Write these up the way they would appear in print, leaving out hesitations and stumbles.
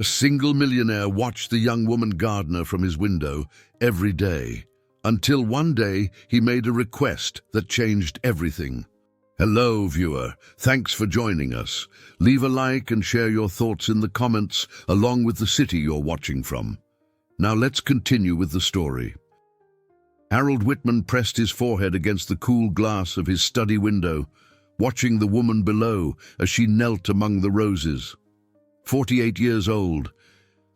A single millionaire watched the young woman gardener from his window every day, until one day he made a request that changed everything. Hello, viewer. Thanks for joining us. Leave a like and share your thoughts in the comments, along with the city you're watching from. Now let's continue with the story. Harold Wittmann pressed his forehead against the cool glass of his study window, watching the woman below as she knelt among the roses. 48 years old,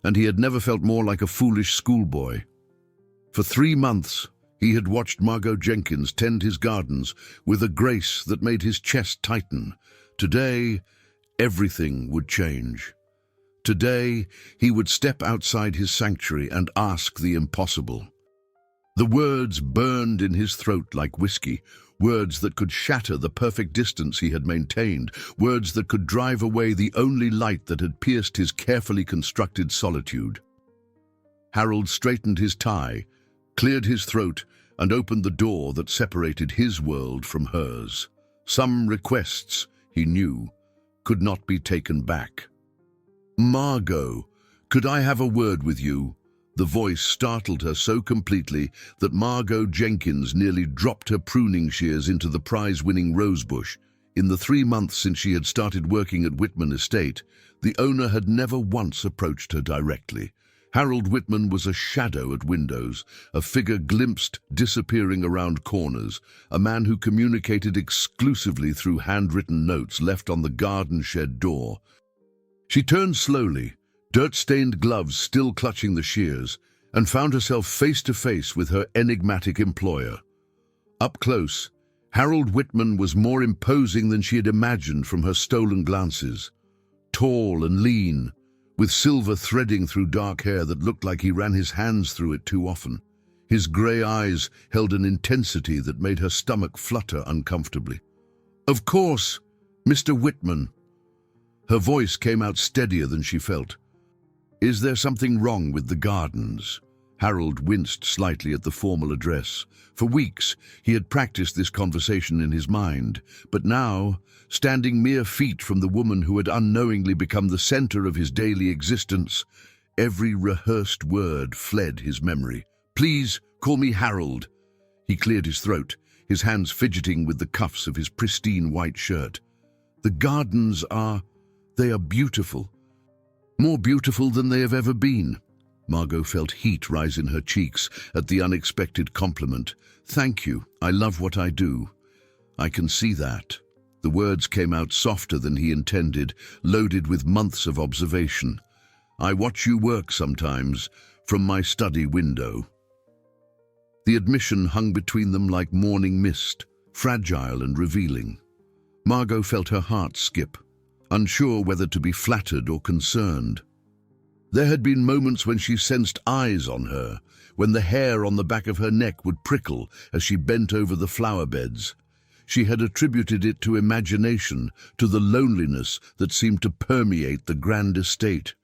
and he had never felt more like a foolish schoolboy. For 3 months, he had watched Margo Jenkins tend his gardens with a grace that made his chest tighten. Today, everything would change. Today, he would step outside his sanctuary and ask the impossible. The words burned in his throat like whiskey, words that could shatter the perfect distance he had maintained, words that could drive away the only light that had pierced his carefully constructed solitude. Harold straightened his tie, cleared his throat, and opened the door that separated his world from hers. Some requests, he knew, could not be taken back. "Margo, could I have a word with you?" The voice startled her so completely that Margo Jenkins nearly dropped her pruning shears into the prize-winning rosebush. In the 3 months since she had started working at Wittmann Estate, the owner had never once approached her directly. Harold Wittmann was a shadow at windows, a figure glimpsed disappearing around corners, a man who communicated exclusively through handwritten notes left on the garden shed door. She turned slowly, dirt-stained gloves still clutching the shears, and found herself face to face with her enigmatic employer. Up close, Harold Wittmann was more imposing than she had imagined from her stolen glances. Tall and lean, with silver threading through dark hair that looked like he ran his hands through it too often. His grey eyes held an intensity that made her stomach flutter uncomfortably. "Of course, Mr. Wittmann." Her voice came out steadier than she felt. "Is there something wrong with the gardens?" Harold winced slightly at the formal address. For weeks, he had practiced this conversation in his mind, but now, standing mere feet from the woman who had unknowingly become the center of his daily existence, every rehearsed word fled his memory. "Please, call me Harold." He cleared his throat, his hands fidgeting with the cuffs of his pristine white shirt. "The gardens they are beautiful. More beautiful than they have ever been." Margot felt heat rise in her cheeks at the unexpected compliment. "Thank you. I love what I do." "I can see that." The words came out softer than he intended, loaded with months of observation. "I watch you work sometimes, from my study window." The admission hung between them like morning mist, fragile and revealing. Margot felt her heart skip, unsure whether to be flattered or concerned. There had been moments when she sensed eyes on her, when the hair on the back of her neck would prickle as she bent over the flower beds. She had attributed it to imagination, to the loneliness that seemed to permeate the grand estate.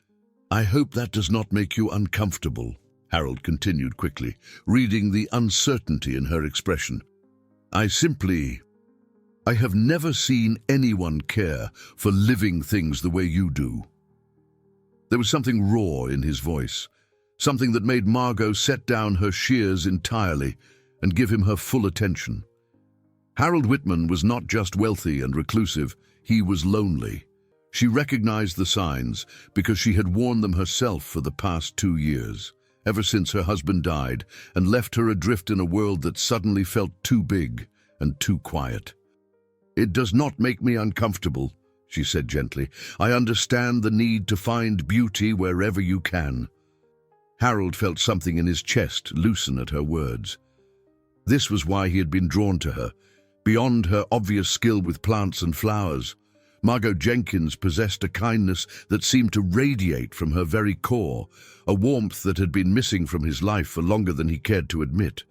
"I hope that does not make you uncomfortable," Harold continued quickly, reading the uncertainty in her expression. I have never seen anyone care for living things the way you do." There was something raw in his voice, something that made Margot set down her shears entirely and give him her full attention. Harold Wittmann was not just wealthy and reclusive, he was lonely. She recognized the signs because she had worn them herself for the past 2 years, ever since her husband died and left her adrift in a world that suddenly felt too big and too quiet. "It does not make me uncomfortable," she said gently. "I understand the need to find beauty wherever you can." Harold felt something in his chest loosen at her words. This was why he had been drawn to her. Beyond her obvious skill with plants and flowers, Margo Jenkins possessed a kindness that seemed to radiate from her very core, a warmth that had been missing from his life for longer than he cared to admit.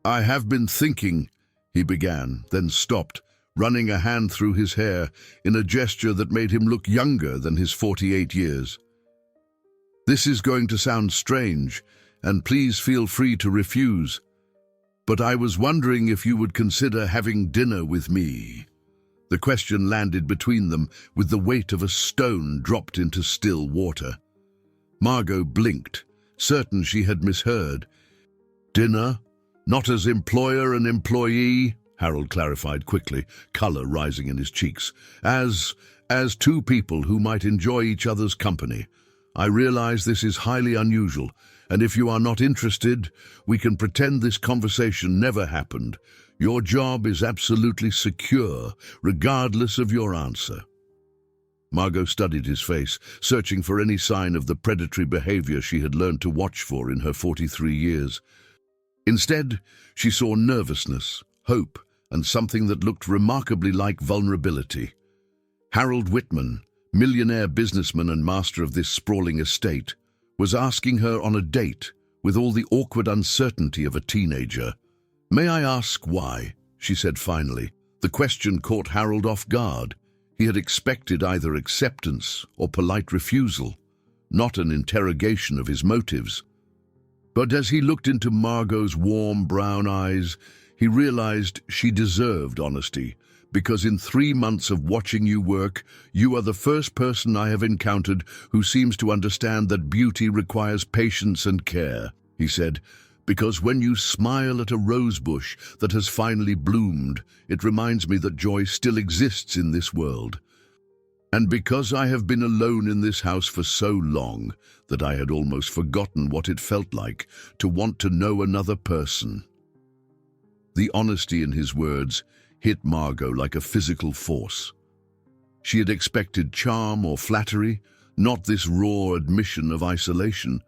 "I have been thinking," he began, then stopped, running a hand through his hair in a gesture that made him look younger than his 48 years. "This is going to sound strange, and please feel free to refuse, but I was wondering if you would consider having dinner with me." The question landed between them with the weight of a stone dropped into still water. Margot blinked, certain she had misheard. "Dinner? Not as employer and employee?" Harold clarified quickly, colour rising in his cheeks. As two people who might enjoy each other's company. I realize this is highly unusual, and if you are not interested, we can pretend this conversation never happened. Your job is absolutely secure, regardless of your answer." Margot studied his face, searching for any sign of the predatory behavior she had learned to watch for in her 43 years. Instead, she saw nervousness, hope, and something that looked remarkably like vulnerability. Harold Wittmann, millionaire businessman and master of this sprawling estate, was asking her on a date with all the awkward uncertainty of a teenager. "May I ask why?" she said finally. The question caught Harold off guard. He had expected either acceptance or polite refusal, not an interrogation of his motives. But as he looked into Margot's warm brown eyes, he realized she deserved honesty, because in 3 months of watching you work, you are the first person I have encountered who seems to understand that beauty requires patience and care, he said, because when you smile at a rosebush that has finally bloomed, it reminds me that joy still exists in this world. And because I have been alone in this house for so long that I had almost forgotten what it felt like to want to know another person." The honesty in his words hit Margot like a physical force. She had expected charm or flattery, not this raw admission of isolation.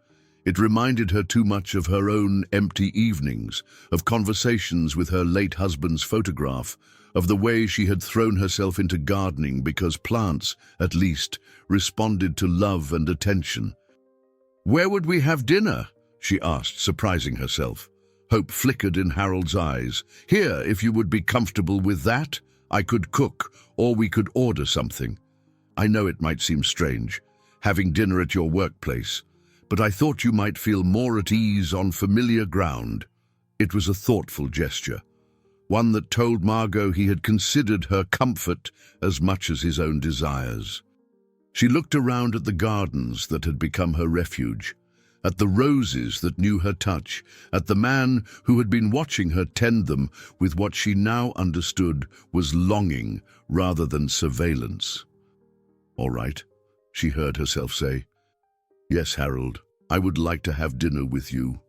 It reminded her too much of her own empty evenings, of conversations with her late husband's photograph, of the way she had thrown herself into gardening because plants, at least, responded to love and attention. "Where would we have dinner?" she asked, surprising herself. Hope flickered in Harold's eyes. "Here, if you would be comfortable with that. I could cook, or we could order something. I know it might seem strange, having dinner at your workplace, but I thought you might feel more at ease on familiar ground." It was a thoughtful gesture, one that told Margot he had considered her comfort as much as his own desires. She looked around at the gardens that had become her refuge, at the roses that knew her touch, at the man who had been watching her tend them with what she now understood was longing rather than surveillance. "All right," she heard herself say. "Yes, Harold, I would like to have dinner with you."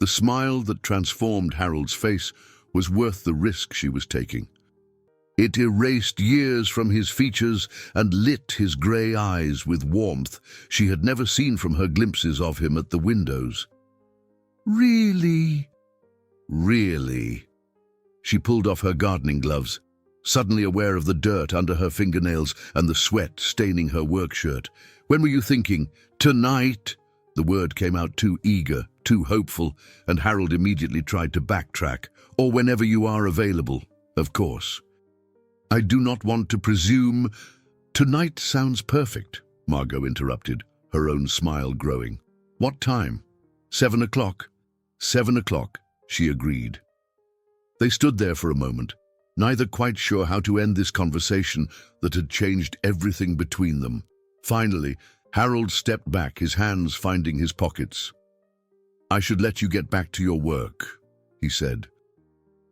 The smile that transformed Harold's face was worth the risk she was taking. It erased years from his features and lit his grey eyes with warmth she had never seen from her glimpses of him at the windows. "Really?" "Really?" She pulled off her gardening gloves, suddenly aware of the dirt under her fingernails and the sweat staining her work shirt. "When were you thinking?" "Tonight." The word came out too eager, too hopeful, and Harold immediately tried to backtrack. "Or whenever you are available, of course." "I do not want to presume—" "Tonight sounds perfect," Margot interrupted, her own smile growing. "What time?" 7 o'clock. 7 o'clock, she agreed. They stood there for a moment, neither quite sure how to end this conversation that had changed everything between them. Finally, Harold stepped back, his hands finding his pockets. "I should let you get back to your work," he said.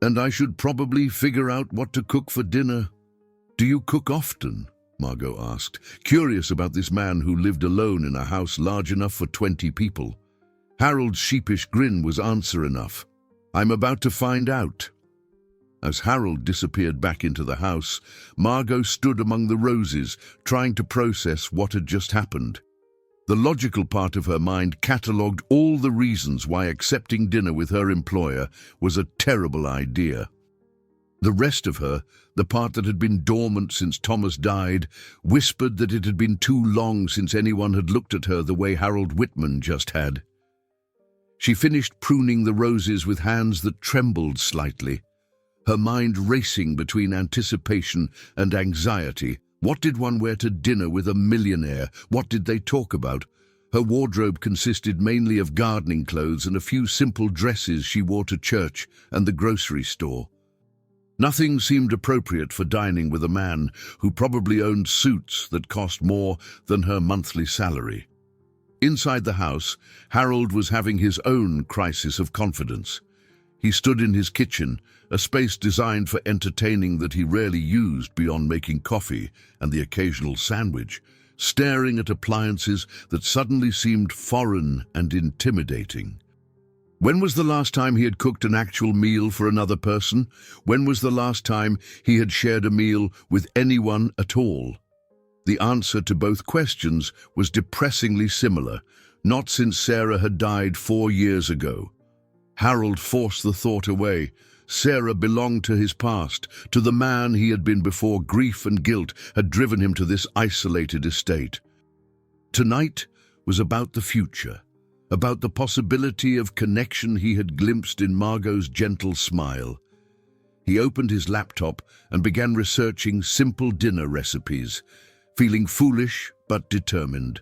"And I should probably figure out what to cook for dinner." "Do you cook often?" Margot asked, curious about this man who lived alone in a house large enough for 20 people. Harold's sheepish grin was answer enough. "I'm about to find out." As Harold disappeared back into the house, Margot stood among the roses, trying to process what had just happened. The logical part of her mind catalogued all the reasons why accepting dinner with her employer was a terrible idea. The rest of her, the part that had been dormant since Thomas died, whispered that it had been too long since anyone had looked at her the way Harold Wittmann just had. She finished pruning the roses with hands that trembled slightly, her mind racing between anticipation and anxiety. What did one wear to dinner with a millionaire? What did they talk about? Her wardrobe consisted mainly of gardening clothes and a few simple dresses she wore to church and the grocery store. Nothing seemed appropriate for dining with a man who probably owned suits that cost more than her monthly salary. Inside the house, Harold was having his own crisis of confidence. He stood in his kitchen, a space designed for entertaining that he rarely used beyond making coffee and the occasional sandwich, staring at appliances that suddenly seemed foreign and intimidating. When was the last time he had cooked an actual meal for another person? When was the last time he had shared a meal with anyone at all? The answer to both questions was depressingly similar, not since Sarah had died 4 years ago. Harold forced the thought away. Sarah belonged to his past, to the man he had been before grief and guilt had driven him to this isolated estate. Tonight was about the future, about the possibility of connection he had glimpsed in Margot's gentle smile. He opened his laptop and began researching simple dinner recipes, feeling foolish but determined.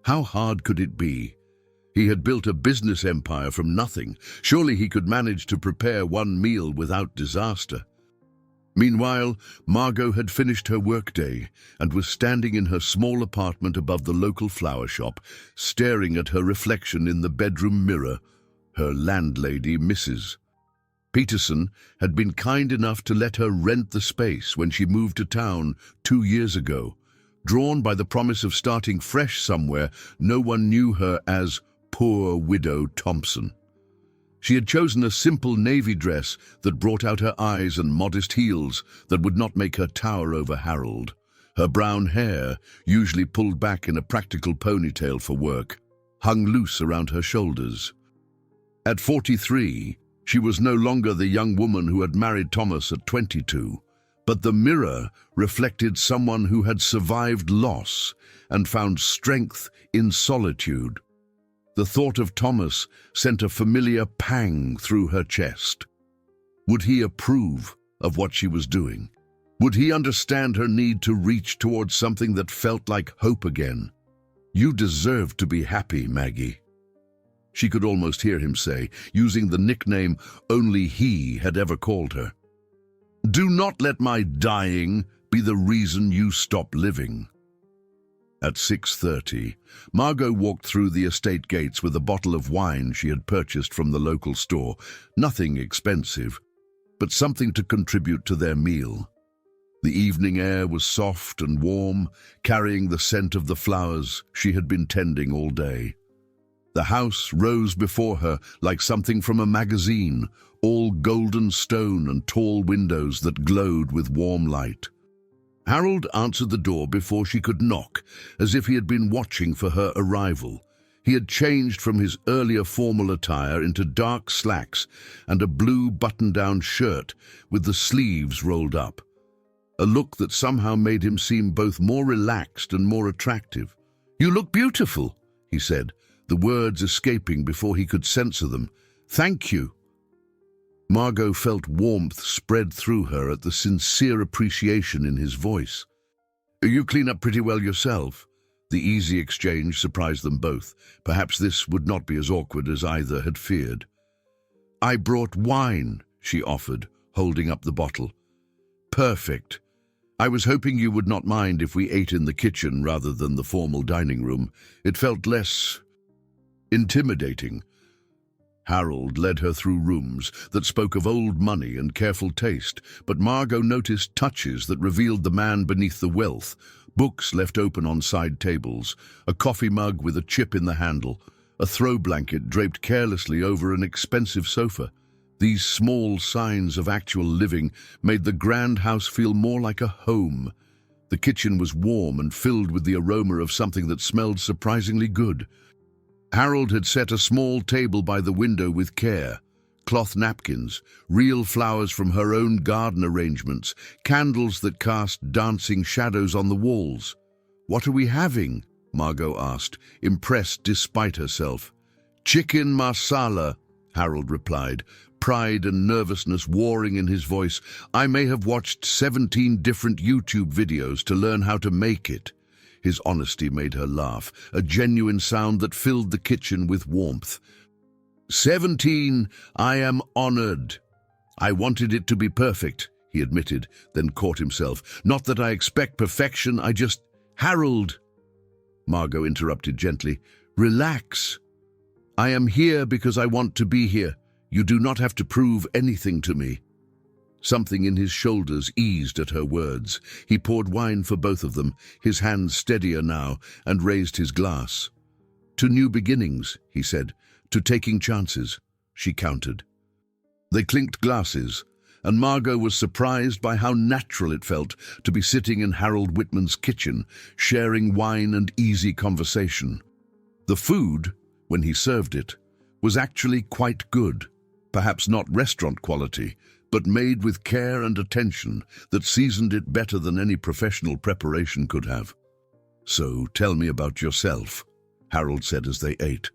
How hard could it be? He had built a business empire from nothing. Surely he could manage to prepare one meal without disaster. Meanwhile, Margo had finished her workday and was standing in her small apartment above the local flower shop, staring at her reflection in the bedroom mirror, her landlady, Mrs. Peterson, had been kind enough to let her rent the space when she moved to town 2 years ago. Drawn by the promise of starting fresh somewhere, no one knew her as Poor Widow Thompson. She had chosen a simple navy dress that brought out her eyes and modest heels that would not make her tower over Harold. Her brown hair, usually pulled back in a practical ponytail for work, hung loose around her shoulders. At 43, she was no longer the young woman who had married Thomas at 22, but the mirror reflected someone who had survived loss and found strength in solitude. The thought of Thomas sent a familiar pang through her chest. Would he approve of what she was doing? Would he understand her need to reach towards something that felt like hope again? "You deserve to be happy, Maggie," she could almost hear him say, using the nickname only he had ever called her. "Do not let my dying be the reason you stop living." At 6:30, Margo walked through the estate gates with a bottle of wine she had purchased from the local store. Nothing expensive, but something to contribute to their meal. The evening air was soft and warm, carrying the scent of the flowers she had been tending all day. The house rose before her like something from a magazine, all golden stone and tall windows that glowed with warm light. Harold answered the door before she could knock, as if he had been watching for her arrival. He had changed from his earlier formal attire into dark slacks and a blue button-down shirt with the sleeves rolled up, a look that somehow made him seem both more relaxed and more attractive. "You look beautiful," he said, the words escaping before he could censor them. "Thank you." Margo felt warmth spread through her at the sincere appreciation in his voice. "You clean up pretty well yourself." The easy exchange surprised them both. Perhaps this would not be as awkward as either had feared. "I brought wine," she offered, holding up the bottle. "Perfect. I was hoping you would not mind if we ate in the kitchen rather than the formal dining room. It felt less intimidating." Harold led her through rooms that spoke of old money and careful taste, but Margo noticed touches that revealed the man beneath the wealth: books left open on side tables, a coffee mug with a chip in the handle, a throw blanket draped carelessly over an expensive sofa. These small signs of actual living made the grand house feel more like a home. The kitchen was warm and filled with the aroma of something that smelled surprisingly good. Harold had set a small table by the window with care. Cloth napkins, real flowers from her own garden arrangements, candles that cast dancing shadows on the walls. "What are we having?" Margo asked, impressed despite herself. "Chicken masala," Harold replied, pride and nervousness warring in his voice. "I may have watched 17 different YouTube videos to learn how to make it." His honesty made her laugh, a genuine sound that filled the kitchen with warmth. 17, I am honored. I wanted it to be perfect, he admitted, then caught himself. Not that I expect perfection, I just... Harold! Margot interrupted gently. Relax. I am here because I want to be here. You do not have to prove anything to me. Something in his shoulders eased at her words. He poured wine for both of them, his hands steadier now, and raised his glass. To new beginnings, he said. To taking chances, she countered. They clinked glasses, and Margot was surprised by how natural it felt to be sitting in Harold Wittmann's kitchen, sharing wine and easy conversation. The food, when he served it, was actually quite good. Perhaps not restaurant quality, but made with care and attention that seasoned it better than any professional preparation could have. So tell me about yourself, Harold said as they ate.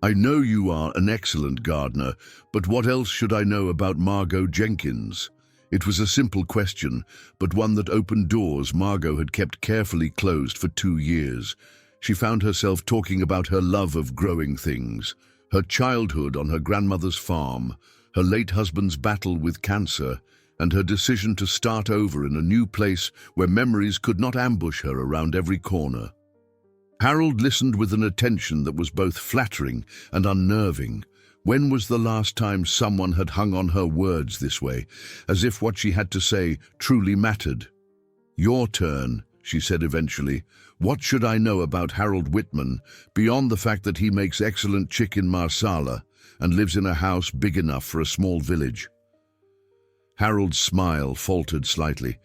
I know you are an excellent gardener, but what else should I know about Margot Jenkins? It was a simple question, but one that opened doors Margot had kept carefully closed for 2 years. She found herself talking about her love of growing things, her childhood on her grandmother's farm, her late husband's battle with cancer, and her decision to start over in a new place where memories could not ambush her around every corner. Harold listened with an attention that was both flattering and unnerving. When was the last time someone had hung on her words this way, as if what she had to say truly mattered? Your turn, she said eventually. What should I know about Harold Wittmann, beyond the fact that he makes excellent chicken marsala and lives in a house big enough for a small village? Harold's smile faltered slightly,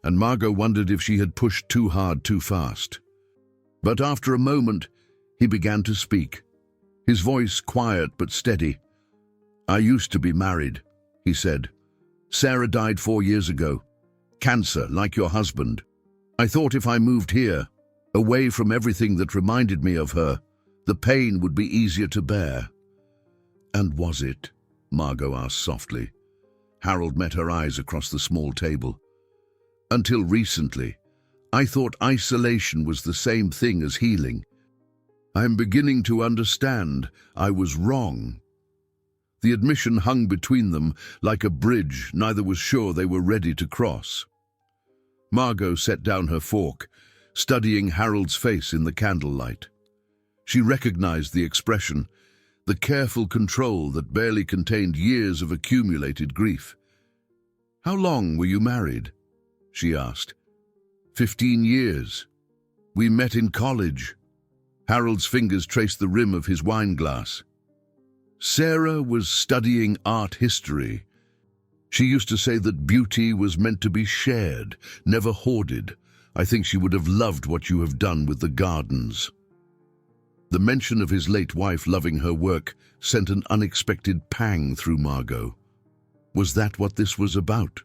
and Margot wondered if she had pushed too hard too fast. But after a moment, he began to speak, his voice quiet but steady. I used to be married, he said. Sarah died 4 years ago. Cancer, like your husband. I thought if I moved here, away from everything that reminded me of her, the pain would be easier to bear. And was it? Margot asked softly. Harold met her eyes across the small table. Until recently, I thought isolation was the same thing as healing. I'm beginning to understand I was wrong. The admission hung between them like a bridge neither was sure they were ready to cross. Margot set down her fork, studying Harold's face in the candlelight. She recognized the expression, the careful control that barely contained years of accumulated grief. How long were you married? She asked. 15 years. We met in college. Harold's fingers traced the rim of his wine glass. Sarah was studying art history. She used to say that beauty was meant to be shared, never hoarded. I think she would have loved what you have done with the gardens. The mention of his late wife loving her work sent an unexpected pang through Margot. Was that what this was about?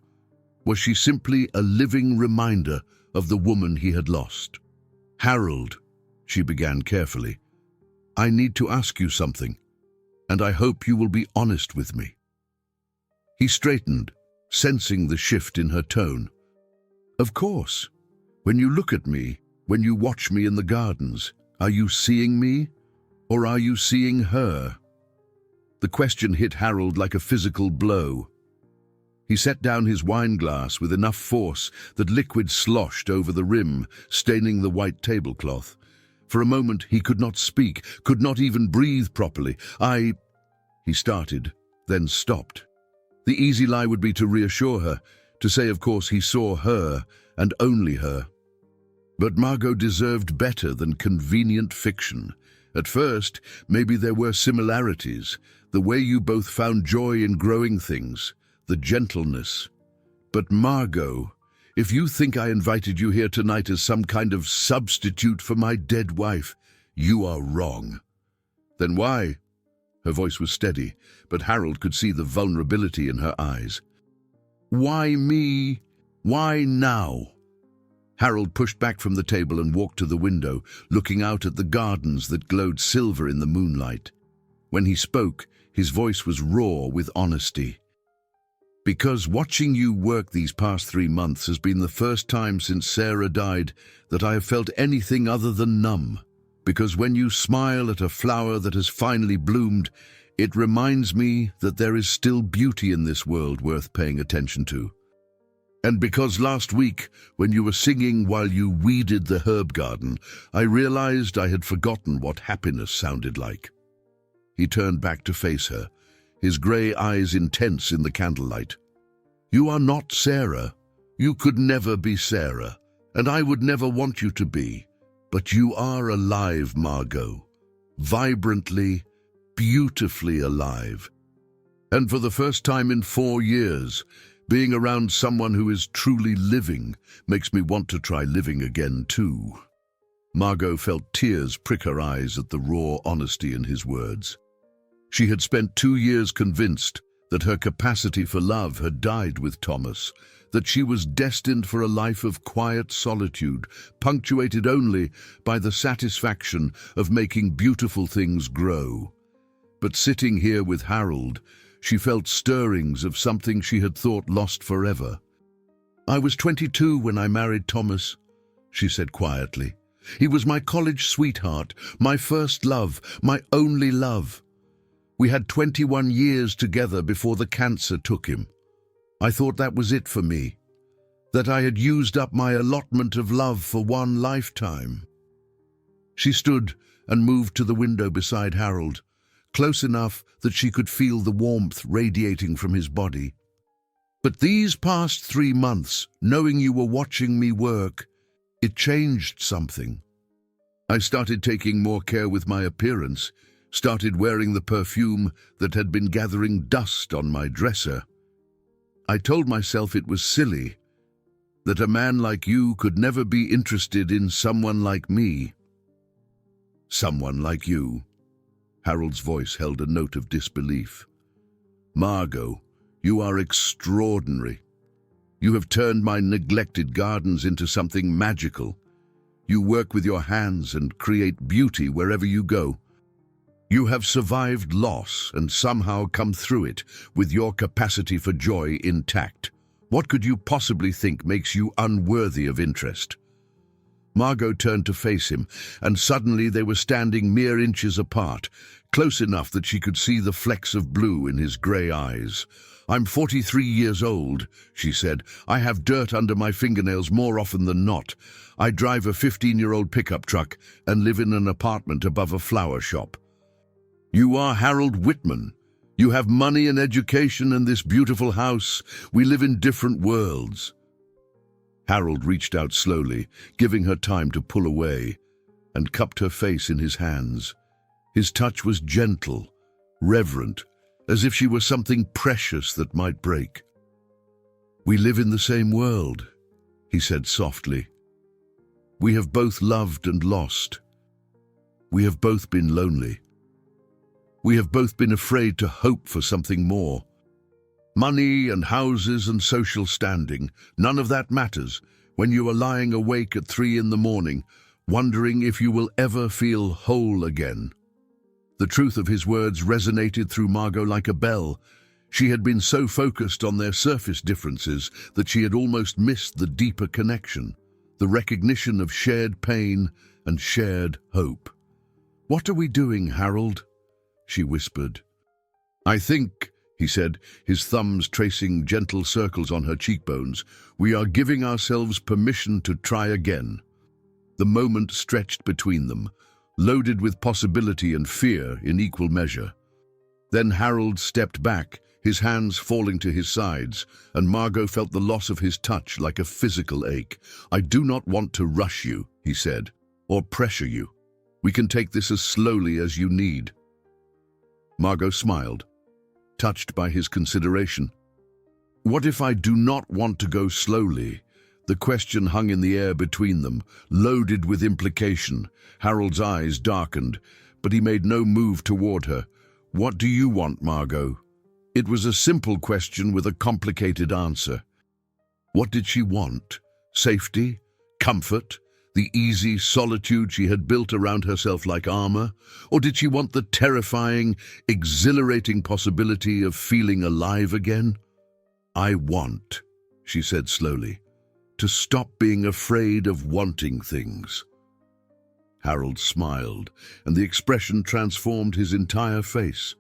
Was she simply a living reminder of the woman he had lost? Harold, she began carefully, I need to ask you something, and I hope you will be honest with me. He straightened, sensing the shift in her tone. Of course. When you look at me, when you watch me in the gardens, are you seeing me, or are you seeing her? The question hit Harold like a physical blow. He set down his wine glass with enough force that liquid sloshed over the rim, staining the white tablecloth. For a moment he could not speak, could not even breathe properly. He started, then stopped. The easy lie would be to reassure her, to say of course he saw her, and only her. But Margot deserved better than convenient fiction. At first, maybe there were similarities, the way you both found joy in growing things, the gentleness. But Margot, if you think I invited you here tonight as some kind of substitute for my dead wife, you are wrong. Then why? Her voice was steady, but Harold could see the vulnerability in her eyes. Why me? Why now? Harold pushed back from the table and walked to the window, looking out at the gardens that glowed silver in the moonlight. When he spoke, his voice was raw with honesty. Because watching you work these past 3 months has been the first time since Sarah died that I have felt anything other than numb. Because when you smile at a flower that has finally bloomed, it reminds me that there is still beauty in this world worth paying attention to. And because last week, when you were singing while you weeded the herb garden, I realized I had forgotten what happiness sounded like." He turned back to face her, his grey eyes intense in the candlelight. "You are not Sarah. You could never be Sarah, and I would never want you to be. But you are alive, Margot. Vibrantly, beautifully alive. And for the first time in 4 years, being around someone who is truly living makes me want to try living again too." Margot felt tears prick her eyes at the raw honesty in his words. She had spent 2 years convinced that her capacity for love had died with Thomas, that she was destined for a life of quiet solitude, punctuated only by the satisfaction of making beautiful things grow. But sitting here with Harold, she felt stirrings of something she had thought lost forever. "I was 22 when I married Thomas," she said quietly. "He was my college sweetheart, my first love, my only love. We had 21 years together before the cancer took him. I thought that was it for me, that I had used up my allotment of love for one lifetime." She stood and moved to the window beside Harold, close enough that she could feel the warmth radiating from his body. "But these past 3 months, knowing you were watching me work, it changed something. I started taking more care with my appearance, started wearing the perfume that had been gathering dust on my dresser. I told myself it was silly, that a man like you could never be interested in someone like me." "Someone like you?" Harold's voice held a note of disbelief. "Margo, you are extraordinary. You have turned my neglected gardens into something magical. You work with your hands and create beauty wherever you go. You have survived loss and somehow come through it with your capacity for joy intact. What could you possibly think makes you unworthy of interest?" Margot turned to face him, and suddenly they were standing mere inches apart, close enough that she could see the flecks of blue in his grey eyes. "I'm 43 years old," she said. "I have dirt under my fingernails more often than not. I drive a 15-year-old pickup truck and live in an apartment above a flower shop. You are Harold Wittmann. You have money and education and this beautiful house. We live in different worlds." Harold reached out slowly, giving her time to pull away, and cupped her face in his hands. His touch was gentle, reverent, as if she were something precious that might break. "We live in the same world," he said softly. "We have both loved and lost. We have both been lonely. We have both been afraid to hope for something more. Money and houses and social standing, none of that matters when you are lying awake at 3 in the morning, wondering if you will ever feel whole again." The truth of his words resonated through Margot like a bell. She had been so focused on their surface differences that she had almost missed the deeper connection, the recognition of shared pain and shared hope. "What are we doing, Harold?" she whispered. "I think," he said, his thumbs tracing gentle circles on her cheekbones, "we are giving ourselves permission to try again." The moment stretched between them, loaded with possibility and fear in equal measure. Then Harold stepped back, his hands falling to his sides, and Margot felt the loss of his touch like a physical ache. "I do not want to rush you," he said, "or pressure you. We can take this as slowly as you need." Margot smiled, touched by his consideration. "What if I do not want to go slowly?" The question hung in the air between them, loaded with implication. Harold's eyes darkened, but he made no move toward her. "What do you want, Margot?" It was a simple question with a complicated answer. What did she want? Safety? Comfort? The easy solitude she had built around herself like armor? Or did she want the terrifying, exhilarating possibility of feeling alive again? "I want," she said slowly, "to stop being afraid of wanting things." Harold smiled, and the expression transformed his entire face.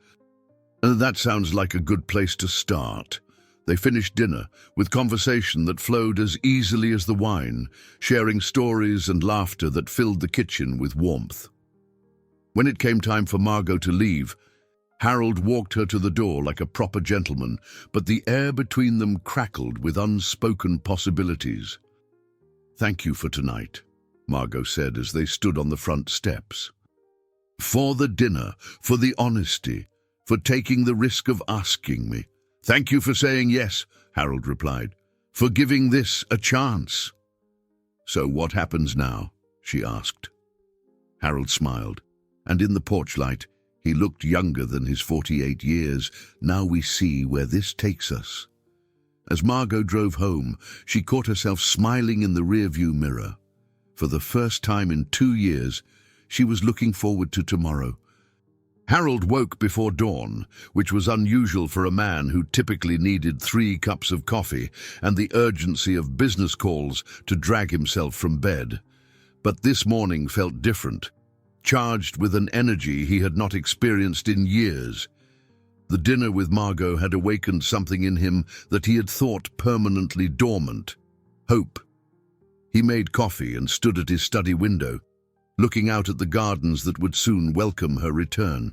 "That sounds like a good place to start." They finished dinner with conversation that flowed as easily as the wine, sharing stories and laughter that filled the kitchen with warmth. When it came time for Margot to leave, Harold walked her to the door like a proper gentleman, but the air between them crackled with unspoken possibilities. "Thank you for tonight," Margot said as they stood on the front steps. "For the dinner, for the honesty, for taking the risk of asking me." "Thank you for saying yes," Harold replied, "for giving this a chance." "So what happens now?" she asked. Harold smiled, and in the porch light, he looked younger than his 48 years. "Now we see where this takes us." As Margot drove home, she caught herself smiling in the rearview mirror. For the first time in 2 years, she was looking forward to tomorrow. Harold woke before dawn, which was unusual for a man who typically needed 3 cups of coffee and the urgency of business calls to drag himself from bed. But this morning felt different, charged with an energy he had not experienced in years. The dinner with Margot had awakened something in him that he had thought permanently dormant: hope. He made coffee and stood at his study window, looking out at the gardens that would soon welcome her return.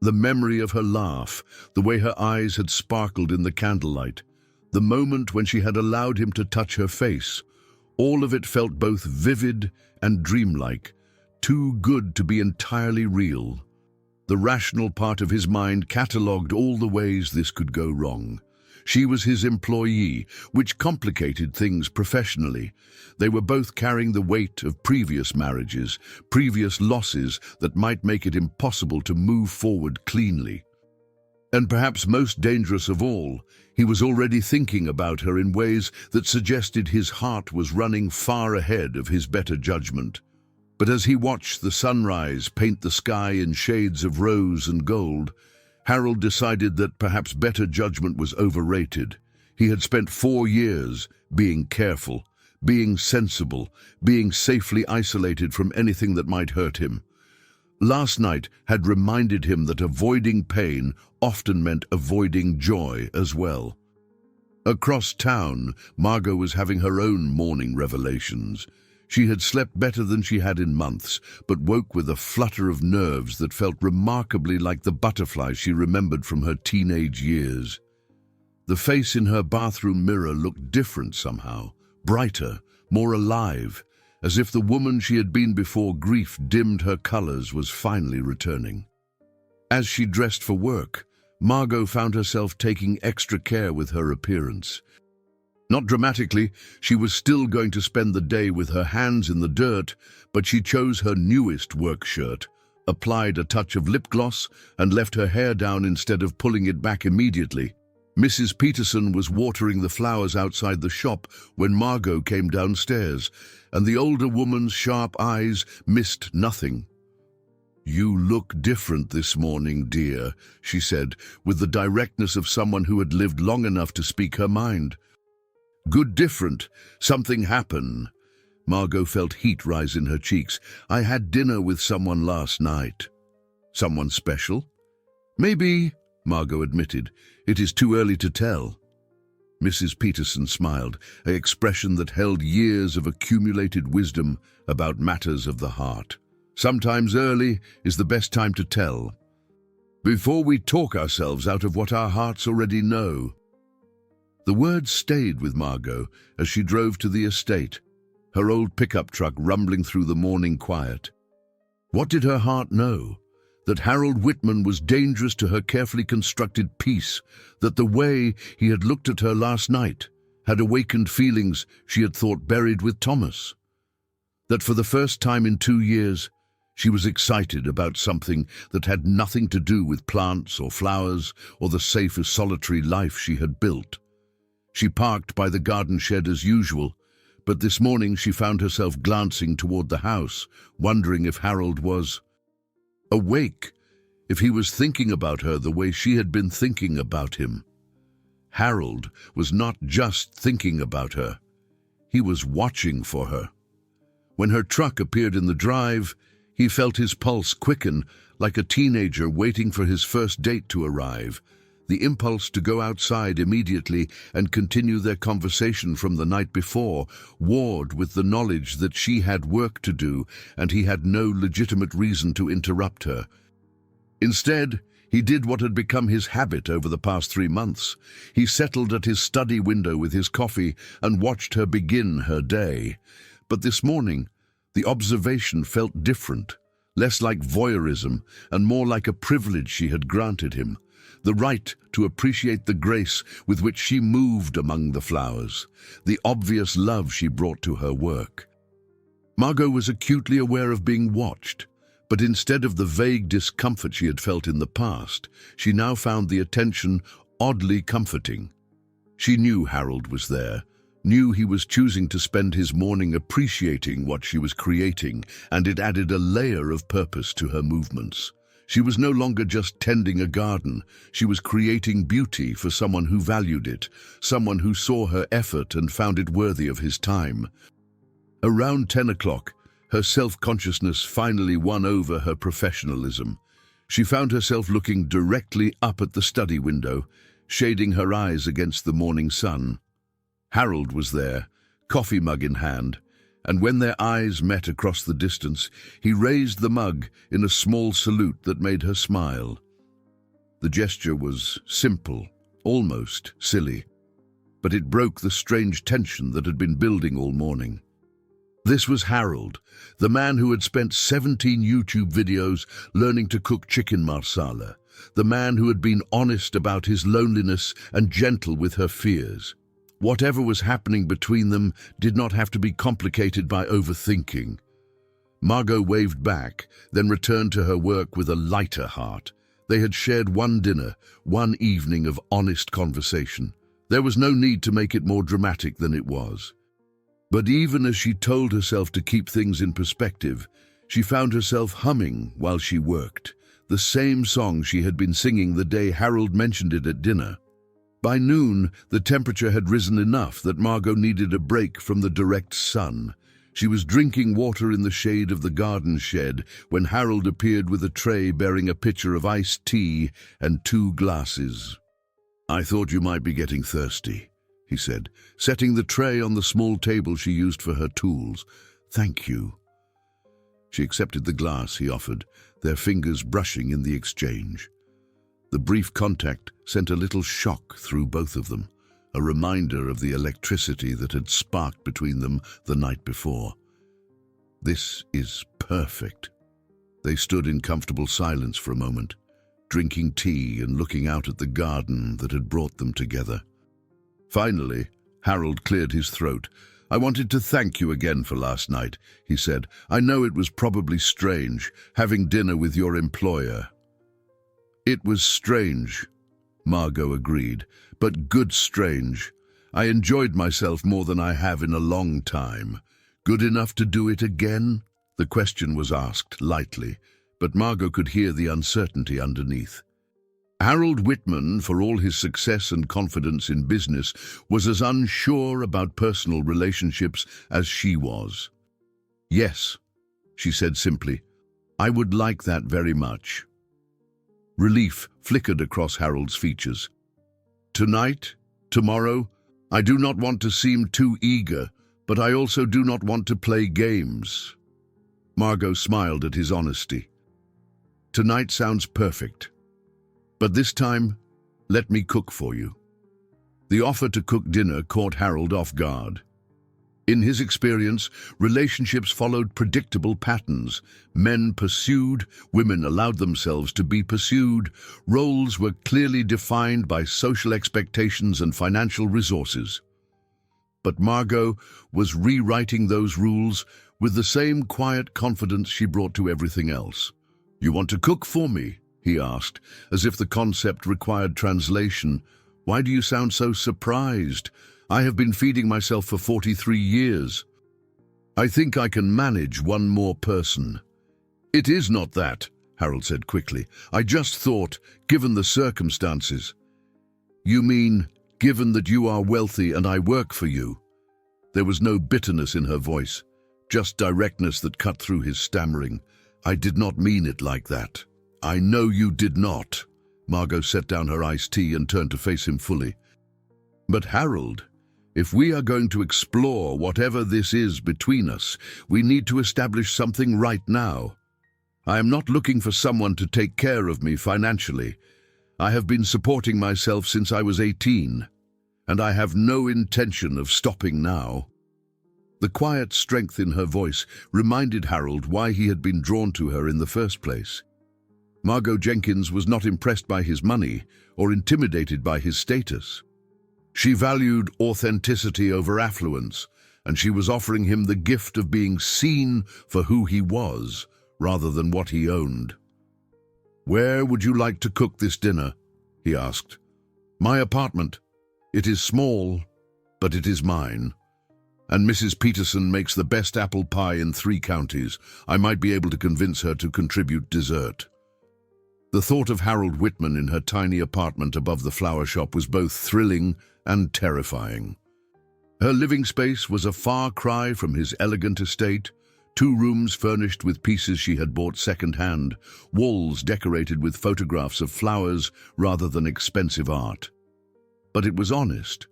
The memory of her laugh, the way her eyes had sparkled in the candlelight, the moment when she had allowed him to touch her face, all of it felt both vivid and dreamlike, too good to be entirely real. The rational part of his mind catalogued all the ways this could go wrong. She was his employee, which complicated things professionally. They were both carrying the weight of previous marriages, previous losses that might make it impossible to move forward cleanly. And perhaps most dangerous of all, he was already thinking about her in ways that suggested his heart was running far ahead of his better judgment. But as he watched the sunrise paint the sky in shades of rose and gold, Harold decided that perhaps better judgment was overrated. He had spent 4 years being careful, being sensible, being safely isolated from anything that might hurt him. Last night had reminded him that avoiding pain often meant avoiding joy as well. Across town, Margo was having her own morning revelations. She had slept better than she had in months, but woke with a flutter of nerves that felt remarkably like the butterflies she remembered from her teenage years. The face in her bathroom mirror looked different somehow, brighter, more alive, as if the woman she had been before grief dimmed her colors was finally returning. As she dressed for work, Margo found herself taking extra care with her appearance. Not dramatically, she was still going to spend the day with her hands in the dirt, but she chose her newest work shirt, applied a touch of lip gloss, and left her hair down instead of pulling it back immediately. Mrs. Peterson was watering the flowers outside the shop when Margo came downstairs, and the older woman's sharp eyes missed nothing. "You look different this morning, dear," she said, with the directness of someone who had lived long enough to speak her mind. "Good different. Something happened." Margo felt heat rise in her cheeks. "I had dinner with someone last night." "Someone special?" "Maybe," Margo admitted. "It is too early to tell." Mrs. Peterson smiled, an expression that held years of accumulated wisdom about matters of the heart. "Sometimes early is the best time to tell. Before we talk ourselves out of what our hearts already know." The words stayed with Margot as she drove to the estate, her old pickup truck rumbling through the morning quiet. What did her heart know? That Harold Wittmann was dangerous to her carefully constructed peace, that the way he had looked at her last night had awakened feelings she had thought buried with Thomas. That for the first time in 2 years, she was excited about something that had nothing to do with plants or flowers or the safe, solitary life she had built. She parked by the garden shed as usual, but this morning she found herself glancing toward the house, wondering if Harold was awake, if he was thinking about her the way she had been thinking about him. Harold was not just thinking about her, he was watching for her. When her truck appeared in the drive, he felt his pulse quicken like a teenager waiting for his first date to arrive. The impulse to go outside immediately and continue their conversation from the night before warred with the knowledge that she had work to do and he had no legitimate reason to interrupt her. Instead, he did what had become his habit over the past 3 months. He settled at his study window with his coffee and watched her begin her day. But this morning, the observation felt different, less like voyeurism and more like a privilege she had granted him. The right to appreciate the grace with which she moved among the flowers, the obvious love she brought to her work. Margot was acutely aware of being watched, but instead of the vague discomfort she had felt in the past, she now found the attention oddly comforting. She knew Harold was there, knew he was choosing to spend his morning appreciating what she was creating, and it added a layer of purpose to her movements. She was no longer just tending a garden. She was creating beauty for someone who valued it, someone who saw her effort and found it worthy of his time. Around 10 o'clock, her self-consciousness finally won over her professionalism. She found herself looking directly up at the study window, shading her eyes against the morning sun. Harold was there, coffee mug in hand, and when their eyes met across the distance, he raised the mug in a small salute that made her smile. The gesture was simple, almost silly, but it broke the strange tension that had been building all morning. This was Harold, the man who had spent 17 YouTube videos learning to cook chicken marsala, the man who had been honest about his loneliness and gentle with her fears. Whatever was happening between them did not have to be complicated by overthinking. Margo waved back, then returned to her work with a lighter heart. They had shared one dinner, one evening of honest conversation. There was no need to make it more dramatic than it was. But even as she told herself to keep things in perspective, she found herself humming while she worked, the same song she had been singing the day Harold mentioned it at dinner. By noon, the temperature had risen enough that Margo needed a break from the direct sun. She was drinking water in the shade of the garden shed when Harold appeared with a tray bearing a pitcher of iced tea and 2 glasses. "I thought you might be getting thirsty," he said, setting the tray on the small table she used for her tools. "Thank you." She accepted the glass he offered, their fingers brushing in the exchange. The brief contact sent a little shock through both of them, a reminder of the electricity that had sparked between them the night before. "This is perfect." They stood in comfortable silence for a moment, drinking tea and looking out at the garden that had brought them together. Finally, Harold cleared his throat. "I wanted to thank you again for last night," he said. "I know it was probably strange, having dinner with your employer." "It was strange," Margo agreed, "but good strange. I enjoyed myself more than I have in a long time. Good enough to do it again?" The question was asked lightly, but Margo could hear the uncertainty underneath. Harold Wittmann, for all his success and confidence in business, was as unsure about personal relationships as she was. "Yes," she said simply, "I would like that very much." Relief flickered across Harold's features. "Tonight? Tomorrow? I do not want to seem too eager, but I also do not want to play games." Margo smiled at his honesty. "Tonight sounds perfect. But this time, let me cook for you." The offer to cook dinner caught Harold off guard. In his experience, relationships followed predictable patterns. Men pursued, women allowed themselves to be pursued. Roles were clearly defined by social expectations and financial resources. But Margot was rewriting those rules with the same quiet confidence she brought to everything else. "You want to cook for me?" he asked, as if the concept required translation. "Why do you sound so surprised? I have been feeding myself for 43 years. I think I can manage one more person." "It is not that," Harold said quickly. "I just thought, given the circumstances." "You mean, given that you are wealthy and I work for you?" There was no bitterness in her voice, just directness that cut through his stammering. "I did not mean it like that." "I know you did not," Margot set down her iced tea and turned to face him fully. "But Harold, if we are going to explore whatever this is between us, we need to establish something right now. I am not looking for someone to take care of me financially. I have been supporting myself since I was 18, and I have no intention of stopping now." The quiet strength in her voice reminded Harold why he had been drawn to her in the first place. Margot Jenkins was not impressed by his money or intimidated by his status. She valued authenticity over affluence, and she was offering him the gift of being seen for who he was, rather than what he owned. "Where would you like to cook this dinner?" he asked. "My apartment. It is small, but it is mine. And Mrs. Peterson makes the best apple pie in 3 counties. I might be able to convince her to contribute dessert." The thought of Harold Wittmann in her tiny apartment above the flower shop was both thrilling and terrifying. Her living space was a far cry from his elegant estate, 2 rooms furnished with pieces she had bought second-hand, walls decorated with photographs of flowers rather than expensive art. But it was honest,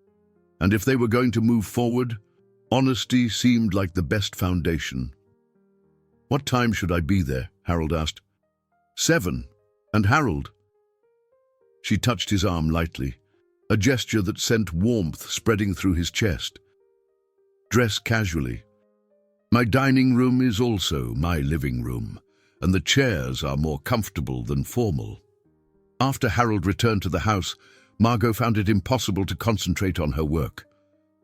and if they were going to move forward, honesty seemed like the best foundation. "What time should I be there?" Harold asked. 7. And Harold?" She touched his arm lightly, a gesture that sent warmth spreading through his chest. "Dress casually. My dining room is also my living room, and the chairs are more comfortable than formal." After Harold returned to the house, Margot found it impossible to concentrate on her work.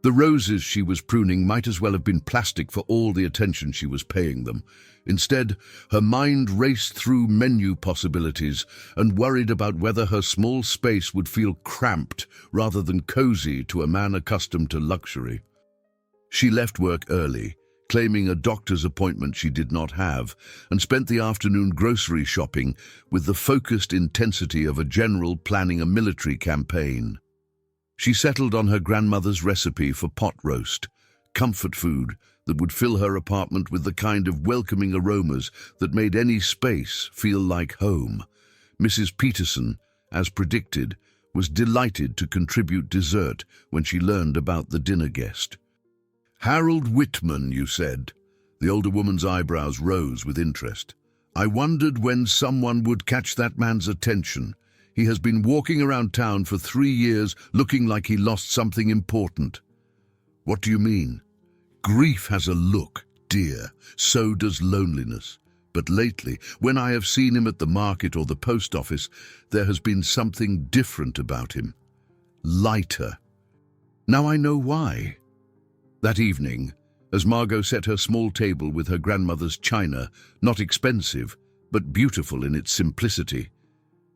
The roses she was pruning might as well have been plastic for all the attention she was paying them. Instead, her mind raced through menu possibilities and worried about whether her small space would feel cramped rather than cozy to a man accustomed to luxury. She left work early, claiming a doctor's appointment she did not have, and spent the afternoon grocery shopping with the focused intensity of a general planning a military campaign. She settled on her grandmother's recipe for pot roast, comfort food that would fill her apartment with the kind of welcoming aromas that made any space feel like home. Mrs. Peterson, as predicted, was delighted to contribute dessert when she learned about the dinner guest. "Harold Wittmann, you said?" The older woman's eyebrows rose with interest. "I wondered when someone would catch that man's attention. He has been walking around town for 3 years looking like he lost something important." "What do you mean?" "Grief has a look, dear. So does loneliness. But lately, when I have seen him at the market or the post office, there has been something different about him. Lighter. Now I know why." That evening, as Margot set her small table with her grandmother's china, not expensive, but beautiful in its simplicity,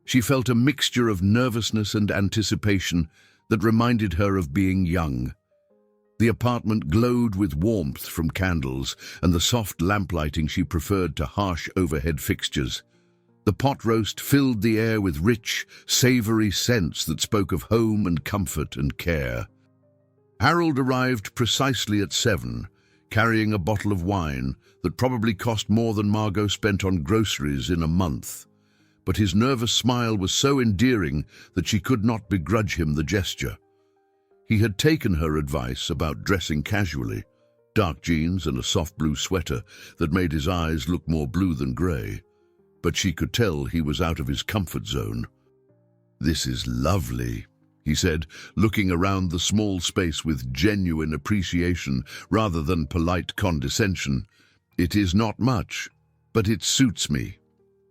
she felt a mixture of nervousness and anticipation that reminded her of being young. The apartment glowed with warmth from candles and the soft lamplighting she preferred to harsh overhead fixtures. The pot roast filled the air with rich, savory scents that spoke of home and comfort and care. Harold arrived precisely at 7, carrying a bottle of wine that probably cost more than Margot spent on groceries in a month. But his nervous smile was so endearing that she could not begrudge him the gesture. He had taken her advice about dressing casually, dark jeans and a soft blue sweater that made his eyes look more blue than grey, but she could tell he was out of his comfort zone. "This is lovely," he said, looking around the small space with genuine appreciation rather than polite condescension. "It is not much, but it suits me."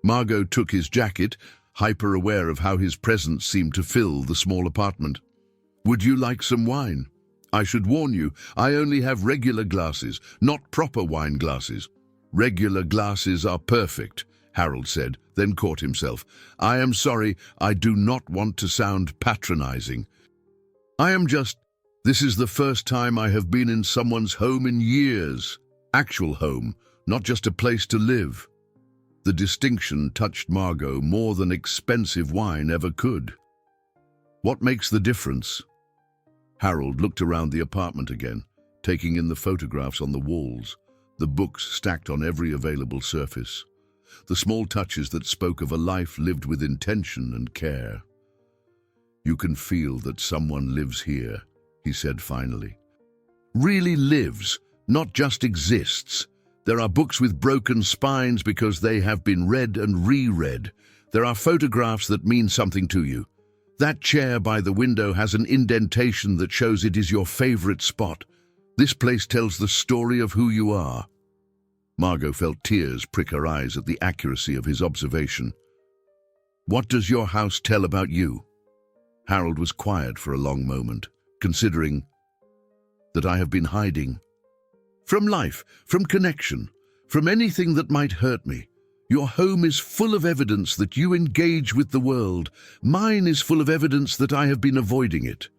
Margot took his jacket, hyper-aware of how his presence seemed to fill the small apartment. "Would you like some wine? I should warn you, I only have regular glasses, not proper wine glasses." "Regular glasses are perfect," Harold said, then caught himself. "I am sorry, I do not want to sound patronizing. This is the first time I have been in someone's home in years. Actual home, not just a place to live." The distinction touched Margot more than expensive wine ever could. "What makes the difference?" Harold looked around the apartment again, taking in the photographs on the walls, the books stacked on every available surface. the small touches that spoke of a life lived with intention and care. "You can feel that someone lives here," he said finally. "Really lives, not just exists. There are books with broken spines because they have been read and reread. There are photographs that mean something to you. That chair by the window has an indentation that shows it is your favorite spot. This place tells the story of who you are." Margot felt tears prick her eyes at the accuracy of his observation. "What does your house tell about you?" Harold was quiet for a long moment, considering. "That I have been hiding. From life, from connection, from anything that might hurt me. Your home is full of evidence that you engage with the world. Mine is full of evidence that I have been avoiding it."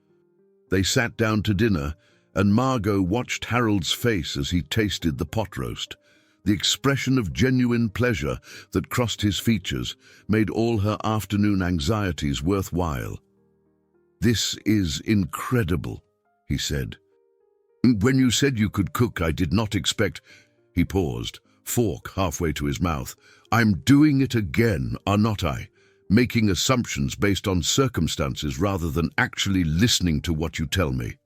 They sat down to dinner, and Margot watched Harold's face as he tasted the pot roast. The expression of genuine pleasure that crossed his features made all her afternoon anxieties worthwhile. "This is incredible," he said. "When you said you could cook, I did not expect—" He paused, fork halfway to his mouth. "I'm doing it again, are not I? Making assumptions based on circumstances rather than actually listening to what you tell me."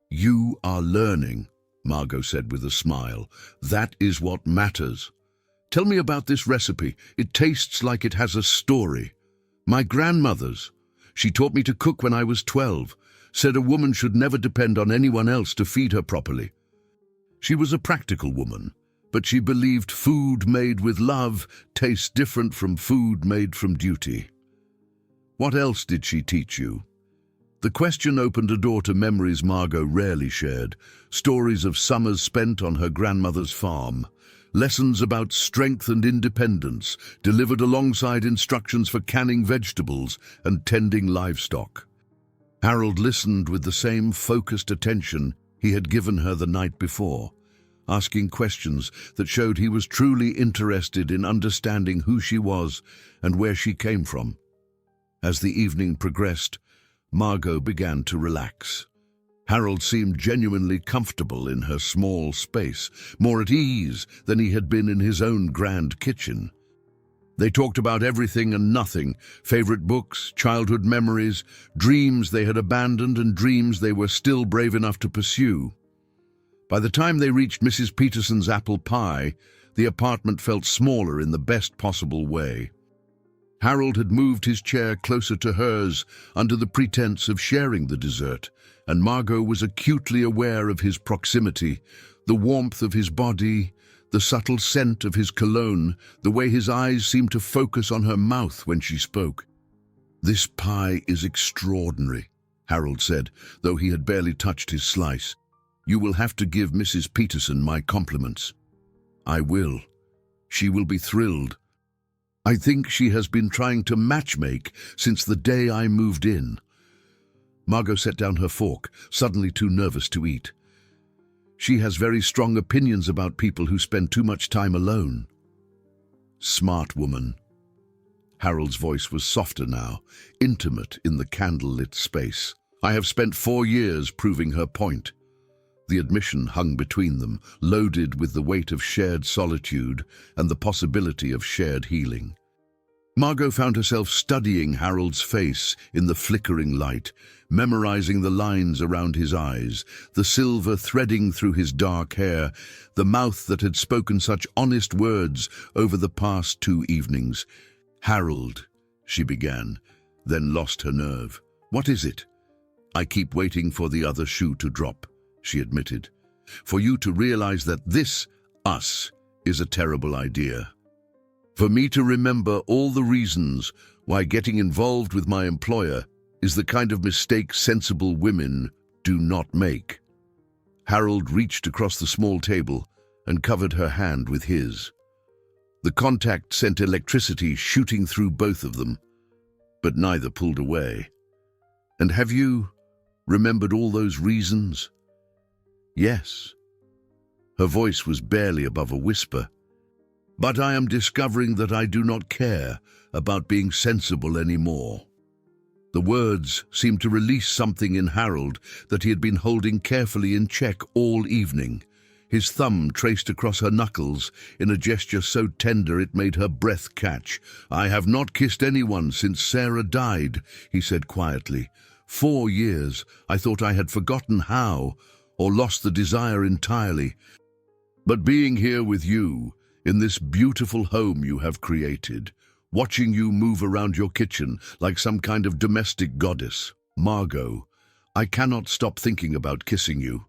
"You are learning," Margot said with a smile. "That is what matters. Tell me about this recipe. It tastes like it has a story. My grandmother's. She taught me to cook when I was 12, said a woman should never depend on anyone else to feed her properly. She was a practical woman, but she believed food made with love tastes different from food made from duty." "What else did she teach you?" The question opened a door to memories Margot rarely shared, stories of summers spent on her grandmother's farm, lessons about strength and independence, delivered alongside instructions for canning vegetables and tending livestock. Harold listened with the same focused attention he had given her the night before, asking questions that showed he was truly interested in understanding who she was and where she came from. As the evening progressed, Margot began to relax. Harold seemed genuinely comfortable in her small space, more at ease than he had been in his own grand kitchen. They talked about everything and nothing, favorite books, childhood memories, dreams they had abandoned and dreams they were still brave enough to pursue. By the time they reached Mrs. Peterson's apple pie, the apartment felt smaller in the best possible way. Harold had moved his chair closer to hers under the pretense of sharing the dessert, and Margot was acutely aware of his proximity, the warmth of his body, the subtle scent of his cologne, the way his eyes seemed to focus on her mouth when she spoke. "This pie is extraordinary," Harold said, though he had barely touched his slice. "You will have to give Mrs. Peterson my compliments." "I will. She will be thrilled. I think she has been trying to matchmake since the day I moved in." Margot set down her fork, suddenly too nervous to eat. "She has very strong opinions about people who spend too much time alone." "Smart woman." Harold's voice was softer now, intimate in the candle-lit space. "I have spent 4 years proving her point." The admission hung between them, loaded with the weight of shared solitude and the possibility of shared healing. Margot found herself studying Harold's face in the flickering light, memorizing the lines around his eyes, the silver threading through his dark hair, the mouth that had spoken such honest words over the past 2 evenings. "Harold," she began, then lost her nerve. "What is it?" "I keep waiting for the other shoe to drop," she admitted. "For you to realize that this, us, is a terrible idea. For me to remember all the reasons why getting involved with my employer is the kind of mistake sensible women do not make." Harold reached across the small table and covered her hand with his. The contact sent electricity shooting through both of them, but neither pulled away. "And have you remembered all those reasons?" "Yes." Her voice was barely above a whisper. "But I am discovering that I do not care about being sensible anymore." The words seemed to release something in Harold that he had been holding carefully in check all evening. His thumb traced across her knuckles in a gesture so tender it made her breath catch. "I have not kissed anyone since Sarah died," he said quietly. 4 years. I thought I had forgotten how, or lost the desire entirely. But being here with you, in this beautiful home you have created, watching you move around your kitchen like some kind of domestic goddess, Margot, I cannot stop thinking about kissing you."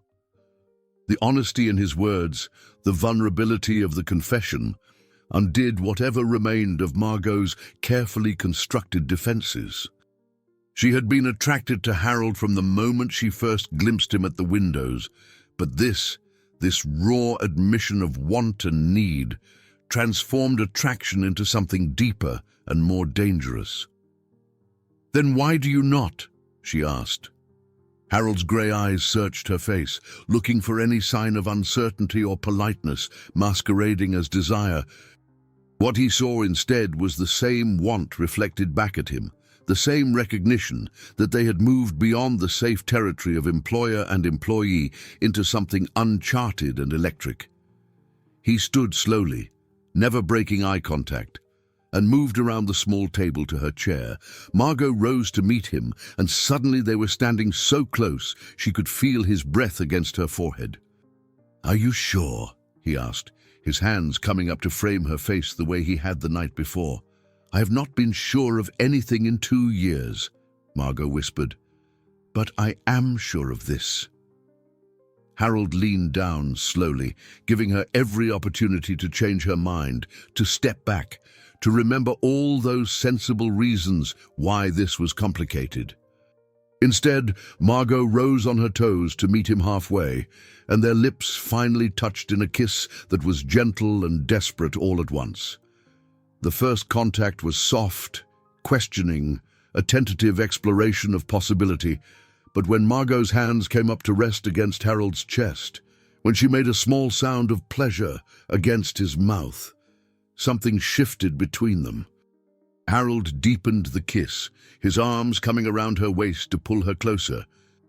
The honesty in his words, the vulnerability of the confession, undid whatever remained of Margot's carefully constructed defenses. She had been attracted to Harold from the moment she first glimpsed him at the windows, but this raw admission of want and need, transformed attraction into something deeper and more dangerous. "Then why do you not?" she asked. Harold's grey eyes searched her face, looking for any sign of uncertainty or politeness, masquerading as desire. What he saw instead was the same want reflected back at him, the same recognition that they had moved beyond the safe territory of employer and employee into something uncharted and electric. He stood slowly, never breaking eye contact, and moved around the small table to her chair. Margot rose to meet him, and suddenly they were standing so close she could feel his breath against her forehead. "Are you sure?" he asked, his hands coming up to frame her face the way he had the night before. "I have not been sure of anything in 2 years," Margot whispered. "But I am sure of this." Harold leaned down slowly, giving her every opportunity to change her mind, to step back, to remember all those sensible reasons why this was complicated. Instead, Margot rose on her toes to meet him halfway, and their lips finally touched in a kiss that was gentle and desperate all at once. The first contact was soft, questioning, a tentative exploration of possibility, but when Margot's hands came up to rest against Harold's chest, when she made a small sound of pleasure against his mouth, something shifted between them. Harold deepened the kiss, his arms coming around her waist to pull her closer,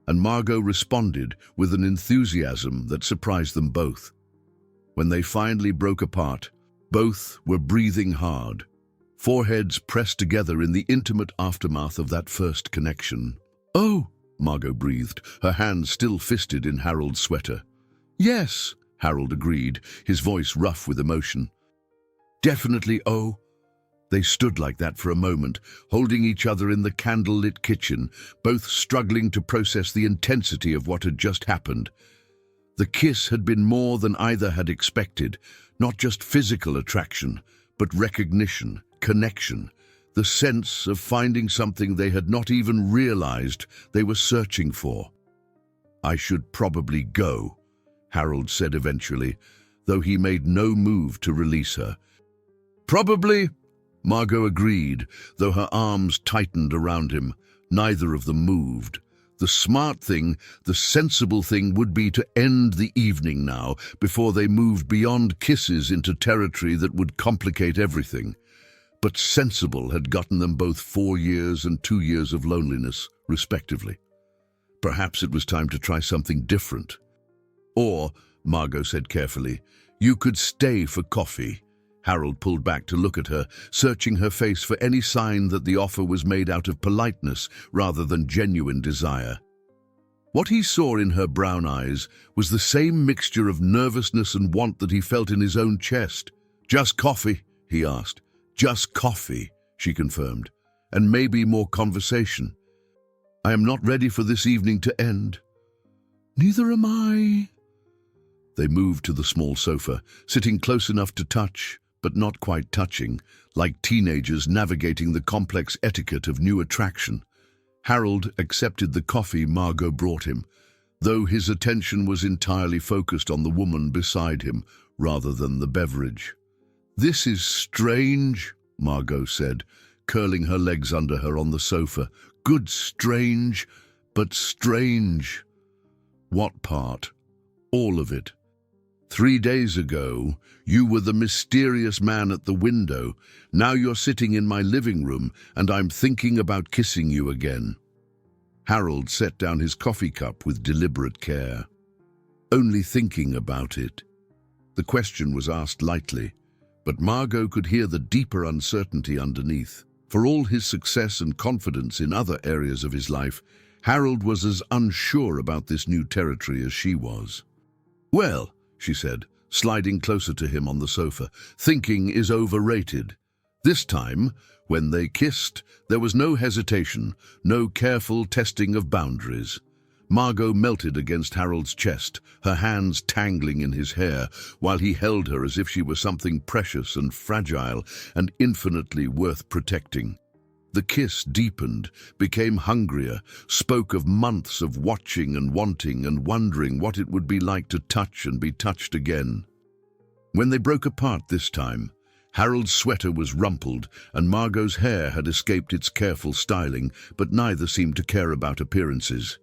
and Margot responded with an enthusiasm that surprised them both. When they finally broke apart, both were breathing hard, foreheads pressed together in the intimate aftermath of that first connection. "Oh," Margot breathed, her hands still fisted in Harold's sweater. "Yes," Harold agreed, his voice rough with emotion. "Definitely, oh." They stood like that for a moment, holding each other in the candle-lit kitchen, both struggling to process the intensity of what had just happened. The kiss had been more than either had expected, not just physical attraction, but recognition, connection, the sense of finding something they had not even realized they were searching for. "I should probably go," Harold said eventually, though he made no move to release her. "Probably," Margot agreed, though her arms tightened around him. Neither of them moved. The smart thing, the sensible thing would be to end the evening now, before they moved beyond kisses into territory that would complicate everything. But sensible had gotten them both 4 years and 2 years of loneliness, respectively. Perhaps it was time to try something different. "Or," Margot said carefully, "you could stay for coffee." Harold pulled back to look at her, searching her face for any sign that the offer was made out of politeness rather than genuine desire. What he saw in her brown eyes was the same mixture of nervousness and want that he felt in his own chest. "Just coffee?" he asked. "Just coffee," she confirmed, "and maybe more conversation. I am not ready for this evening to end." "Neither am I." They moved to the small sofa, sitting close enough to touch, but not quite touching, like teenagers navigating the complex etiquette of new attraction. Harold accepted the coffee Margot brought him, though his attention was entirely focused on the woman beside him rather than the beverage. "This is strange," Margot said, curling her legs under her on the sofa. "Good strange, but strange." "What part?" "All of it. 3 days ago, you were the mysterious man at the window. Now you're sitting in my living room, and I'm thinking about kissing you again." Harold set down his coffee cup with deliberate care. only thinking about it. The question was asked lightly, but Margot could hear the deeper uncertainty underneath. For all his success and confidence in other areas of his life, Harold was as unsure about this new territory as she was. "Well," she said, sliding closer to him on the sofa, "thinking is overrated. This time, when they kissed, there was no hesitation, no careful testing of boundaries." Margot melted against Harold's chest, her hands tangling in his hair, while he held her as if she were something precious and fragile and infinitely worth protecting. The kiss deepened, became hungrier, spoke of months of watching and wanting and wondering what it would be like to touch and be touched again. When they broke apart this time, Harold's sweater was rumpled and Margot's hair had escaped its careful styling, but neither seemed to care about appearances.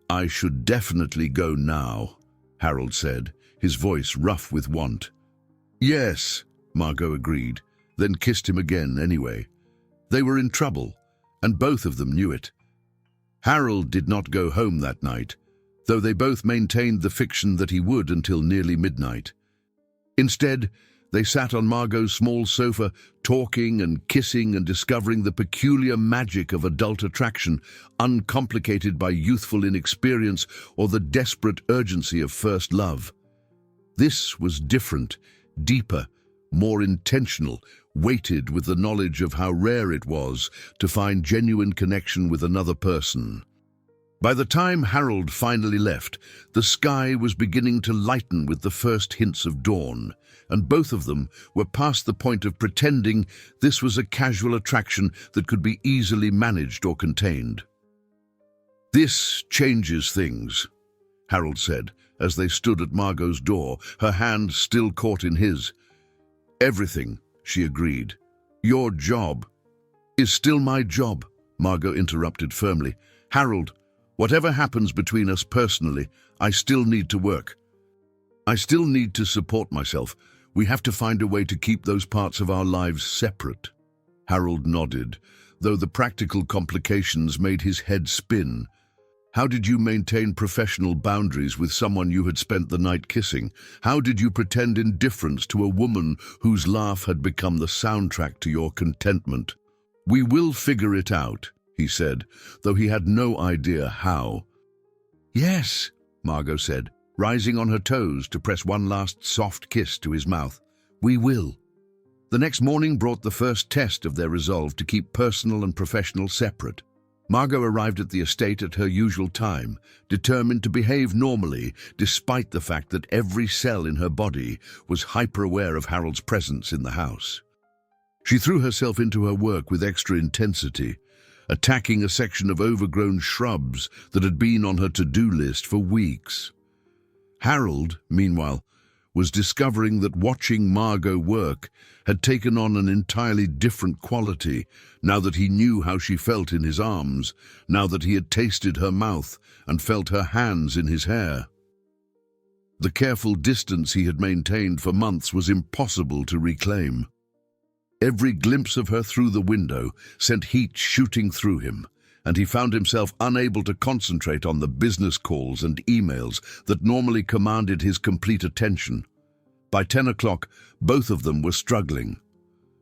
"I should definitely go now," Harold said, his voice rough with want. "Yes," Margot agreed, then kissed him again anyway. They were in trouble, and both of them knew it. Harold did not go home that night, though they both maintained the fiction that he would until nearly midnight. Instead, they sat on Margot's small sofa, talking and kissing and discovering the peculiar magic of adult attraction, uncomplicated by youthful inexperience or the desperate urgency of first love. This was different, deeper, more intentional, weighted with the knowledge of how rare it was to find genuine connection with another person. By the time Harold finally left, the sky was beginning to lighten with the first hints of dawn, and both of them were past the point of pretending this was a casual attraction that could be easily managed or contained. "This changes things," Harold said, as they stood at Margot's door, her hand still caught in his. "Everything," she agreed. "Your job is still my job," Margot interrupted firmly. "Harold, whatever happens between us personally, I still need to work. I still need to support myself. We have to find a way to keep those parts of our lives separate." Harold nodded, though the practical complications made his head spin. How did you maintain professional boundaries with someone you had spent the night kissing? How did you pretend indifference to a woman whose laugh had become the soundtrack to your contentment? "We will figure it out," he said, though he had no idea how. "Yes," Margot said, rising on her toes to press one last soft kiss to his mouth. "We will." The next morning brought the first test of their resolve to keep personal and professional separate. Margot arrived at the estate at her usual time, determined to behave normally, despite the fact that every cell in her body was hyper-aware of Harold's presence in the house. She threw herself into her work with extra intensity, attacking a section of overgrown shrubs that had been on her to-do list for weeks. Harold, meanwhile, was discovering that watching Margot work had taken on an entirely different quality now that he knew how she felt in his arms, now that he had tasted her mouth and felt her hands in his hair. The careful distance he had maintained for months was impossible to reclaim. Every glimpse of her through the window sent heat shooting through him, and he found himself unable to concentrate on the business calls and emails that normally commanded his complete attention. By 10 o'clock, both of them were struggling.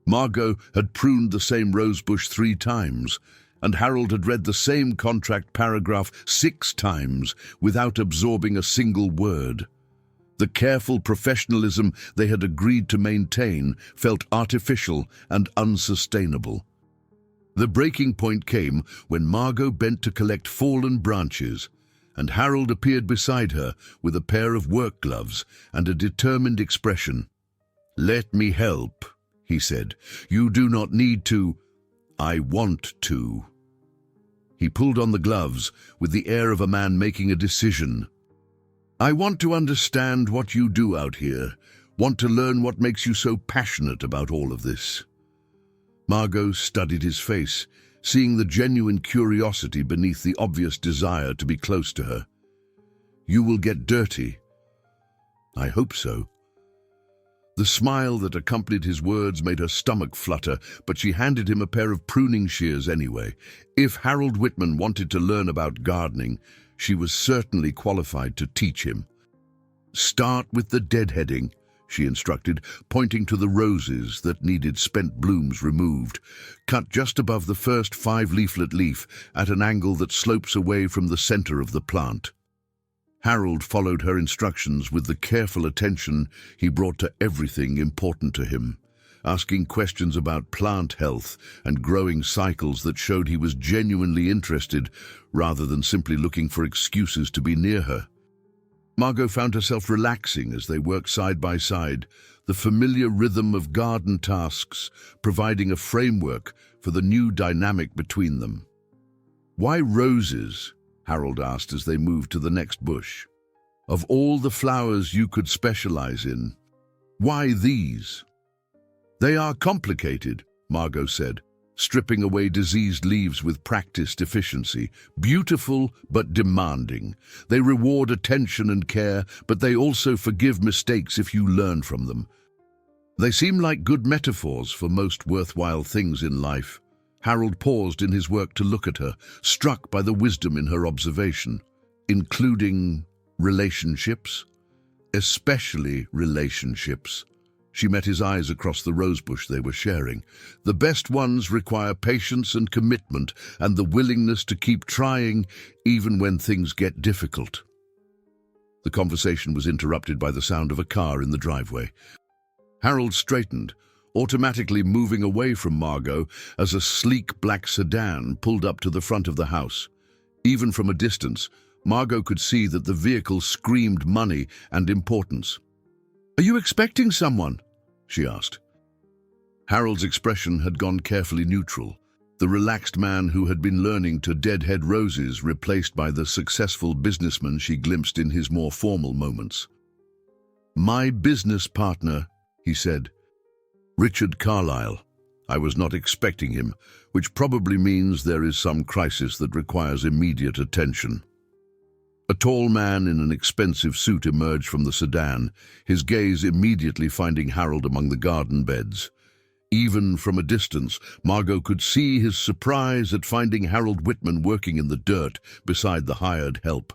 Margot had pruned the same rosebush 3 times, and Harold had read the same contract paragraph 6 times without absorbing a single word. The careful professionalism they had agreed to maintain felt artificial and unsustainable. The breaking point came when Margot bent to collect fallen branches, and Harold appeared beside her with a pair of work gloves and a determined expression. "Let me help," he said. "You do not need to. I want to." He pulled on the gloves with the air of a man making a decision. "I want to understand what you do out here, want to learn what makes you so passionate about all of this." Margot studied his face, seeing the genuine curiosity beneath the obvious desire to be close to her. "You will get dirty." "I hope so." The smile that accompanied his words made her stomach flutter, but she handed him a pair of pruning shears anyway. If Harold Wittmann wanted to learn about gardening, she was certainly qualified to teach him. Start with the deadheading, she instructed, pointing to the roses that needed spent blooms removed. Cut just above the first 5-leaflet leaf at an angle that slopes away from the center of the plant. Harold followed her instructions with the careful attention he brought to everything important to him, asking questions about plant health and growing cycles that showed he was genuinely interested rather than simply looking for excuses to be near her. Margot found herself relaxing as they worked side by side, the familiar rhythm of garden tasks providing a framework for the new dynamic between them. "Why roses?" Harold asked as they moved to the next bush. "Of all the flowers you could specialize in, why these?" "They are complicated," Margot said, stripping away diseased leaves with practiced efficiency. "Beautiful but demanding. They reward attention and care, but they also forgive mistakes if you learn from them. They seem like good metaphors for most worthwhile things in life." Harold paused in his work to look at her, struck by the wisdom in her observation. "Including relationships? Especially relationships." She met his eyes across the rosebush they were sharing. "The best ones require patience and commitment and the willingness to keep trying even when things get difficult." The conversation was interrupted by the sound of a car in the driveway. Harold straightened, automatically moving away from Margot as a sleek black sedan pulled up to the front of the house. Even from a distance, Margot could see that the vehicle screamed money and importance. "Are you expecting someone?" she asked. Harold's expression had gone carefully neutral, the relaxed man who had been learning to deadhead roses replaced by the successful businessman she glimpsed in his more formal moments. "My business partner," he said. "Richard Carlyle. I was not expecting him, which probably means there is some crisis that requires immediate attention." A tall man in an expensive suit emerged from the sedan, his gaze immediately finding Harold among the garden beds. Even from a distance, Margot could see his surprise at finding Harold Wittmann working in the dirt beside the hired help.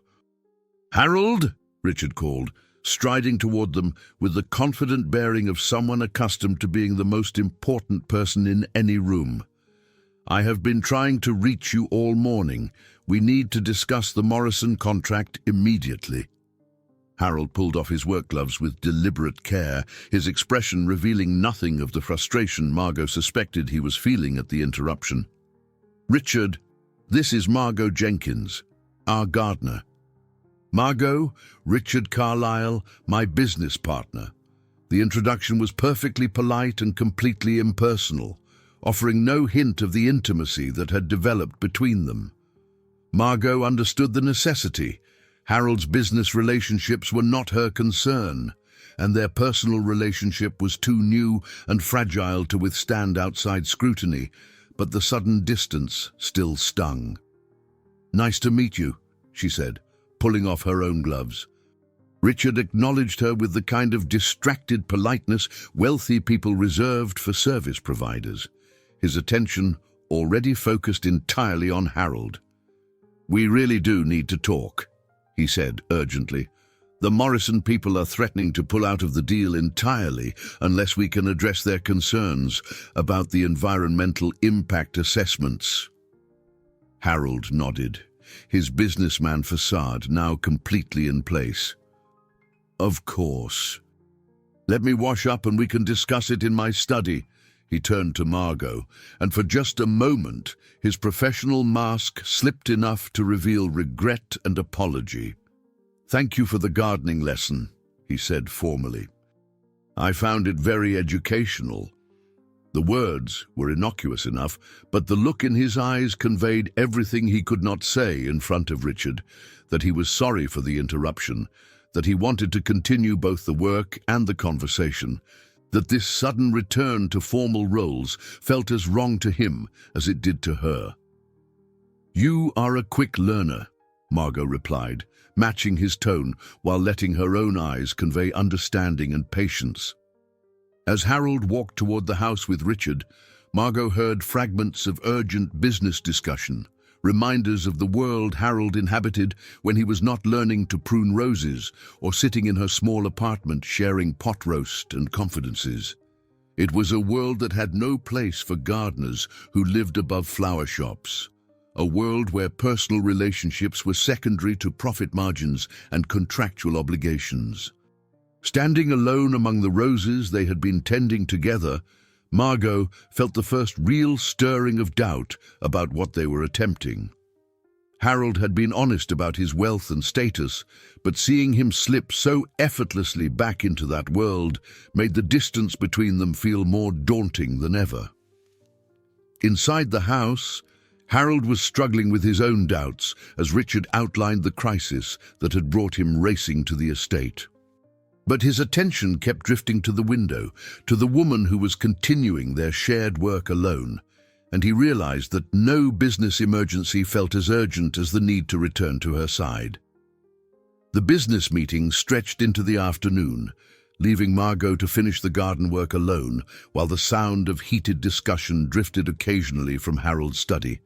"Harold!" Richard called, striding toward them with the confident bearing of someone accustomed to being the most important person in any room. "I have been trying to reach you all morning. We need to discuss the Morrison contract immediately." Harold pulled off his work gloves with deliberate care, his expression revealing nothing of the frustration Margot suspected he was feeling at the interruption. "Richard, this is Margot Jenkins, our gardener." "Margot, Richard Carlyle, my business partner." The introduction was perfectly polite and completely impersonal, offering no hint of the intimacy that had developed between them. Margot understood the necessity. Harold's business relationships were not her concern, and their personal relationship was too new and fragile to withstand outside scrutiny, but the sudden distance still stung. "Nice to meet you," she said, pulling off her own gloves. Richard acknowledged her with the kind of distracted politeness wealthy people reserved for service providers, his attention already focused entirely on Harold. "We really do need to talk," he said urgently. "The Morrison people are threatening to pull out of the deal entirely unless we can address their concerns about the environmental impact assessments." Harold nodded, his businessman facade now completely in place. "Of course. Let me wash up and we can discuss it in my study." He turned to Margot, and for just a moment, his professional mask slipped enough to reveal regret and apology. "Thank you for the gardening lesson," he said formally. "I found it very educational." The words were innocuous enough, but the look in his eyes conveyed everything he could not say in front of Richard, that he was sorry for the interruption, that he wanted to continue both the work and the conversation, that this sudden return to formal roles felt as wrong to him as it did to her. "You are a quick learner," Margot replied, matching his tone while letting her own eyes convey understanding and patience. As Harold walked toward the house with Richard, Margot heard fragments of urgent business discussion, reminders of the world Harold inhabited when he was not learning to prune roses or sitting in her small apartment sharing pot roast and confidences. It was a world that had no place for gardeners who lived above flower shops, a world where personal relationships were secondary to profit margins and contractual obligations. Standing alone among the roses they had been tending together, Margot felt the first real stirring of doubt about what they were attempting. Harold had been honest about his wealth and status, but seeing him slip so effortlessly back into that world made the distance between them feel more daunting than ever. Inside the house, Harold was struggling with his own doubts as Richard outlined the crisis that had brought him racing to the estate. But his attention kept drifting to the window, to the woman who was continuing their shared work alone, and he realized that no business emergency felt as urgent as the need to return to her side. The business meeting stretched into the afternoon, leaving Margot to finish the garden work alone, while the sound of heated discussion drifted occasionally from Harold's study.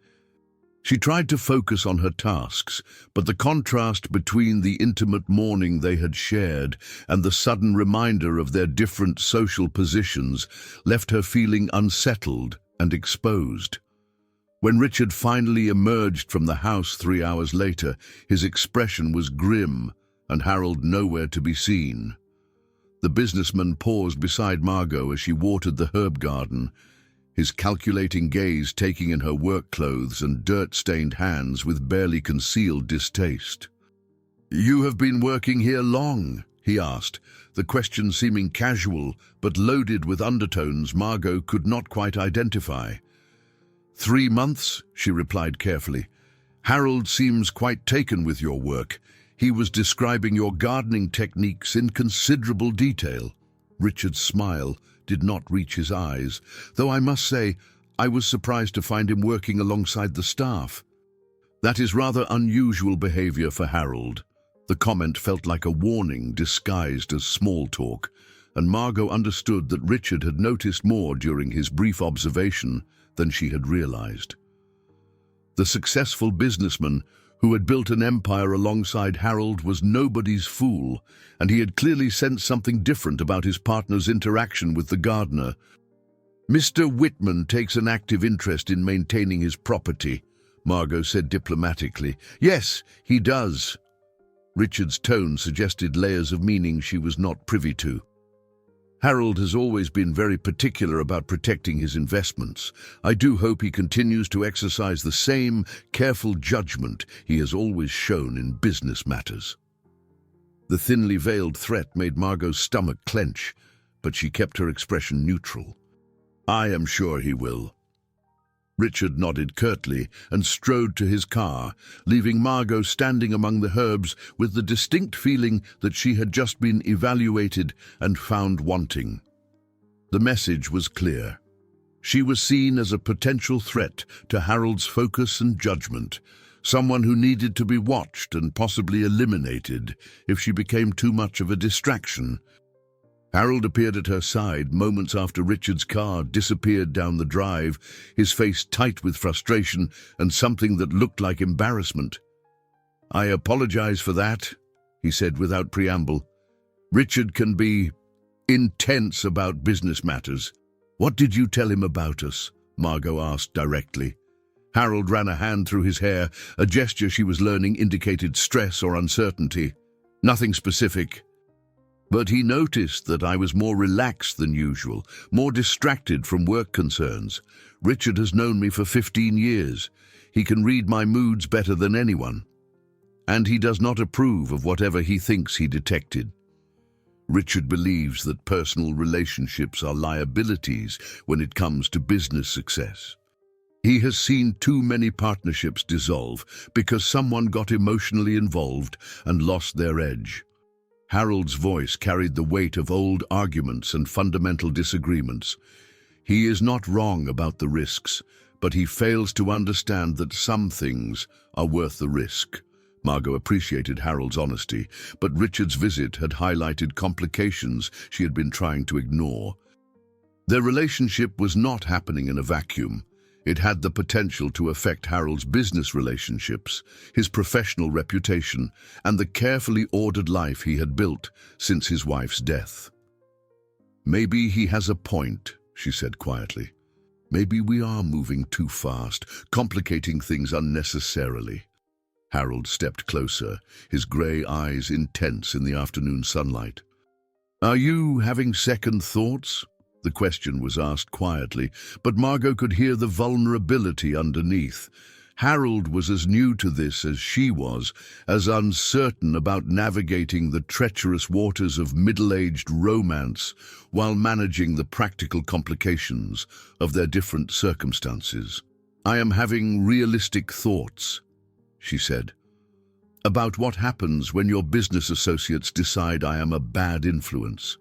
She tried to focus on her tasks, but the contrast between the intimate morning they had shared and the sudden reminder of their different social positions left her feeling unsettled and exposed. When Richard finally emerged from the house 3 hours later, his expression was grim and Harold nowhere to be seen. The businessman paused beside Margot as she watered the herb garden, his calculating gaze taking in her work clothes and dirt-stained hands with barely concealed distaste. "You have been working here long?" he asked, the question seeming casual but loaded with undertones Margot could not quite identify. 3 months, she replied carefully. "Harold seems quite taken with your work. He was describing your gardening techniques in considerable detail." Richard's smile did not reach his eyes, though I must say I was surprised to find him working alongside the staff. That is rather unusual behavior for Harold. The comment felt like a warning disguised as small talk, and Margot understood that Richard had noticed more during his brief observation than she had realized. The successful businessman who had built an empire alongside Harold was nobody's fool, and he had clearly sensed something different about his partner's interaction with the gardener. "Mr. Wittmann takes an active interest in maintaining his property," Margot said diplomatically. "Yes, he does." Richard's tone suggested layers of meaning she was not privy to. "Harold has always been very particular about protecting his investments. I do hope he continues to exercise the same careful judgment he has always shown in business matters." The thinly veiled threat made Margot's stomach clench, but she kept her expression neutral. "I am sure he will." Richard nodded curtly and strode to his car, leaving Margot standing among the herbs with the distinct feeling that she had just been evaluated and found wanting. The message was clear. She was seen as a potential threat to Harold's focus and judgment, someone who needed to be watched and possibly eliminated if she became too much of a distraction. Harold appeared at her side moments after Richard's car disappeared down the drive, his face tight with frustration and something that looked like embarrassment. "I apologize for that," he said without preamble. "Richard can be intense about business matters." "What did you tell him about us?" Margot asked directly. Harold ran a hand through his hair, a gesture she was learning indicated stress or uncertainty. "Nothing specific. But he noticed that I was more relaxed than usual, more distracted from work concerns. Richard has known me for 15 years. He can read my moods better than anyone. And he does not approve of whatever he thinks he detected. Richard believes that personal relationships are liabilities when it comes to business success. He has seen too many partnerships dissolve because someone got emotionally involved and lost their edge." Harold's voice carried the weight of old arguments and fundamental disagreements. "He is not wrong about the risks, but he fails to understand that some things are worth the risk." Margot appreciated Harold's honesty, but Richard's visit had highlighted complications she had been trying to ignore. Their relationship was not happening in a vacuum. It had the potential to affect Harold's business relationships, his professional reputation, and the carefully ordered life he had built since his wife's death. "Maybe he has a point," she said quietly. "Maybe we are moving too fast, complicating things unnecessarily." Harold stepped closer, his grey eyes intense in the afternoon sunlight. "Are you having second thoughts?" The question was asked quietly, but Margot could hear the vulnerability underneath. Harold was as new to this as she was, as uncertain about navigating the treacherous waters of middle-aged romance while managing the practical complications of their different circumstances. "I am having realistic thoughts," she said, "about what happens when your business associates decide I am a bad influence.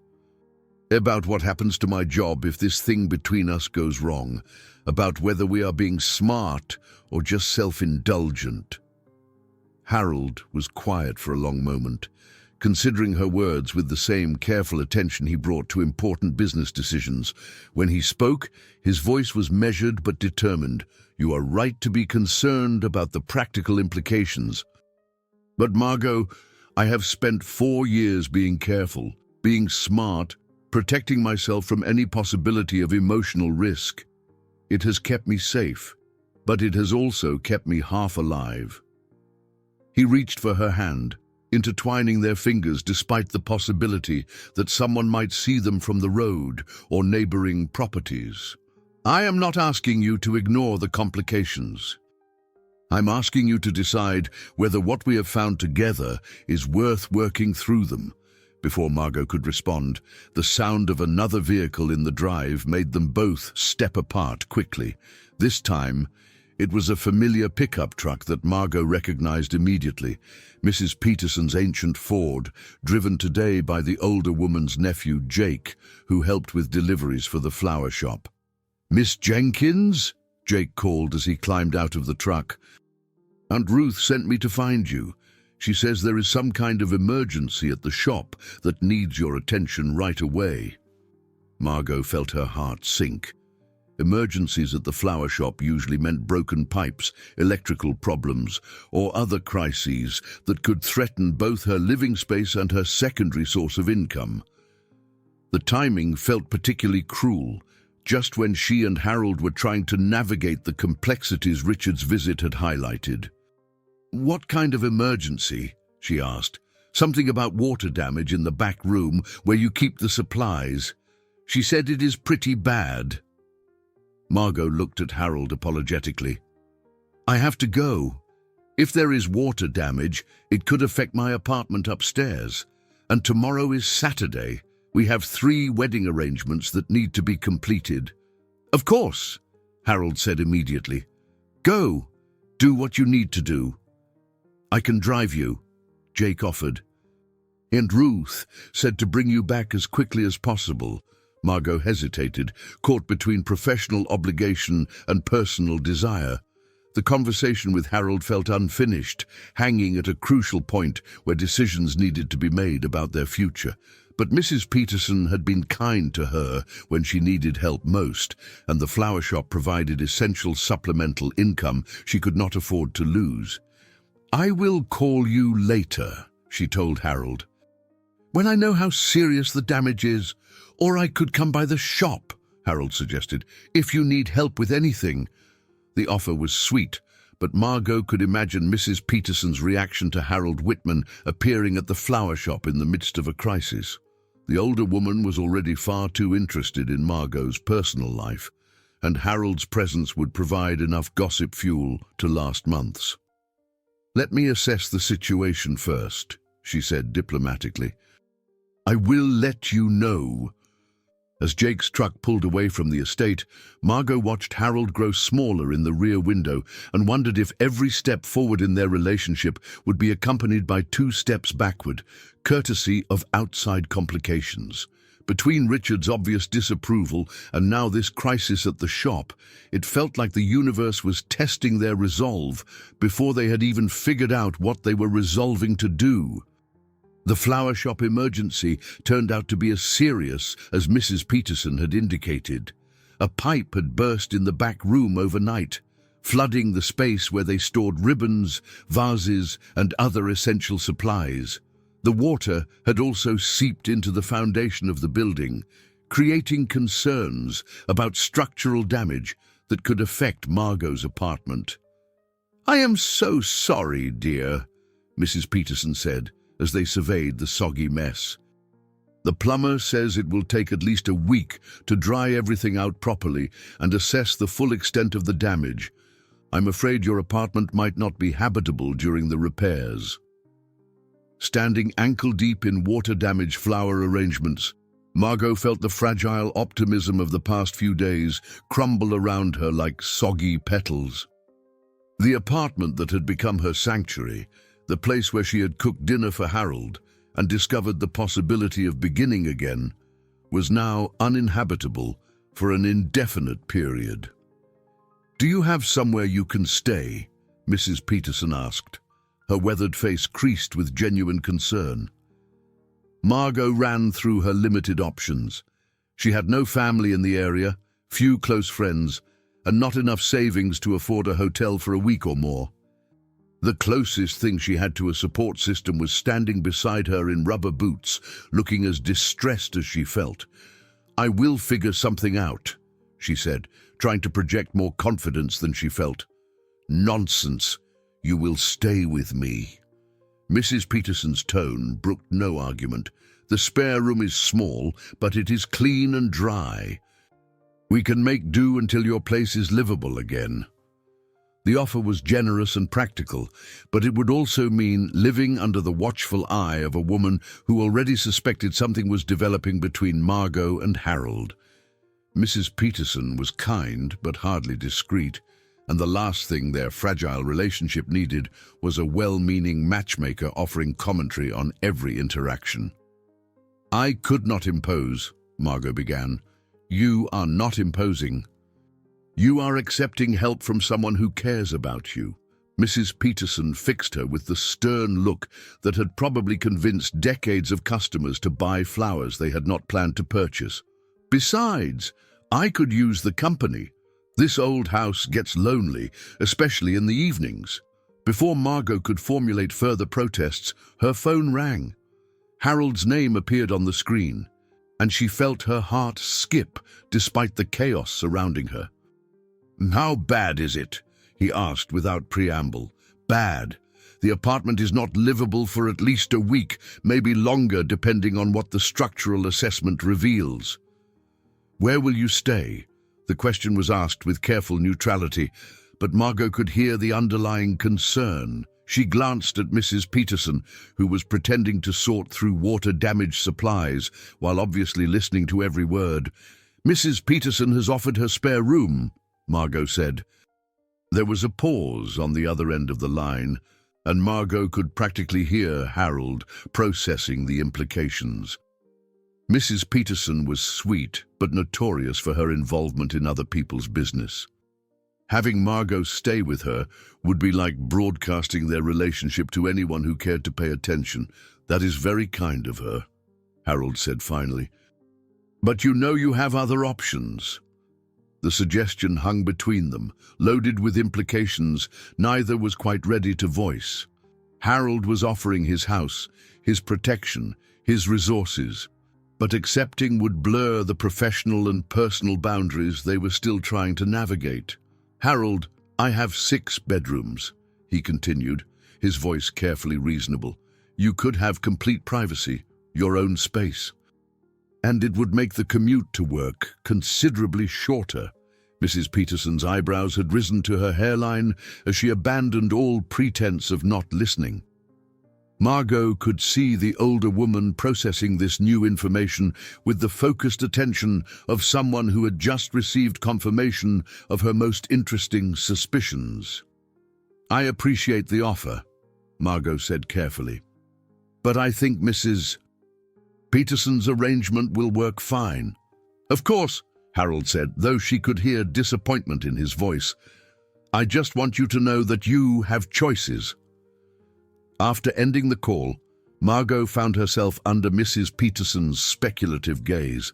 About what happens to my job if this thing between us goes wrong. About whether we are being smart or just self-indulgent." Harold was quiet for a long moment, considering her words with the same careful attention he brought to important business decisions. When he spoke, his voice was measured but determined. "You are right to be concerned about the practical implications. But Margot, I have spent 4 years being careful, being smart, protecting myself from any possibility of emotional risk. It has kept me safe, but it has also kept me half alive." He reached for her hand, intertwining their fingers despite the possibility that someone might see them from the road or neighboring properties. "I am not asking you to ignore the complications. I'm asking you to decide whether what we have found together is worth working through them." Before Margo could respond, the sound of another vehicle in the drive made them both step apart quickly. This time, it was a familiar pickup truck that Margo recognized immediately, Mrs. Peterson's ancient Ford, driven today by the older woman's nephew, Jake, who helped with deliveries for the flower shop. "Miss Jenkins?" Jake called as he climbed out of the truck. "Aunt Ruth sent me to find you. She says there is some kind of emergency at the shop that needs your attention right away." Margot felt her heart sink. Emergencies at the flower shop usually meant broken pipes, electrical problems, or other crises that could threaten both her living space and her secondary source of income. The timing felt particularly cruel, just when she and Harold were trying to navigate the complexities Richard's visit had highlighted. "What kind of emergency?" she asked. "Something about water damage in the back room where you keep the supplies. She said it is pretty bad." Margot looked at Harold apologetically. "I have to go. If there is water damage, it could affect my apartment upstairs. And tomorrow is Saturday. We have 3 wedding arrangements that need to be completed." "Of course," Harold said immediately. "Go. Do what you need to do." "I can drive you," Jake offered. "Aunt Ruth said to bring you back as quickly as possible." Margot hesitated, caught between professional obligation and personal desire. The conversation with Harold felt unfinished, hanging at a crucial point where decisions needed to be made about their future. But Mrs. Peterson had been kind to her when she needed help most, and the flower shop provided essential supplemental income she could not afford to lose. "I will call you later," she told Harold. "When I know how serious the damage is. Or I could come by the shop," Harold suggested, "if you need help with anything." The offer was sweet, but Margot could imagine Mrs. Peterson's reaction to Harold Wittmann appearing at the flower shop in the midst of a crisis. The older woman was already far too interested in Margot's personal life, and Harold's presence would provide enough gossip fuel to last months. "Let me assess the situation first," she said diplomatically. "I will let you know." As Jake's truck pulled away from the estate, Margot watched Harold grow smaller in the rear window and wondered if every step forward in their relationship would be accompanied by 2 steps backward, courtesy of outside complications. Between Richard's obvious disapproval and now this crisis at the shop, it felt like the universe was testing their resolve before they had even figured out what they were resolving to do. The flower shop emergency turned out to be as serious as Mrs. Peterson had indicated. A pipe had burst in the back room overnight, flooding the space where they stored ribbons, vases, and other essential supplies. The water had also seeped into the foundation of the building, creating concerns about structural damage that could affect Margot's apartment. "I am so sorry, dear," Mrs. Peterson said as they surveyed the soggy mess. "The plumber says it will take at least a week to dry everything out properly and assess the full extent of the damage. I'm afraid your apartment might not be habitable during the repairs." Standing ankle-deep in water-damaged flower arrangements, Margot felt the fragile optimism of the past few days crumble around her like soggy petals. The apartment that had become her sanctuary, the place where she had cooked dinner for Harold and discovered the possibility of beginning again, was now uninhabitable for an indefinite period. "Do you have somewhere you can stay?" Mrs. Peterson asked, her weathered face creased with genuine concern. Margot ran through her limited options. She had no family in the area, few close friends, and not enough savings to afford a hotel for a week or more. The closest thing she had to a support system was standing beside her in rubber boots, looking as distressed as she felt. "I will figure something out," she said, trying to project more confidence than she felt. "Nonsense. You will stay with me." Mrs. Peterson's tone brooked no argument. "The spare room is small, but it is clean and dry. We can make do until your place is livable again." The offer was generous and practical, but it would also mean living under the watchful eye of a woman who already suspected something was developing between Margot and Harold. Mrs. Peterson was kind but hardly discreet, and the last thing their fragile relationship needed was a well-meaning matchmaker offering commentary on every interaction. "I could not impose," Margot began. "You are not imposing. You are accepting help from someone who cares about you." Mrs. Peterson fixed her with the stern look that had probably convinced decades of customers to buy flowers they had not planned to purchase. "Besides, I could use the company. This old house gets lonely, especially in the evenings." Before Margot could formulate further protests, her phone rang. Harold's name appeared on the screen, and she felt her heart skip despite the chaos surrounding her. "How bad is it?" he asked without preamble. "Bad. The apartment is not livable for at least a week, maybe longer depending on what the structural assessment reveals." "Where will you stay?" The question was asked with careful neutrality, but Margot could hear the underlying concern. She glanced at Mrs. Peterson, who was pretending to sort through water-damaged supplies while obviously listening to every word. "Mrs. Peterson has offered her spare room," Margot said. There was a pause on the other end of the line, and Margot could practically hear Harold processing the implications. Mrs. Peterson was sweet, but notorious for her involvement in other people's business. Having Margot stay with her would be like broadcasting their relationship to anyone who cared to pay attention. "That is very kind of her," Harold said finally. "But you know you have other options." The suggestion hung between them, loaded with implications neither was quite ready to voice. Harold was offering his house, his protection, his resources, but accepting would blur the professional and personal boundaries they were still trying to navigate. "Harold, I have 6 bedrooms," he continued, his voice carefully reasonable. "You could have complete privacy, your own space. And it would make the commute to work considerably shorter." Mrs. Peterson's eyebrows had risen to her hairline as she abandoned all pretense of not listening. Margot could see the older woman processing this new information with the focused attention of someone who had just received confirmation of her most interesting suspicions. "I appreciate the offer," Margot said carefully, "but I think Mrs. Peterson's arrangement will work fine." "Of course," Harold said, though she could hear disappointment in his voice. "I just want you to know that you have choices." After ending the call, Margot found herself under Mrs. Peterson's speculative gaze.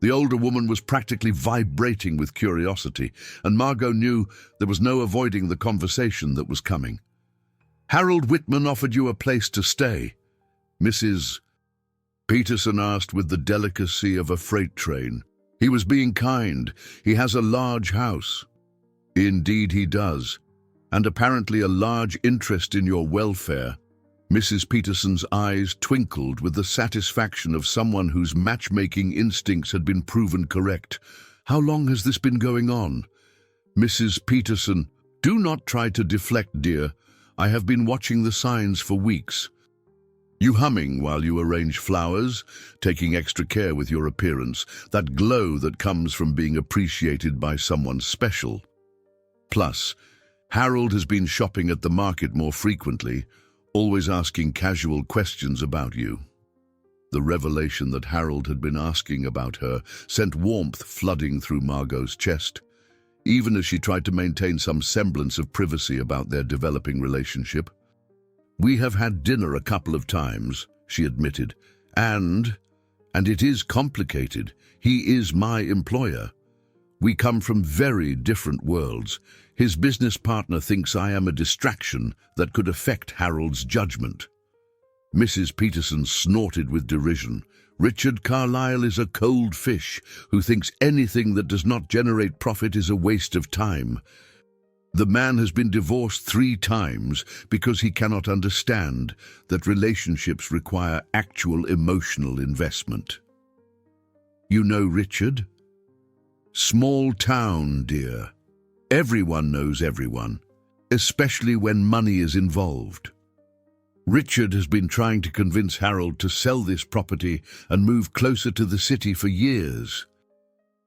The older woman was practically vibrating with curiosity, and Margot knew there was no avoiding the conversation that was coming. "Harold Wittmann offered you a place to stay?" Mrs. Peterson asked with the delicacy of a freight train. "He was being kind. He has a large house." "Indeed he does, and apparently a large interest in your welfare." Mrs. Peterson's eyes twinkled with the satisfaction of someone whose matchmaking instincts had been proven correct. "How long has this been going on?" Mrs. Peterson, "Do not try to deflect, dear. I have been watching the signs for weeks. You humming while you arrange flowers, taking extra care with your appearance, that glow that comes from being appreciated by someone special. Plus, Harold has been shopping at the market more frequently, always asking casual questions about you." The revelation that Harold had been asking about her sent warmth flooding through Margot's chest, even as she tried to maintain some semblance of privacy about their developing relationship. "We have had dinner a couple of times," she admitted, and it is complicated. He is my employer. We come from very different worlds. His business partner thinks I am a distraction that could affect Harold's judgment." Mrs. Peterson snorted with derision. "Richard Carlyle is a cold fish who thinks anything that does not generate profit is a waste of time. The man has been divorced 3 times because he cannot understand that relationships require actual emotional investment." "You know Richard?" "Small town, dear. Everyone knows everyone, especially when money is involved. Richard has been trying to convince Harold to sell this property and move closer to the city for years.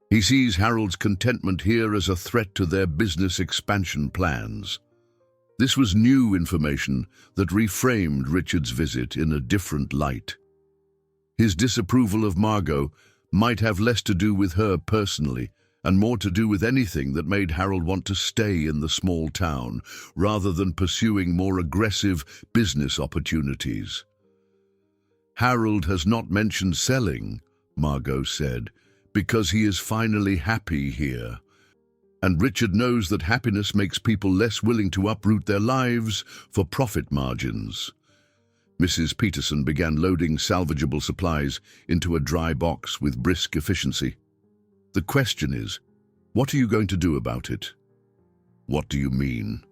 He sees Harold's contentment here as a threat to their business expansion plans." This was new information that reframed Richard's visit in a different light. His disapproval of Margot might have less to do with her personally and more to do with anything that made Harold want to stay in the small town rather than pursuing more aggressive business opportunities. "Harold has not mentioned selling," Margot said, "because he is finally happy here. And Richard knows that happiness makes people less willing to uproot their lives for profit margins." Mrs. Peterson began loading salvageable supplies into a dry box with brisk efficiency. "The question is, what are you going to do about it?" "What do you mean?"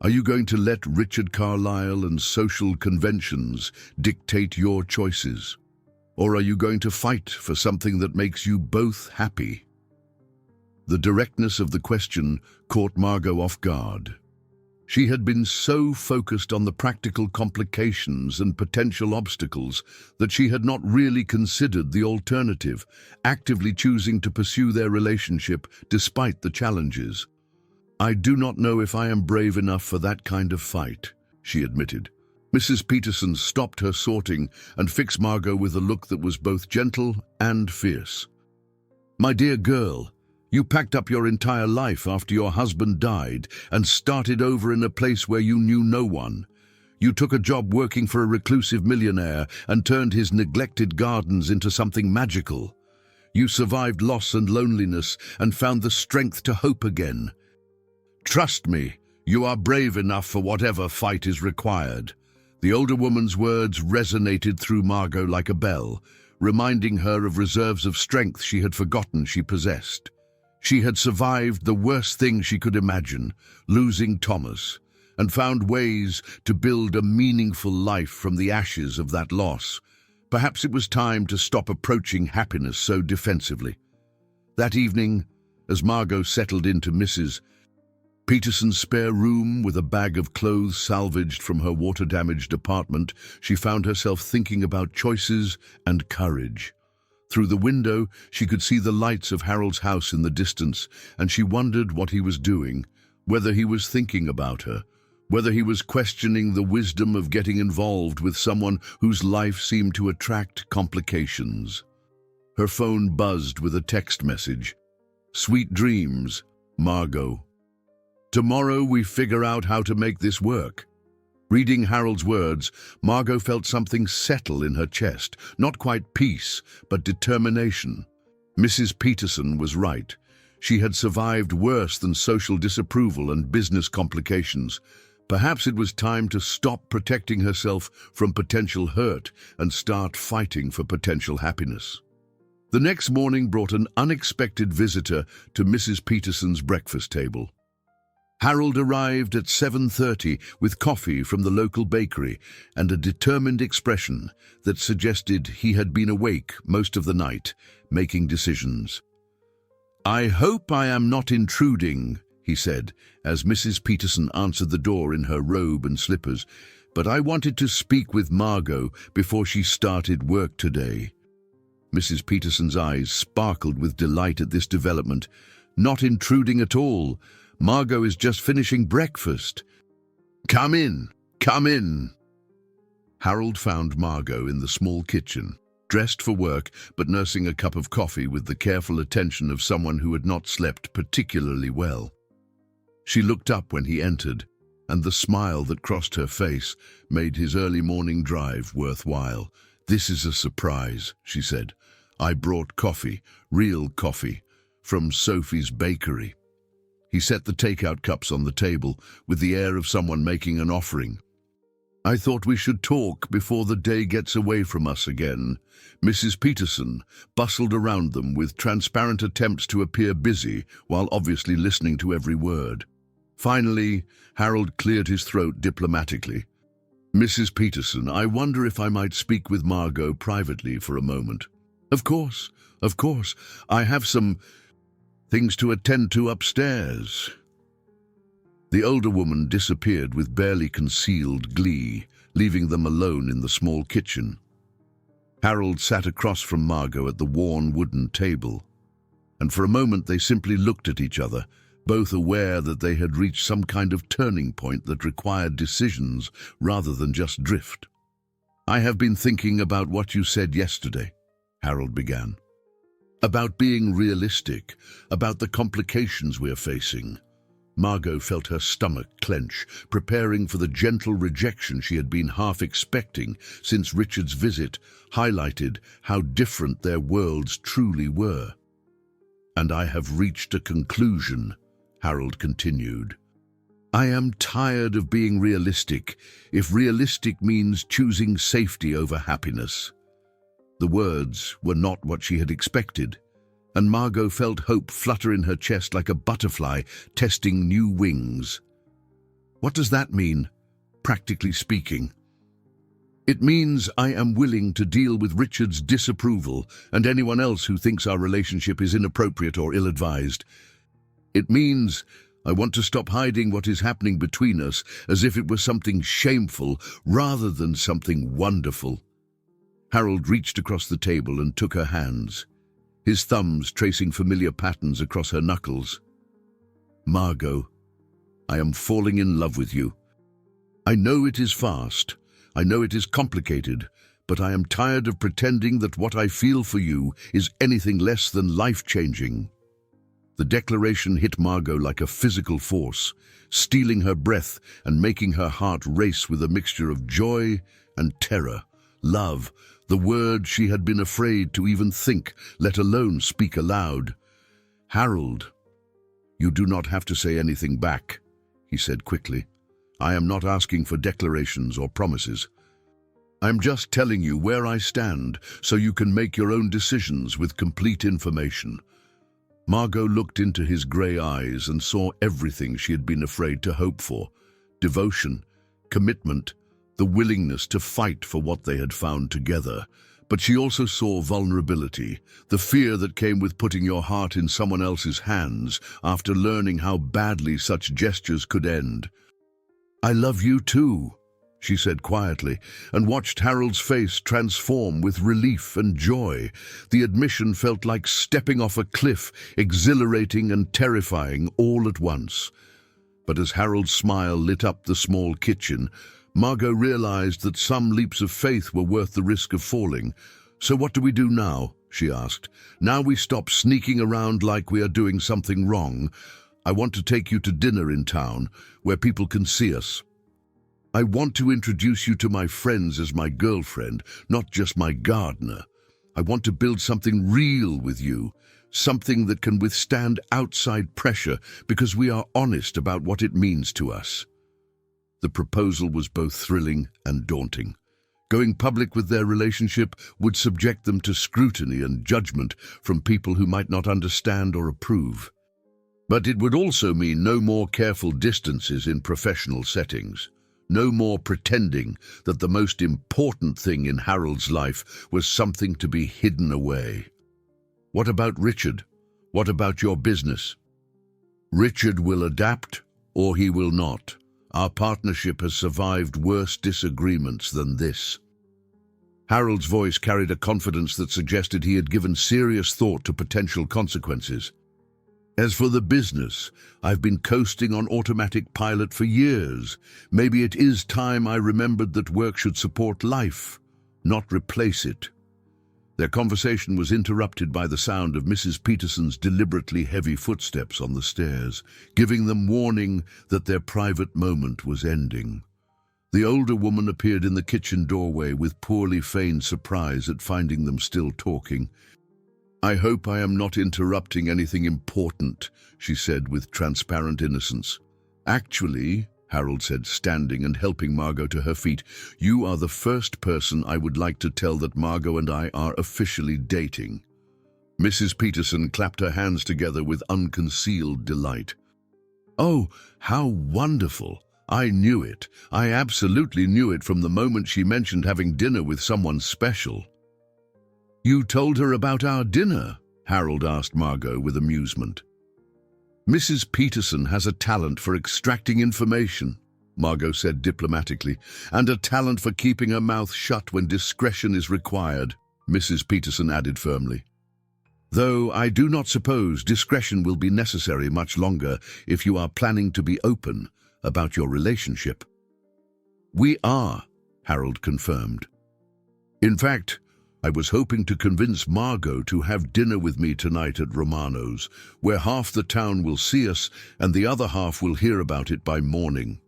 "Are you going to let Richard Carlyle and social conventions dictate your choices? Or are you going to fight for something that makes you both happy?" The directness of the question caught Margot off guard. She had been so focused on the practical complications and potential obstacles that she had not really considered the alternative, actively choosing to pursue their relationship despite the challenges. "I do not know if I am brave enough for that kind of fight," she admitted. Mrs. Peterson stopped her sorting and fixed Margot with a look that was both gentle and fierce. "My dear girl, you packed up your entire life after your husband died and started over in a place where you knew no one. You took a job working for a reclusive millionaire and turned his neglected gardens into something magical. You survived loss and loneliness and found the strength to hope again. Trust me, you are brave enough for whatever fight is required." The older woman's words resonated through Margot like a bell, reminding her of reserves of strength she had forgotten she possessed. She had survived the worst thing she could imagine, losing Thomas, and found ways to build a meaningful life from the ashes of that loss. Perhaps it was time to stop approaching happiness so defensively. That evening, as Margot settled into Mrs. Peterson's spare room with a bag of clothes salvaged from her water-damaged apartment, she found herself thinking about choices and courage. Through the window, she could see the lights of Harold's house in the distance, and she wondered what he was doing, whether he was thinking about her, whether he was questioning the wisdom of getting involved with someone whose life seemed to attract complications. Her phone buzzed with a text message. "Sweet dreams, Margo. Tomorrow we figure out how to make this work." Reading Harold's words, Margot felt something settle in her chest, not quite peace, but determination. Mrs. Peterson was right. She had survived worse than social disapproval and business complications. Perhaps it was time to stop protecting herself from potential hurt and start fighting for potential happiness. The next morning brought an unexpected visitor to Mrs. Peterson's breakfast table. Harold arrived at 7:30 with coffee from the local bakery and a determined expression that suggested he had been awake most of the night, making decisions. "I hope I am not intruding," he said, as Mrs. Peterson answered the door in her robe and slippers, "but I wanted to speak with Margot before she started work today." Mrs. Peterson's eyes sparkled with delight at this development. "Not intruding at all. Margot is just finishing breakfast." "Come in, come in." Harold found Margot in the small kitchen, dressed for work but nursing a cup of coffee with the careful attention of someone who had not slept particularly well. She looked up when he entered, and the smile that crossed her face made his early morning drive worthwhile. "This is a surprise," she said. "I brought coffee, real coffee, from Sophie's bakery." He set the takeout cups on the table with the air of someone making an offering. "I thought we should talk before the day gets away from us again." Mrs. Peterson bustled around them with transparent attempts to appear busy while obviously listening to every word. Finally, Harold cleared his throat diplomatically. "Mrs. Peterson, I wonder if I might speak with Margot privately for a moment." Of course. I have some things to attend to upstairs." The older woman disappeared with barely concealed glee, leaving them alone in the small kitchen. Harold sat across from Margot at the worn wooden table, and for a moment they simply looked at each other, both aware that they had reached some kind of turning point that required decisions rather than just drift. "I have been thinking about what you said yesterday," Harold began. "About being realistic, about the complications we're facing." Margot felt her stomach clench, preparing for the gentle rejection she had been half expecting since Richard's visit highlighted how different their worlds truly were. "And I have reached a conclusion," Harold continued. "I am tired of being realistic, if realistic means choosing safety over happiness." The words were not what she had expected, and Margot felt hope flutter in her chest like a butterfly testing new wings. "What does that mean, practically speaking?" "It means I am willing to deal with Richard's disapproval and anyone else who thinks our relationship is inappropriate or ill-advised. It means I want to stop hiding what is happening between us as if it were something shameful rather than something wonderful." Harold reached across the table and took her hands, his thumbs tracing familiar patterns across her knuckles. "Margot, I am falling in love with you. I know it is fast, I know it is complicated, but I am tired of pretending that what I feel for you is anything less than life-changing." The declaration hit Margot like a physical force, stealing her breath and making her heart race with a mixture of joy and terror. Love, the word she had been afraid to even think, let alone speak aloud. "Harold, you do not have to say anything back," he said quickly. "I am not asking for declarations or promises. I am just telling you where I stand so you can make your own decisions with complete information." Margot looked into his grey eyes and saw everything she had been afraid to hope for: devotion, commitment, the willingness to fight for what they had found together. But she also saw vulnerability, the fear that came with putting your heart in someone else's hands after learning how badly such gestures could end. "I love you too," she said quietly, and watched Harold's face transform with relief and joy. The admission felt like stepping off a cliff, exhilarating and terrifying all at once. But as Harold's smile lit up the small kitchen, Margot realized that some leaps of faith were worth the risk of falling. "So what do we do now?" she asked. "Now we stop sneaking around like we are doing something wrong. I want to take you to dinner in town, where people can see us. I want to introduce you to my friends as my girlfriend, not just my gardener. I want to build something real with you, something that can withstand outside pressure because we are honest about what it means to us." The proposal was both thrilling and daunting. Going public with their relationship would subject them to scrutiny and judgment from people who might not understand or approve. But it would also mean no more careful distances in professional settings. No more pretending that the most important thing in Harold's life was something to be hidden away. "What about Richard? What about your business?" "Richard will adapt, or he will not. Our partnership has survived worse disagreements than this." Harold's voice carried a confidence that suggested he had given serious thought to potential consequences. "As for the business, I've been coasting on automatic pilot for years. Maybe it is time I remembered that work should support life, not replace it." Their conversation was interrupted by the sound of Mrs. Peterson's deliberately heavy footsteps on the stairs, giving them warning that their private moment was ending. The older woman appeared in the kitchen doorway with poorly feigned surprise at finding them still talking. "I hope I am not interrupting anything important," she said with transparent innocence. "Actually," Harold said, standing and helping Margot to her feet, "you are the first person I would like to tell that Margot and I are officially dating." Mrs. Peterson clapped her hands together with unconcealed delight. "Oh, how wonderful! I knew it. I absolutely knew it from the moment she mentioned having dinner with someone special." "You told her about our dinner?" Harold asked Margot with amusement. "Mrs. Peterson has a talent for extracting information," Margot said diplomatically, "and a talent for keeping her mouth shut when discretion is required," Mrs. Peterson added firmly. "Though I do not suppose discretion will be necessary much longer if you are planning to be open about your relationship." "We are," Harold confirmed. "In fact, I was hoping to convince Margot to have dinner with me tonight at Romano's, where half the town will see us and the other half will hear about it by morning."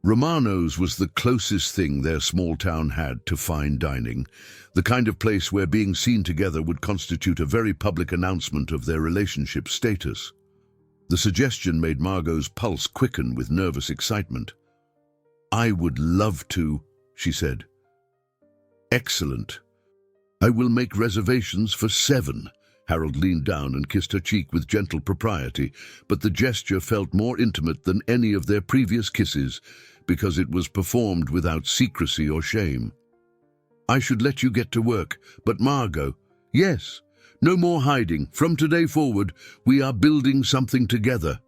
Romano's was the closest thing their small town had to fine dining, the kind of place where being seen together would constitute a very public announcement of their relationship status. The suggestion made Margot's pulse quicken with nervous excitement. "I would love to," she said. "Excellent. I will make reservations for 7. Harold leaned down and kissed her cheek with gentle propriety, but the gesture felt more intimate than any of their previous kisses because it was performed without secrecy or shame. "I should let you get to work, but Margot—" "Yes, no more hiding. From today forward, we are building something together,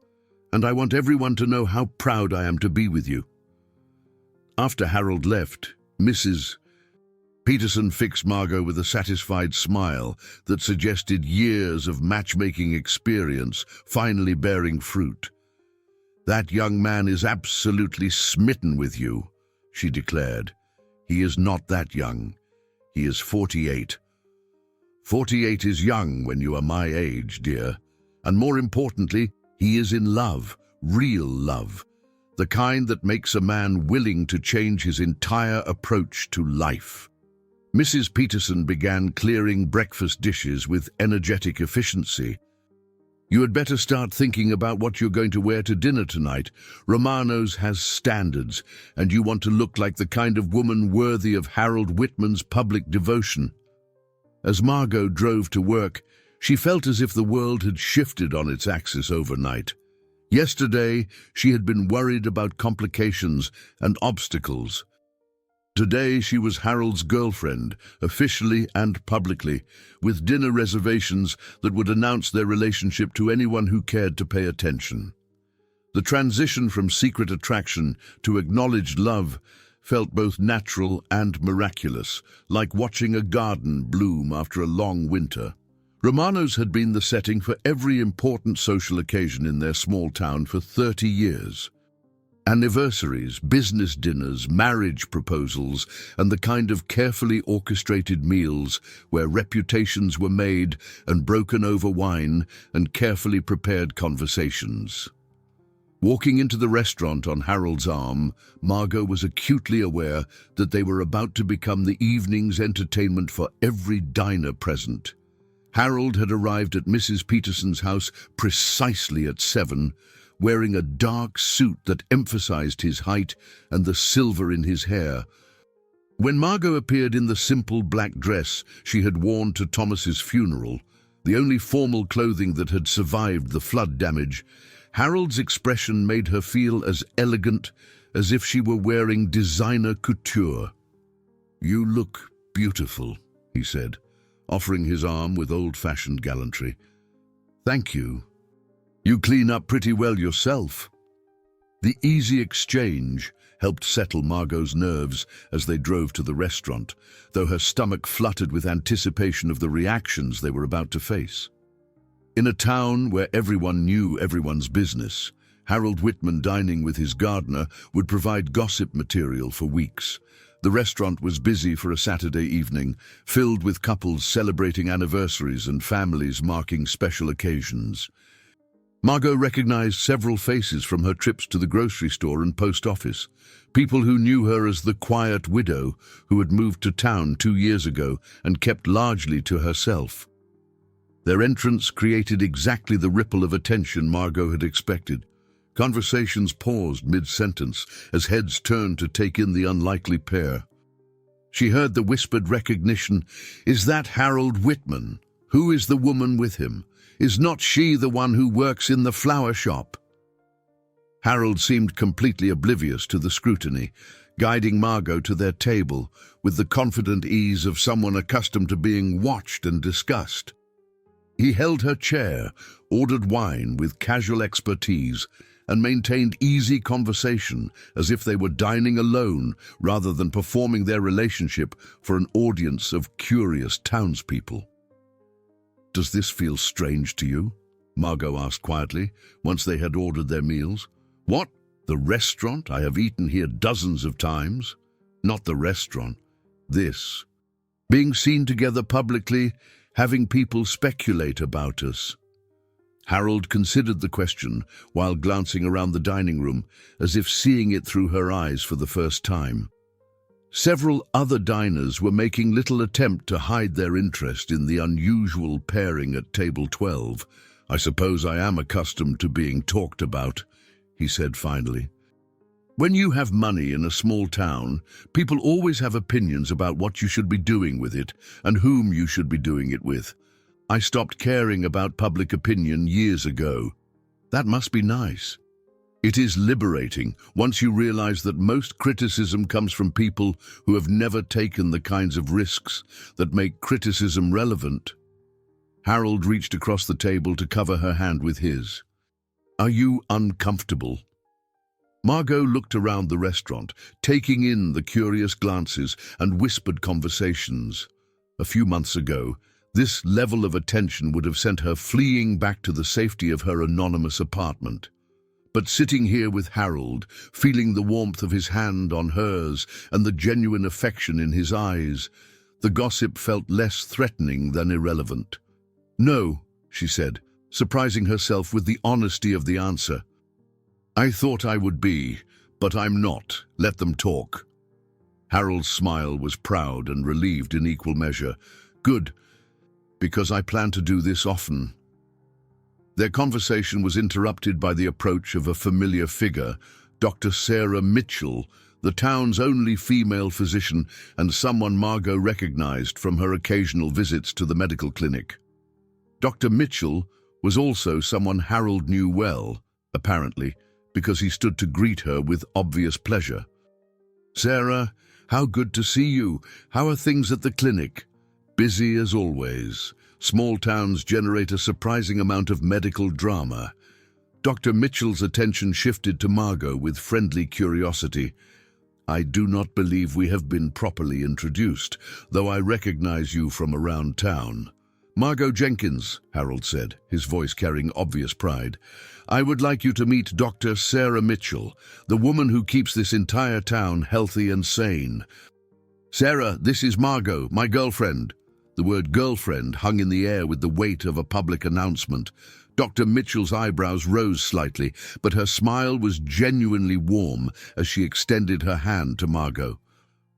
and I want everyone to know how proud I am to be with you." After Harold left, Mrs. Peterson fixed Margot with a satisfied smile that suggested years of matchmaking experience finally bearing fruit. "That young man is absolutely smitten with you," she declared. "He is not that young. He is 48. 48 is young when you are my age, dear. And more importantly, he is in love, real love, the kind that makes a man willing to change his entire approach to life." Mrs. Peterson began clearing breakfast dishes with energetic efficiency. "You had better start thinking about what you're going to wear to dinner tonight. Romano's has standards, and you want to look like the kind of woman worthy of Harold Wittmann's public devotion." As Margot drove to work, she felt as if the world had shifted on its axis overnight. Yesterday, she had been worried about complications and obstacles. Today she was Harold's girlfriend, officially and publicly, with dinner reservations that would announce their relationship to anyone who cared to pay attention. The transition from secret attraction to acknowledged love felt both natural and miraculous, like watching a garden bloom after a long winter. Romano's had been the setting for every important social occasion in their small town for 30 years. Anniversaries, business dinners, marriage proposals, and the kind of carefully orchestrated meals where reputations were made and broken over wine and carefully prepared conversations. Walking into the restaurant on Harold's arm, Margo was acutely aware that they were about to become the evening's entertainment for every diner present. Harold had arrived at Mrs. Peterson's house precisely at 7, wearing a dark suit that emphasized his height and the silver in his hair. When Margo appeared in the simple black dress she had worn to Thomas's funeral, the only formal clothing that had survived the flood damage, Harold's expression made her feel as elegant as if she were wearing designer couture. "You look beautiful," he said, offering his arm with old-fashioned gallantry. "Thank you. You clean up pretty well yourself." The easy exchange helped settle Margot's nerves as they drove to the restaurant, though her stomach fluttered with anticipation of the reactions they were about to face. In a town where everyone knew everyone's business, Harold Wittmann dining with his gardener would provide gossip material for weeks. The restaurant was busy for a Saturday evening, filled with couples celebrating anniversaries and families marking special occasions. Margot recognized several faces from her trips to the grocery store and post office, people who knew her as the quiet widow who had moved to town 2 years ago and kept largely to herself. Their entrance created exactly the ripple of attention Margot had expected. Conversations paused mid-sentence as heads turned to take in the unlikely pair. She heard the whispered recognition, "Is that Harold Wittmann? Who is the woman with him? Is not she the one who works in the flower shop?" Harold seemed completely oblivious to the scrutiny, guiding Margot to their table with the confident ease of someone accustomed to being watched and discussed. He held her chair, ordered wine with casual expertise, and maintained easy conversation as if they were dining alone rather than performing their relationship for an audience of curious townspeople. "Does this feel strange to you?" Margot asked quietly, once they had ordered their meals. "What? The restaurant? I have eaten here dozens of times." "Not the restaurant. This. Being seen together publicly, having people speculate about us." Harold considered the question while glancing around the dining room, as if seeing it through her eyes for the first time. Several other diners were making little attempt to hide their interest in the unusual pairing at table 12. "I suppose I am accustomed to being talked about," he said finally. "When you have money in a small town, people always have opinions about what you should be doing with it and whom you should be doing it with. I stopped caring about public opinion years ago." "That must be nice." "It is liberating once you realize that most criticism comes from people who have never taken the kinds of risks that make criticism relevant." Harold reached across the table to cover her hand with his. "Are you uncomfortable?" Margot looked around the restaurant, taking in the curious glances and whispered conversations. A few months ago, this level of attention would have sent her fleeing back to the safety of her anonymous apartment. But sitting here with Harold, feeling the warmth of his hand on hers and the genuine affection in his eyes, the gossip felt less threatening than irrelevant. "No," she said, surprising herself with the honesty of the answer. "I thought I would be, but I'm not. Let them talk." Harold's smile was proud and relieved in equal measure. "Good, because I plan to do this often." Their conversation was interrupted by the approach of a familiar figure, Dr. Sarah Mitchell, the town's only female physician and someone Margot recognized from her occasional visits to the medical clinic. Dr. Mitchell was also someone Harold knew well, apparently, because he stood to greet her with obvious pleasure. "Sarah, how good to see you. How are things at the clinic?" "Busy as always. Small towns generate a surprising amount of medical drama." Dr. Mitchell's attention shifted to Margot with friendly curiosity. "I do not believe we have been properly introduced, though I recognize you from around town." "Margo Jenkins," Harold said, his voice carrying obvious pride. "I would like you to meet Dr. Sarah Mitchell, the woman who keeps this entire town healthy and sane." "Sarah, this is Margo, my girlfriend." The word girlfriend hung in the air with the weight of a public announcement. Dr. Mitchell's eyebrows rose slightly, but her smile was genuinely warm as she extended her hand to Margot.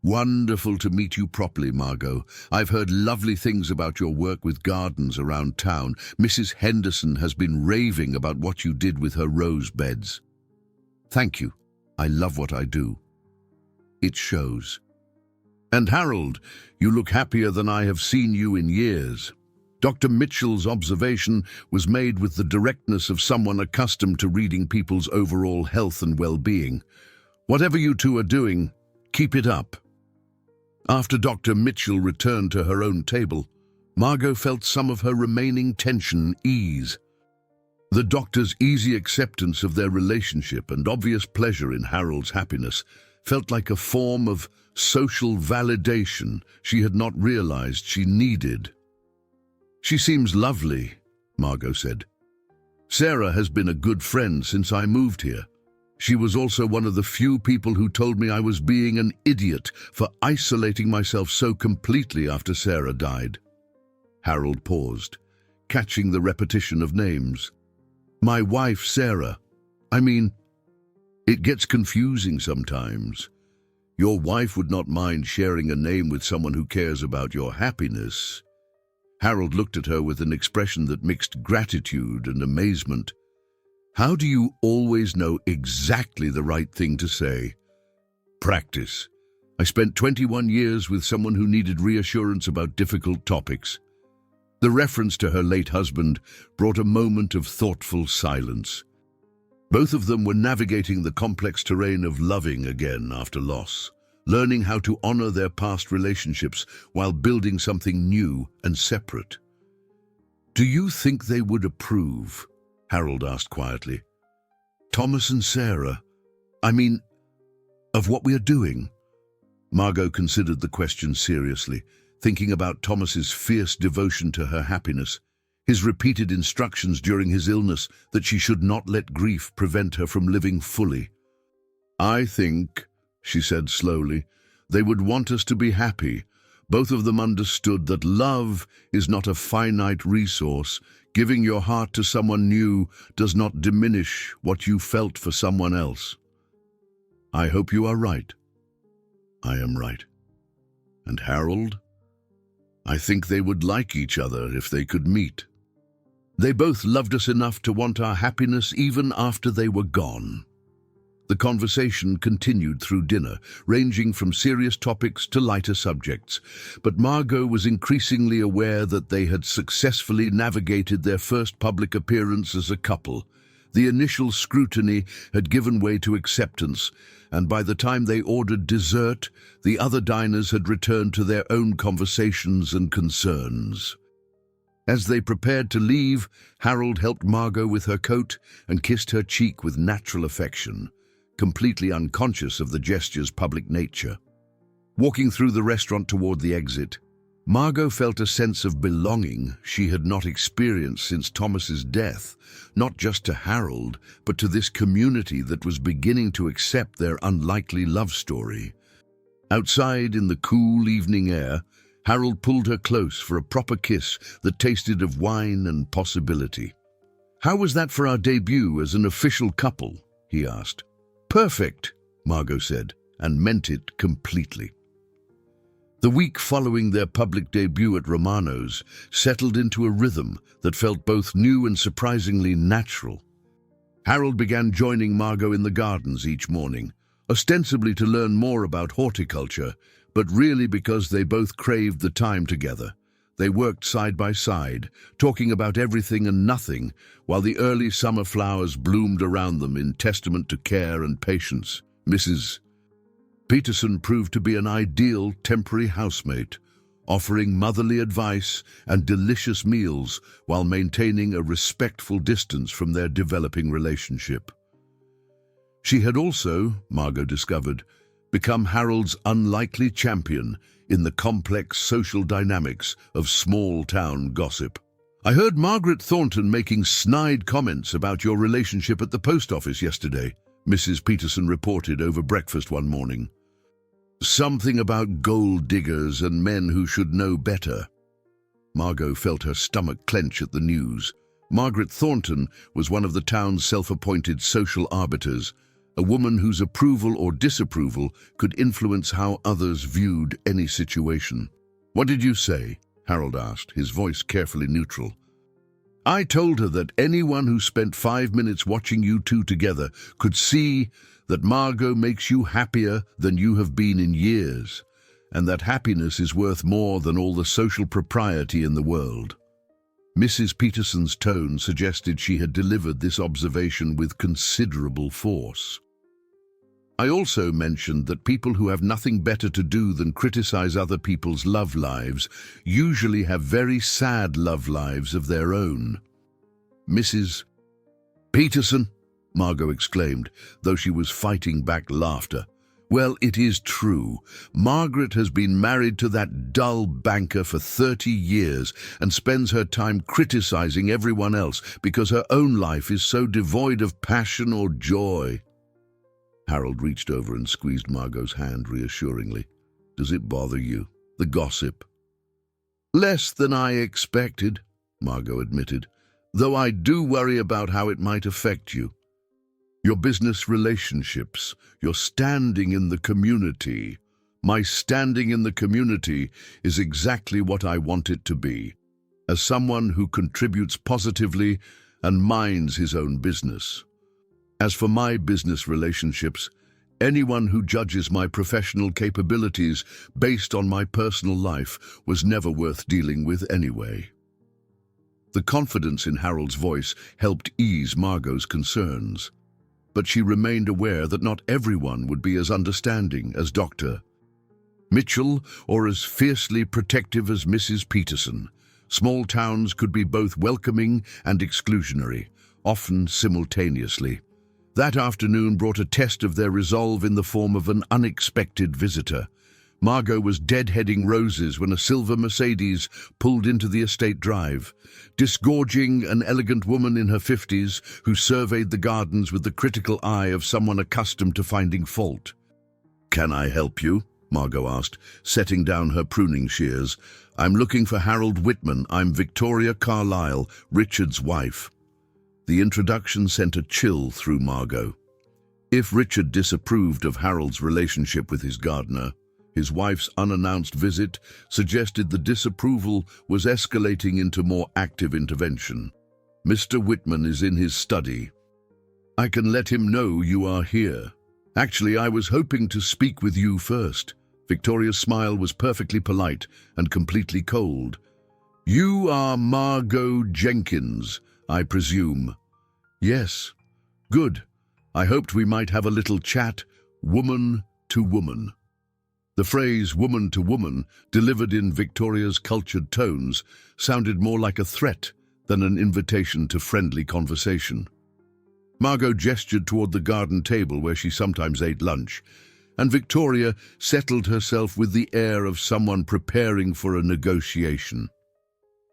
"Wonderful to meet you properly, Margot. I've heard lovely things about your work with gardens around town. Mrs. Henderson has been raving about what you did with her rose beds." "Thank you. I love what I do. It shows." "And Harold, you look happier than I have seen you in years." Dr. Mitchell's observation was made with the directness of someone accustomed to reading people's overall health and well-being. "Whatever you two are doing, keep it up." After Dr. Mitchell returned to her own table, Margot felt some of her remaining tension ease. The doctor's easy acceptance of their relationship and obvious pleasure in Harold's happiness felt like a form of social validation she had not realized she needed. "She seems lovely," Margot said. "Sarah has been a good friend since I moved here. She was also one of the few people who told me I was being an idiot for isolating myself so completely after Sarah died." Harold paused, catching the repetition of names. "My wife, Sarah. I mean, it gets confusing sometimes. Your wife would not mind sharing a name with someone who cares about your happiness." Harold looked at her with an expression that mixed gratitude and amazement. "How do you always know exactly the right thing to say?" "Practice. I spent 21 years with someone who needed reassurance about difficult topics." The reference to her late husband brought a moment of thoughtful silence. Both of them were navigating the complex terrain of loving again after loss, learning how to honor their past relationships while building something new and separate. "Do you think they would approve?" Harold asked quietly. "Thomas and Sarah, I mean, of what we are doing?" Margot considered the question seriously, thinking about Thomas's fierce devotion to her happiness, his repeated instructions during his illness that she should not let grief prevent her from living fully. "I think," she said slowly, "they would want us to be happy." Both of them understood that love is not a finite resource. Giving your heart to someone new does not diminish what you felt for someone else. "I hope you are right." "I am right." "And Harold?" "I think they would like each other if they could meet. They both loved us enough to want our happiness even after they were gone." The conversation continued through dinner, ranging from serious topics to lighter subjects, but Margot was increasingly aware that they had successfully navigated their first public appearance as a couple. The initial scrutiny had given way to acceptance, and by the time they ordered dessert, the other diners had returned to their own conversations and concerns. As they prepared to leave, Harold helped Margot with her coat and kissed her cheek with natural affection, completely unconscious of the gesture's public nature. Walking through the restaurant toward the exit, Margot felt a sense of belonging she had not experienced since Thomas's death, not just to Harold, but to this community that was beginning to accept their unlikely love story. Outside in the cool evening air, Harold pulled her close for a proper kiss that tasted of wine and possibility. "How was that for our debut as an official couple?" he asked. "Perfect," Margot said, and meant it completely. The week following their public debut at Romano's settled into a rhythm that felt both new and surprisingly natural. Harold began joining Margot in the gardens each morning, ostensibly to learn more about horticulture, but really because they both craved the time together. They worked side by side, talking about everything and nothing, while the early summer flowers bloomed around them in testament to care and patience. Mrs. Peterson proved to be an ideal temporary housemate, offering motherly advice and delicious meals while maintaining a respectful distance from their developing relationship. She had also, Margot discovered, become Harold's unlikely champion in the complex social dynamics of small-town gossip. "I heard Margaret Thornton making snide comments about your relationship at the post office yesterday," Mrs. Peterson reported over breakfast one morning. "Something about gold diggers and men who should know better." Margot felt her stomach clench at the news, Margaret Thornton was one of the town's self-appointed social arbiters, a woman whose approval or disapproval could influence how others viewed any situation. "What did you say?" Harold asked, his voice carefully neutral. "I told her that anyone who spent 5 minutes watching you two together could see that Margo makes you happier than you have been in years, and that happiness is worth more than all the social propriety in the world." Mrs. Peterson's tone suggested she had delivered this observation with considerable force. "I also mentioned that people who have nothing better to do than criticize other people's love lives usually have very sad love lives of their own." "Mrs. Peterson," Margot exclaimed, though she was fighting back laughter. "Well, it is true. Margaret has been married to that dull banker for 30 years and spends her time criticizing everyone else because her own life is so devoid of passion or joy." Harold reached over and squeezed Margot's hand reassuringly. "Does it bother you, the gossip?" "Less than I expected," Margot admitted, "though I do worry about how it might affect you. Your business relationships, your standing in the community. My standing in the community is exactly what I want it to be, as someone who contributes positively and minds his own business. As for my business relationships, anyone who judges my professional capabilities based on my personal life was never worth dealing with anyway." The confidence in Harold's voice helped ease Margot's concerns, but she remained aware that not everyone would be as understanding as Dr. Mitchell or as fiercely protective as Mrs. Peterson. Small towns could be both welcoming and exclusionary, often simultaneously. That afternoon brought a test of their resolve in the form of an unexpected visitor. Margo was deadheading roses when a silver Mercedes pulled into the estate drive, disgorging an elegant woman in her 50s who surveyed the gardens with the critical eye of someone accustomed to finding fault. "Can I help you?" Margo asked, setting down her pruning shears. "I'm looking for Harold Wittmann. I'm Victoria Carlyle, Richard's wife." The introduction sent a chill through Margo. If Richard disapproved of Harold's relationship with his gardener, his wife's unannounced visit suggested the disapproval was escalating into more active intervention. "Mr. Wittmann is in his study. I can let him know you are here. Actually, I was hoping to speak with you first." Victoria's smile was perfectly polite and completely cold. "You are Margo Jenkins, I presume?" "Yes." "Good. I hoped we might have a little chat, woman to woman." The phrase woman to woman, delivered in Victoria's cultured tones, sounded more like a threat than an invitation to friendly conversation. Margot gestured toward the garden table where she sometimes ate lunch, and Victoria settled herself with the air of someone preparing for a negotiation.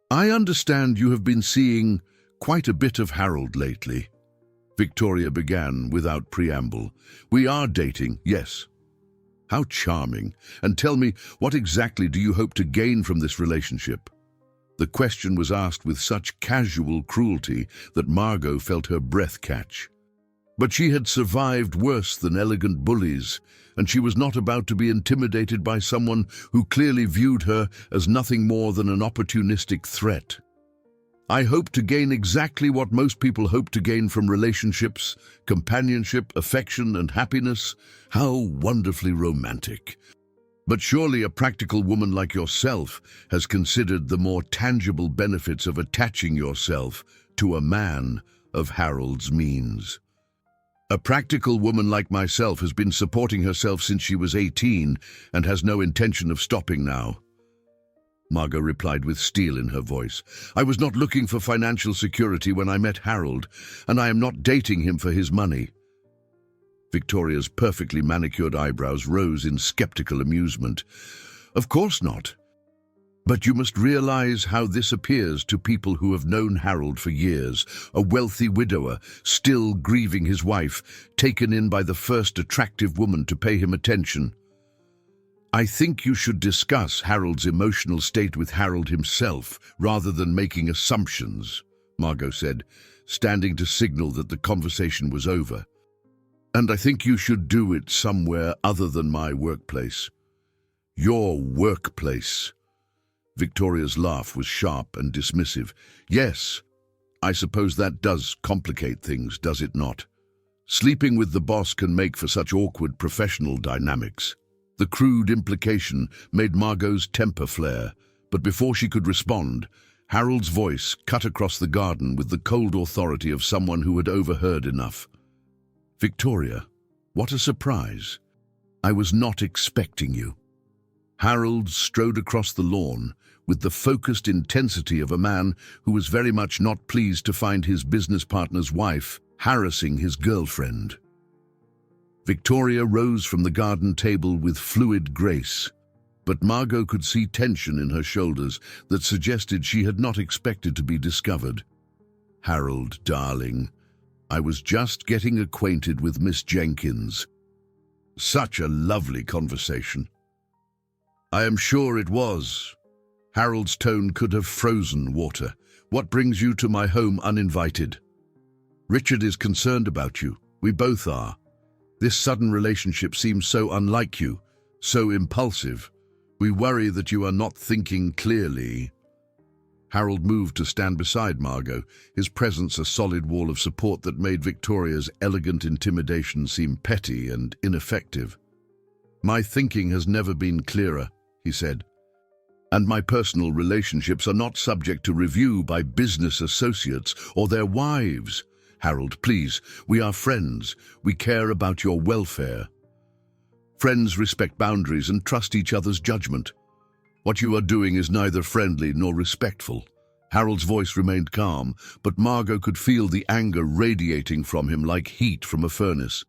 "I understand you have been seeing quite a bit of Harold lately," Victoria began without preamble. "We are dating, yes." "How charming. And tell me, what exactly do you hope to gain from this relationship?" The question was asked with such casual cruelty that Margot felt her breath catch. But she had survived worse than elegant bullies, and she was not about to be intimidated by someone who clearly viewed her as nothing more than an opportunistic threat. "I hope to gain exactly what most people hope to gain from relationships: companionship, affection, and happiness." How wonderfully romantic. But surely a practical woman like yourself has considered the more tangible benefits of attaching yourself to a man of Harold's means. "A practical woman like myself has been supporting herself since she was 18 and has no intention of stopping now," Margot replied with steel in her voice. "I was not looking for financial security when I met Harold, and I am not dating him for his money." Victoria's perfectly manicured eyebrows rose in skeptical amusement. "Of course not. But you must realize how this appears to people who have known Harold for years, a wealthy widower, still grieving his wife, taken in by the first attractive woman to pay him attention. I think you should discuss Harold's emotional state with Harold himself, rather than making assumptions," Margot said, standing to signal that the conversation was over. "And I think you should do it somewhere other than my workplace." "Your workplace?" Victoria's laugh was sharp and dismissive. "Yes, I suppose that does complicate things, does it not? Sleeping with the boss can make for such awkward professional dynamics." The crude implication made Margot's temper flare, but before she could respond, Harold's voice cut across the garden with the cold authority of someone who had overheard enough. "Victoria, what a surprise. I was not expecting you." Harold strode across the lawn with the focused intensity of a man who was very much not pleased to find his business partner's wife harassing his girlfriend. Victoria rose from the garden table with fluid grace, but Margo could see tension in her shoulders that suggested she had not expected to be discovered. "Harold, darling, I was just getting acquainted with Miss Jenkins. Such a lovely conversation." "I am sure it was." Harold's tone could have frozen water. "What brings you to my home uninvited?" "Richard is concerned about you. We both are. This sudden relationship seems so unlike you, so impulsive. We worry that you are not thinking clearly." Harold moved to stand beside Margo, his presence a solid wall of support that made Victoria's elegant intimidation seem petty and ineffective. "My thinking has never been clearer," he said. "And my personal relationships are not subject to review by business associates or their wives. Harold, please, we are friends. We care about your welfare. Friends respect boundaries and trust each other's judgment. What you are doing is neither friendly nor respectful." Harold's voice remained calm, but Margo could feel the anger radiating from him like heat from a furnace.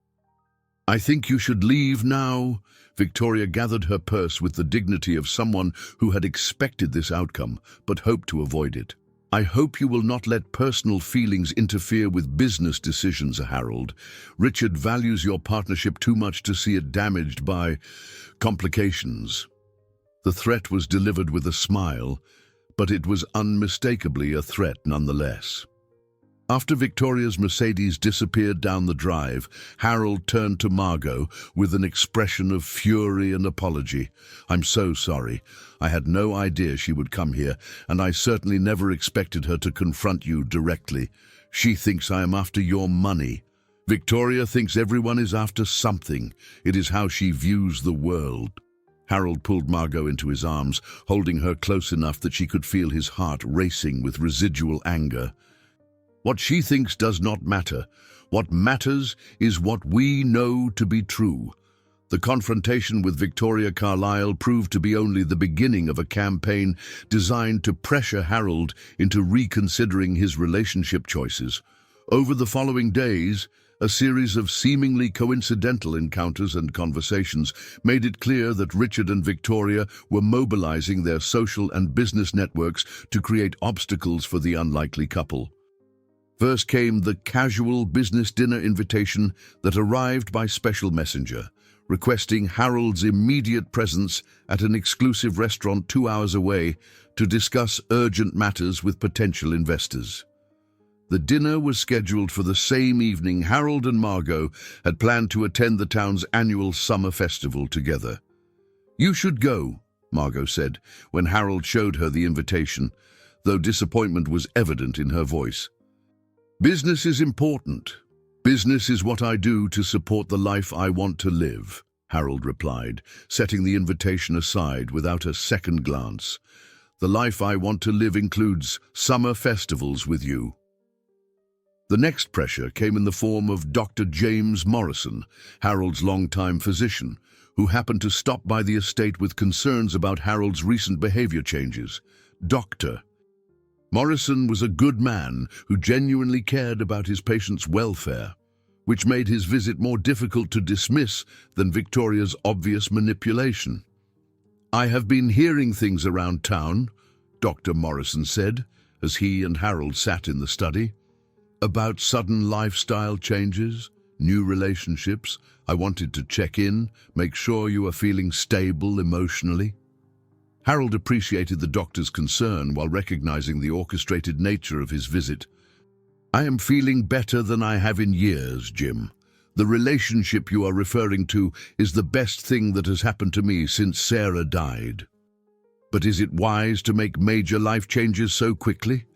"I think you should leave now." Victoria gathered her purse with the dignity of someone who had expected this outcome, but hoped to avoid it. "I hope you will not let personal feelings interfere with business decisions, Harold. Richard values your partnership too much to see it damaged by complications." The threat was delivered with a smile, but it was unmistakably a threat nonetheless. After Victoria's Mercedes disappeared down the drive, Harold turned to Margo with an expression of fury and apology. "I'm so sorry. I had no idea she would come here, and I certainly never expected her to confront you directly. She thinks I am after your money. Victoria thinks everyone is after something. It is how she views the world." Harold pulled Margo into his arms, holding her close enough that she could feel his heart racing with residual anger. "What she thinks does not matter. What matters is what we know to be true." The confrontation with Victoria Carlyle proved to be only the beginning of a campaign designed to pressure Harold into reconsidering his relationship choices. Over the following days, a series of seemingly coincidental encounters and conversations made it clear that Richard and Victoria were mobilizing their social and business networks to create obstacles for the unlikely couple. First came the casual business dinner invitation that arrived by special messenger, requesting Harold's immediate presence at an exclusive restaurant 2 hours away to discuss urgent matters with potential investors. The dinner was scheduled for the same evening Harold and Margo had planned to attend the town's annual summer festival together. "You should go," Margo said, when Harold showed her the invitation, though disappointment was evident in her voice. "Business is important. Business is what I do to support the life I want to live," Harold replied, setting the invitation aside without a second glance. "The life I want to live includes summer festivals with you." The next pressure came in the form of Dr. James Morrison, Harold's longtime physician, who happened to stop by the estate with concerns about Harold's recent behavior changes. Dr. Morrison was a good man who genuinely cared about his patient's welfare, which made his visit more difficult to dismiss than Victoria's obvious manipulation. "I have been hearing things around town," Dr. Morrison said, as he and Harold sat in the study, "about sudden lifestyle changes, new relationships. I wanted to check in, make sure you are feeling stable emotionally." Harold appreciated the doctor's concern while recognizing the orchestrated nature of his visit. I am feeling better than I have in years, Jim. The relationship you are referring to is the best thing that has happened to me since Sarah died. But is it wise to make major life changes so quickly?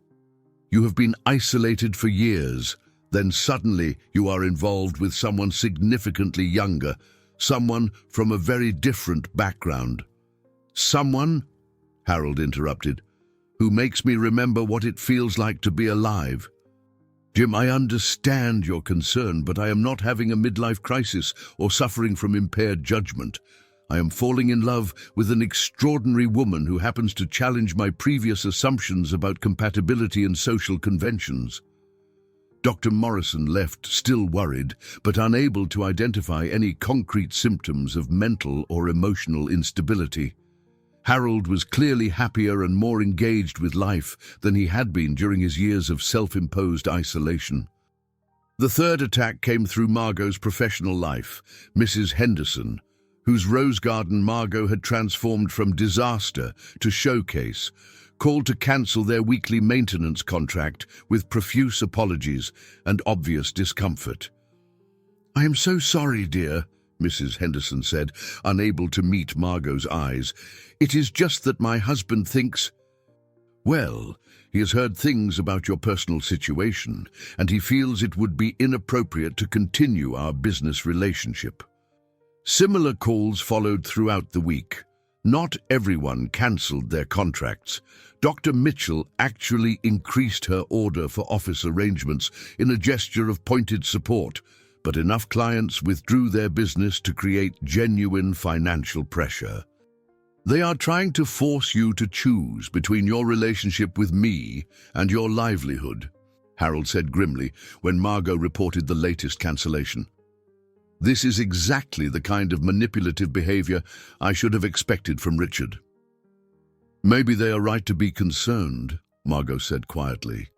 You have been isolated for years, then suddenly you are involved with someone significantly younger, someone from a very different background. Someone, Harold interrupted, who makes me remember what it feels like to be alive. Jim, I understand your concern, but I am not having a midlife crisis or suffering from impaired judgment. I am falling in love with an extraordinary woman who happens to challenge my previous assumptions about compatibility and social conventions. Dr. Morrison left still worried, but unable to identify any concrete symptoms of mental or emotional instability. Harold was clearly happier and more engaged with life than he had been during his years of self-imposed isolation. The third attack came through Margot's professional life, Mrs. Henderson, whose rose garden Margo had transformed from disaster to showcase, called to cancel their weekly maintenance contract with profuse apologies and obvious discomfort. "I am so sorry, dear," Mrs. Henderson said, unable to meet Margot's eyes. "It is just that my husband thinks—" "Well, he has heard things about your personal situation, and he feels it would be inappropriate to continue our business relationship." Similar calls followed throughout the week. Not everyone cancelled their contracts. Dr. Mitchell actually increased her order for office arrangements in a gesture of pointed support, but enough clients withdrew their business to create genuine financial pressure. "They are trying to force you to choose between your relationship with me and your livelihood," Harold said grimly when Margo reported the latest cancellation. "This is exactly the kind of manipulative behavior I should have expected from Richard." "Maybe they are right to be concerned," Margo said quietly.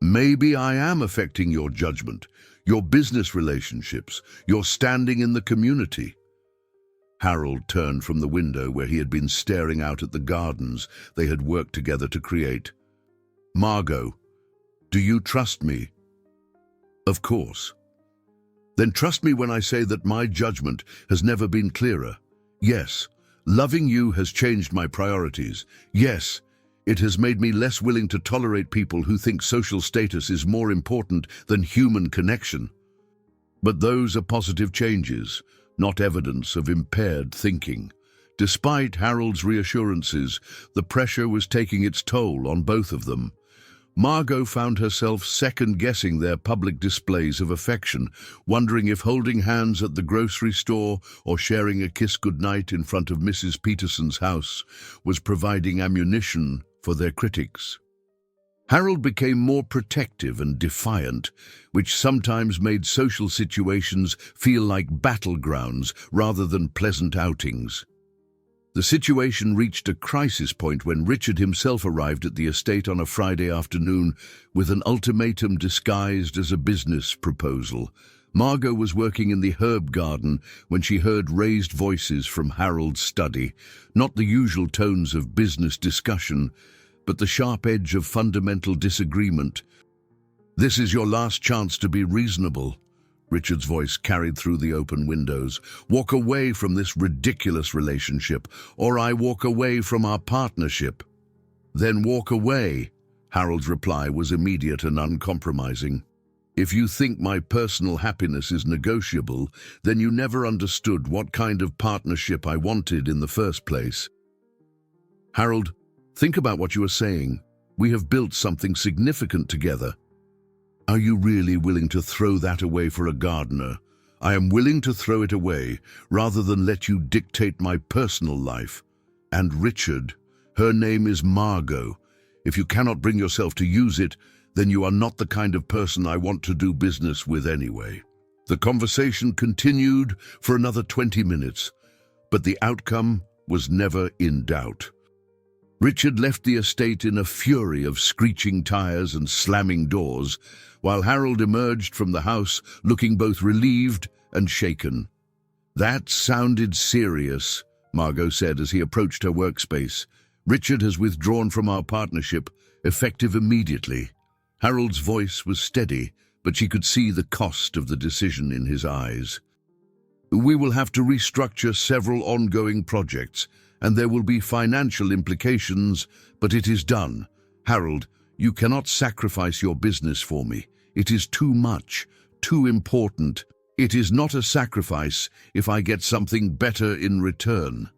"Maybe I am affecting your judgment, your business relationships, your standing in the community." Harold turned from the window where he had been staring out at the gardens they had worked together to create. "Margo, do you trust me?" "Of course." "Then trust me when I say that my judgment has never been clearer. Yes, loving you has changed my priorities. Yes, it has made me less willing to tolerate people who think social status is more important than human connection. But those are positive changes, not evidence of impaired thinking." Despite Harold's reassurances, the pressure was taking its toll on both of them. Margo found herself second-guessing their public displays of affection, wondering if holding hands at the grocery store or sharing a kiss goodnight in front of Mrs. Peterson's house was providing ammunition for their critics. Harold became more protective and defiant, which sometimes made social situations feel like battlegrounds rather than pleasant outings. The situation reached a crisis point when Richard himself arrived at the estate on a Friday afternoon with an ultimatum disguised as a business proposal. Margo was working in the herb garden when she heard raised voices from Harold's study, not the usual tones of business discussion, but the sharp edge of fundamental disagreement. "This is your last chance to be reasonable," Richard's voice carried through the open windows. "Walk away from this ridiculous relationship, or I walk away from our partnership." "Then walk away." Harold's reply was immediate and uncompromising. "If you think my personal happiness is negotiable, then you never understood what kind of partnership I wanted in the first place." "Harold, think about what you are saying. We have built something significant together. Are you really willing to throw that away for a gardener? I am willing to throw it away rather than let you dictate my personal life. And Richard, her name is Margo. If you cannot bring yourself to use it, then you are not the kind of person I want to do business with anyway." The conversation continued for another 20 minutes, but the outcome was never in doubt. Richard left the estate in a fury of screeching tires and slamming doors, while Harold emerged from the house looking both relieved and shaken. "That sounded serious," Margo said as he approached her workspace. "Richard has withdrawn from our partnership, effective immediately." Harold's voice was steady, but she could see the cost of the decision in his eyes. We will have to restructure several ongoing projects, and there will be financial implications, but it is done. Harold, you cannot sacrifice your business for me. It is too much, too important. It is not a sacrifice if I get something better in return.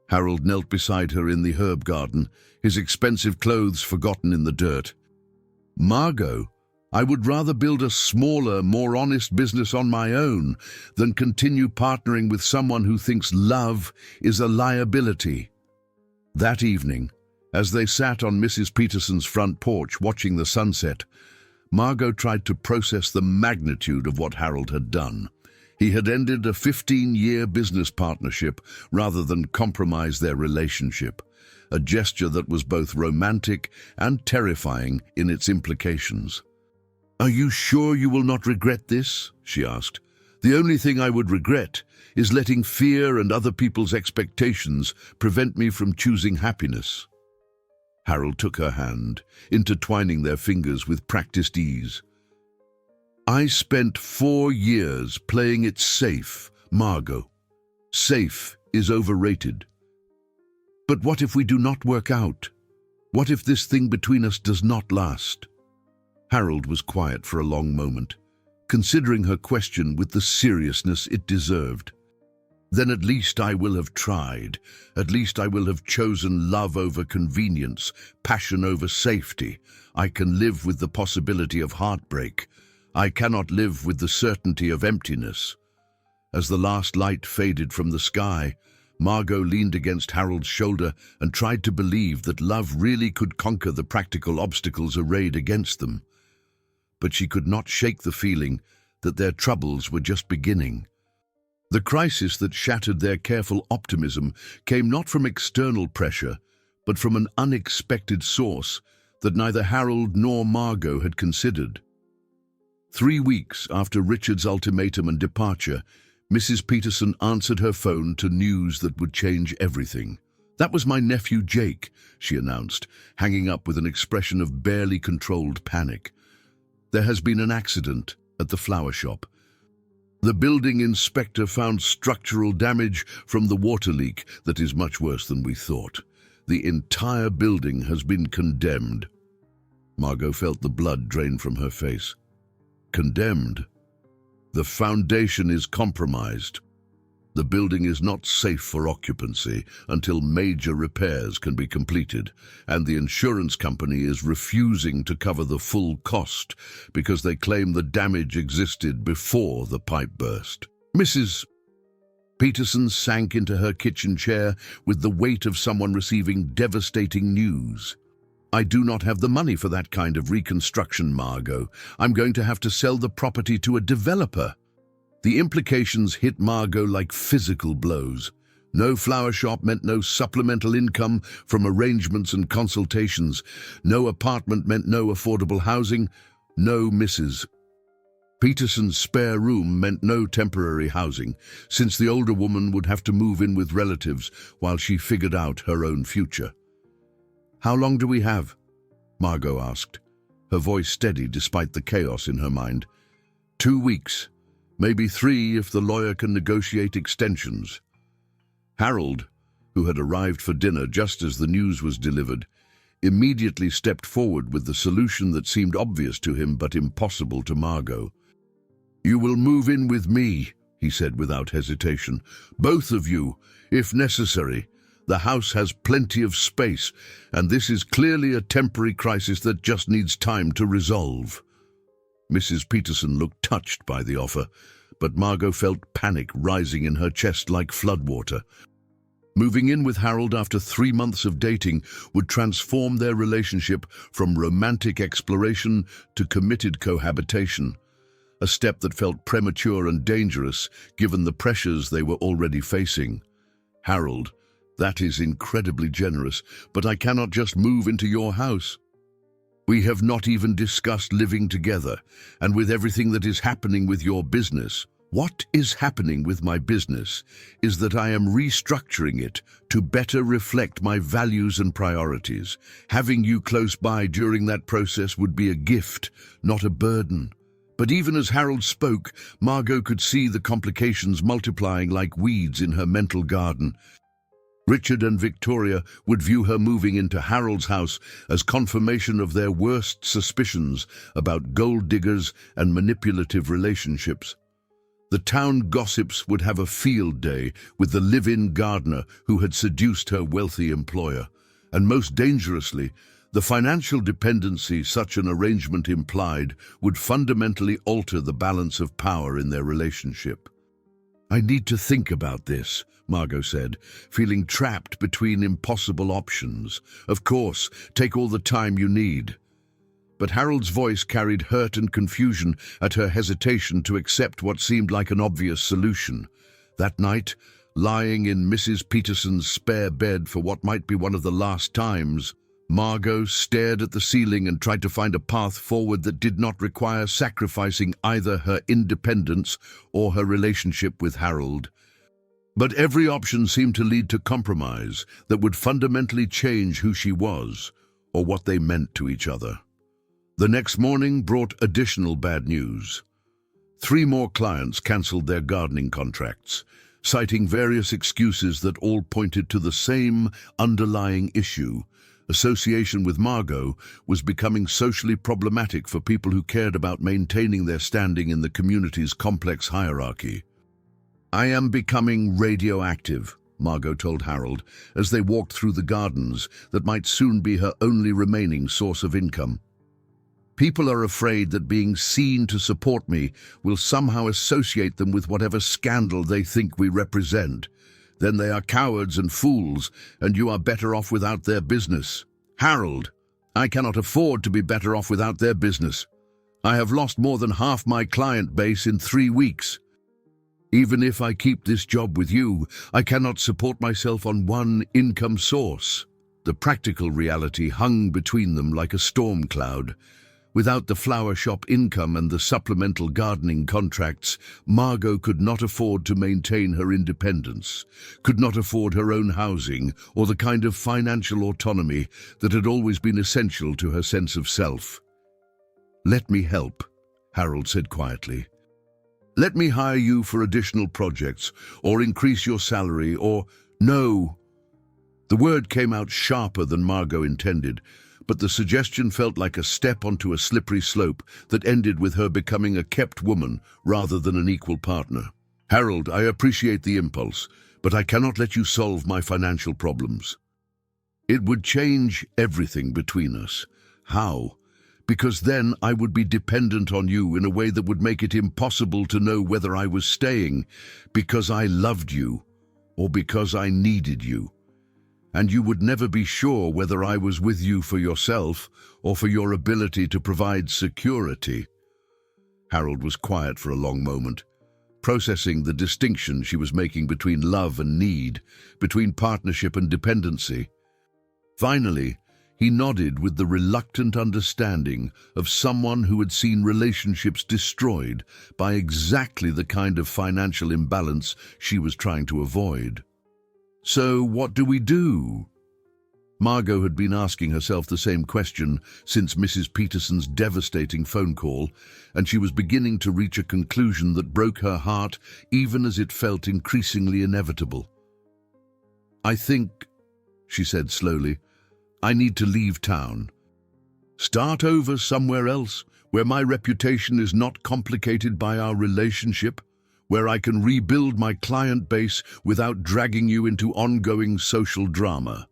Harold knelt beside her in the herb garden, his expensive clothes forgotten in the dirt. Margot, I would rather build a smaller, more honest business on my own than continue partnering with someone who thinks love is a liability. That evening, as they sat on Mrs. Peterson's front porch watching the sunset, Margot tried to process the magnitude of what Harold had done. He had ended a 15-year business partnership rather than compromise their relationship, a gesture that was both romantic and terrifying in its implications. "Are you sure you will not regret this?" she asked. "The only thing I would regret is letting fear and other people's expectations prevent me from choosing happiness." Harold took her hand, intertwining their fingers with practiced ease. "I spent 4 years playing it safe, Margot. Safe is overrated. But what if we do not work out? What if this thing between us does not last?" Harold was quiet for a long moment, considering her question with the seriousness it deserved. "Then at least I will have tried. At least I will have chosen love over convenience, passion over safety. I can live with the possibility of heartbreak. I cannot live with the certainty of emptiness." As the last light faded from the sky, Margot leaned against Harold's shoulder and tried to believe that love really could conquer the practical obstacles arrayed against them. But she could not shake the feeling that their troubles were just beginning. The crisis that shattered their careful optimism came not from external pressure, but from an unexpected source that neither Harold nor Margot had considered. 3 weeks after Richard's ultimatum and departure, Mrs. Peterson answered her phone to news that would change everything. "That was my nephew Jake," she announced, hanging up with an expression of barely controlled panic. "There has been an accident at the flower shop. The building inspector found structural damage from the water leak that is much worse than we thought. The entire building has been condemned." Margot felt the blood drain from her face. "Condemned? The foundation is compromised. The building is not safe for occupancy until major repairs can be completed, and the insurance company is refusing to cover the full cost because they claim the damage existed before the pipe burst." Mrs. Peterson sank into her kitchen chair with the weight of someone receiving devastating news. "I do not have the money for that kind of reconstruction, Margot. I'm going to have to sell the property to a developer." The implications hit Margot like physical blows. No flower shop meant no supplemental income from arrangements and consultations. No apartment meant no affordable housing. No Mrs. Peterson's spare room meant no temporary housing, since the older woman would have to move in with relatives while she figured out her own future. "How long do we have?" Margot asked, her voice steady despite the chaos in her mind. 2 weeks. Maybe 3 if the lawyer can negotiate extensions." Harold, who had arrived for dinner just as the news was delivered, immediately stepped forward with the solution that seemed obvious to him but impossible to Margot. "You will move in with me," he said without hesitation. "Both of you, if necessary. The house has plenty of space, and this is clearly a temporary crisis that just needs time to resolve." Mrs. Peterson looked touched by the offer, but Margot felt panic rising in her chest like floodwater. Moving in with Harold after 3 months of dating would transform their relationship from romantic exploration to committed cohabitation, a step that felt premature and dangerous given the pressures they were already facing. "Harold, that is incredibly generous, but I cannot just move into your house. We have not even discussed living together, and with everything that is happening with your business, What is happening with my business is that I am restructuring it to better reflect my values and priorities. Having you close by during that process would be a gift, not a burden. But even as Harold spoke, Margot could see the complications multiplying like weeds in her mental garden. Richard and Victoria would view her moving into Harold's house as confirmation of their worst suspicions about gold diggers and manipulative relationships. The town gossips would have a field day with the live-in gardener who had seduced her wealthy employer. And most dangerously, the financial dependency such an arrangement implied would fundamentally alter the balance of power in their relationship. "I need to think about this," Margot said, feeling trapped between impossible options. "Of course, take all the time you need." But Harold's voice carried hurt and confusion at her hesitation to accept what seemed like an obvious solution. That night, lying in Mrs. Peterson's spare bed for what might be one of the last times, Margot stared at the ceiling and tried to find a path forward that did not require sacrificing either her independence or her relationship with Harold. But every option seemed to lead to compromise that would fundamentally change who she was or what they meant to each other. The next morning brought additional bad news. 3 more clients cancelled their gardening contracts, citing various excuses that all pointed to the same underlying issue. Association with Margo was becoming socially problematic for people who cared about maintaining their standing in the community's complex hierarchy. "I am becoming radioactive," Margo told Harold as they walked through the gardens that might soon be her only remaining source of income. "People are afraid that being seen to support me will somehow associate them with whatever scandal they think we represent. Then they are cowards and fools, and you are better off without their business." "Harold, I cannot afford to be better off without their business. I have lost more than half my client base in 3 weeks. Even if I keep this job with you, I cannot support myself on one income source." The practical reality hung between them like a storm cloud. Without the flower shop income and the supplemental gardening contracts, Margot could not afford to maintain her independence, could not afford her own housing or the kind of financial autonomy that had always been essential to her sense of self. "Let me help," Harold said quietly. "Let me hire you for additional projects, or increase your salary, or—" "No." The word came out sharper than Margot intended, but the suggestion felt like a step onto a slippery slope that ended with her becoming a kept woman rather than an equal partner. "Harold, I appreciate the impulse, but I cannot let you solve my financial problems." "It would change everything between us." "How?" "Because then I would be dependent on you in a way that would make it impossible to know whether I was staying because I loved you or because I needed you. And you would never be sure whether I was with you for yourself or for your ability to provide security." Harold was quiet for a long moment, processing the distinction she was making between love and need, between partnership and dependency. Finally, he nodded with the reluctant understanding of someone who had seen relationships destroyed by exactly the kind of financial imbalance she was trying to avoid. "So what do we do?" Margot had been asking herself the same question since Mrs. Peterson's devastating phone call, and she was beginning to reach a conclusion that broke her heart even as it felt increasingly inevitable. "I think," she said slowly, "I need to leave town. Start over somewhere else, where my reputation is not complicated by our relationship, where I can rebuild my client base without dragging you into ongoing social drama."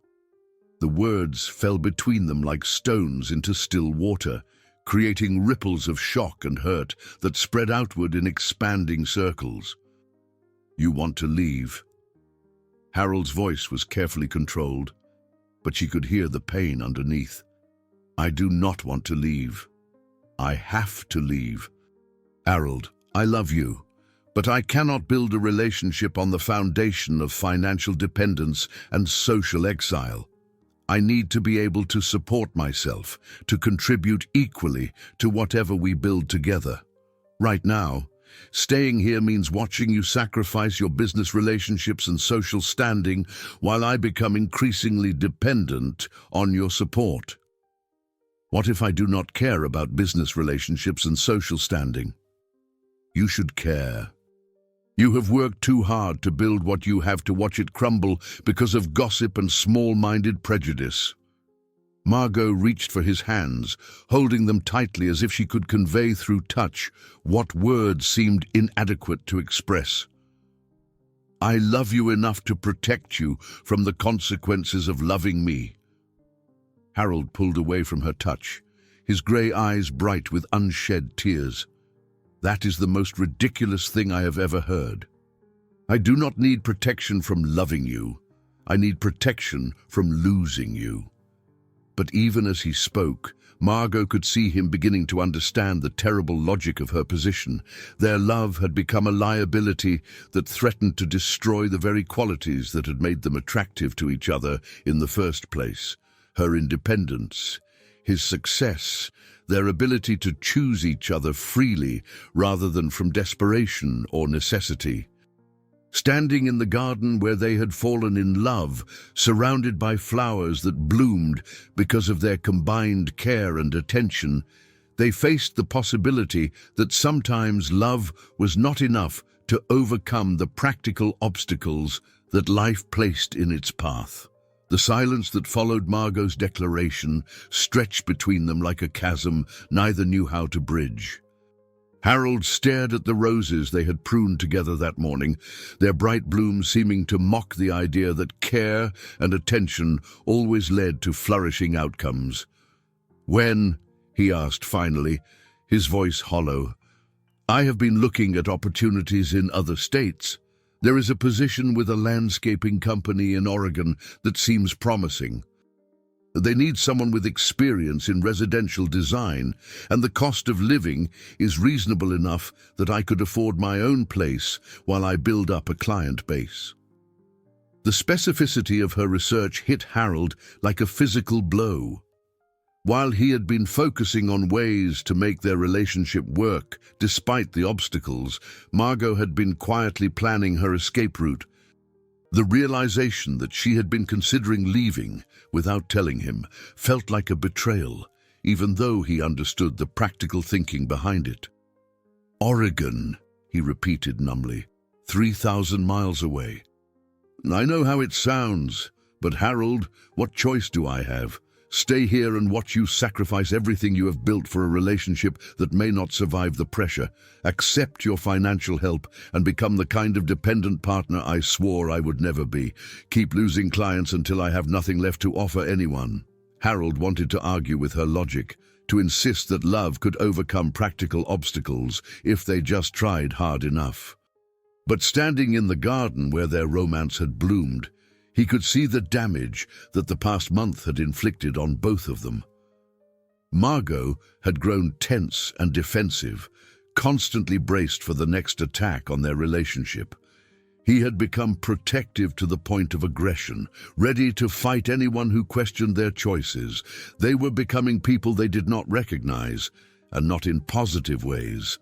The words fell between them like stones into still water, creating ripples of shock and hurt that spread outward in expanding circles. "You want to leave?" Harold's voice was carefully controlled, but she could hear the pain underneath. "I do not want to leave. I have to leave. Harold, I love you. But I cannot build a relationship on the foundation of financial dependence and social exile. I need to be able to support myself, to contribute equally to whatever we build together. Right now, Staying here means watching you sacrifice your business relationships and social standing while I become increasingly dependent on your support. What if I do not care about business relationships and social standing? You should care. You have worked too hard to build what you have to watch it crumble because of gossip and small-minded prejudice. Margot reached for his hands, holding them tightly as if she could convey through touch what words seemed inadequate to express. I love you enough to protect you from the consequences of loving me. Harold pulled away from her touch, his grey eyes bright with unshed tears. That is the most ridiculous thing I have ever heard. I do not need protection from loving you. I need protection from losing you. But even as he spoke, Margot could see him beginning to understand the terrible logic of her position. Their love had become a liability that threatened to destroy the very qualities that had made them attractive to each other in the first place. Her independence, his success, their ability to choose each other freely rather than from desperation or necessity. Standing in the garden where they had fallen in love, surrounded by flowers that bloomed because of their combined care and attention, they faced the possibility that sometimes love was not enough to overcome the practical obstacles that life placed in its path. The silence that followed Margot's declaration stretched between them like a chasm neither knew how to bridge. Harold stared at the roses they had pruned together that morning, their bright blooms seeming to mock the idea that care and attention always led to flourishing outcomes. When, he asked finally, his voice hollow, I have been looking at opportunities in other states. There is a position with a landscaping company in Oregon that seems promising. They need someone with experience in residential design, and the cost of living is reasonable enough that I could afford my own place while I build up a client base. The specificity of her research hit Harold like a physical blow. While he had been focusing on ways to make their relationship work despite the obstacles, Margot had been quietly planning her escape route. The realization that she had been considering leaving without telling him felt like a betrayal, even though he understood the practical thinking behind it. Oregon, he repeated numbly, 3,000 miles away. I know how it sounds, but Harold, what choice do I have? Stay here and watch you sacrifice everything you have built for a relationship that may not survive the pressure. Accept your financial help and become the kind of dependent partner I swore I would never be. Keep losing clients until I have nothing left to offer anyone. Harold wanted to argue with her logic, to insist that love could overcome practical obstacles if they just tried hard enough. But standing in the garden where their romance had bloomed, he could see the damage that the past month had inflicted on both of them. Margot had grown tense and defensive, constantly braced for the next attack on their relationship. He had become protective to the point of aggression, ready to fight anyone who questioned their choices. They were becoming people they did not recognize, and not in positive ways.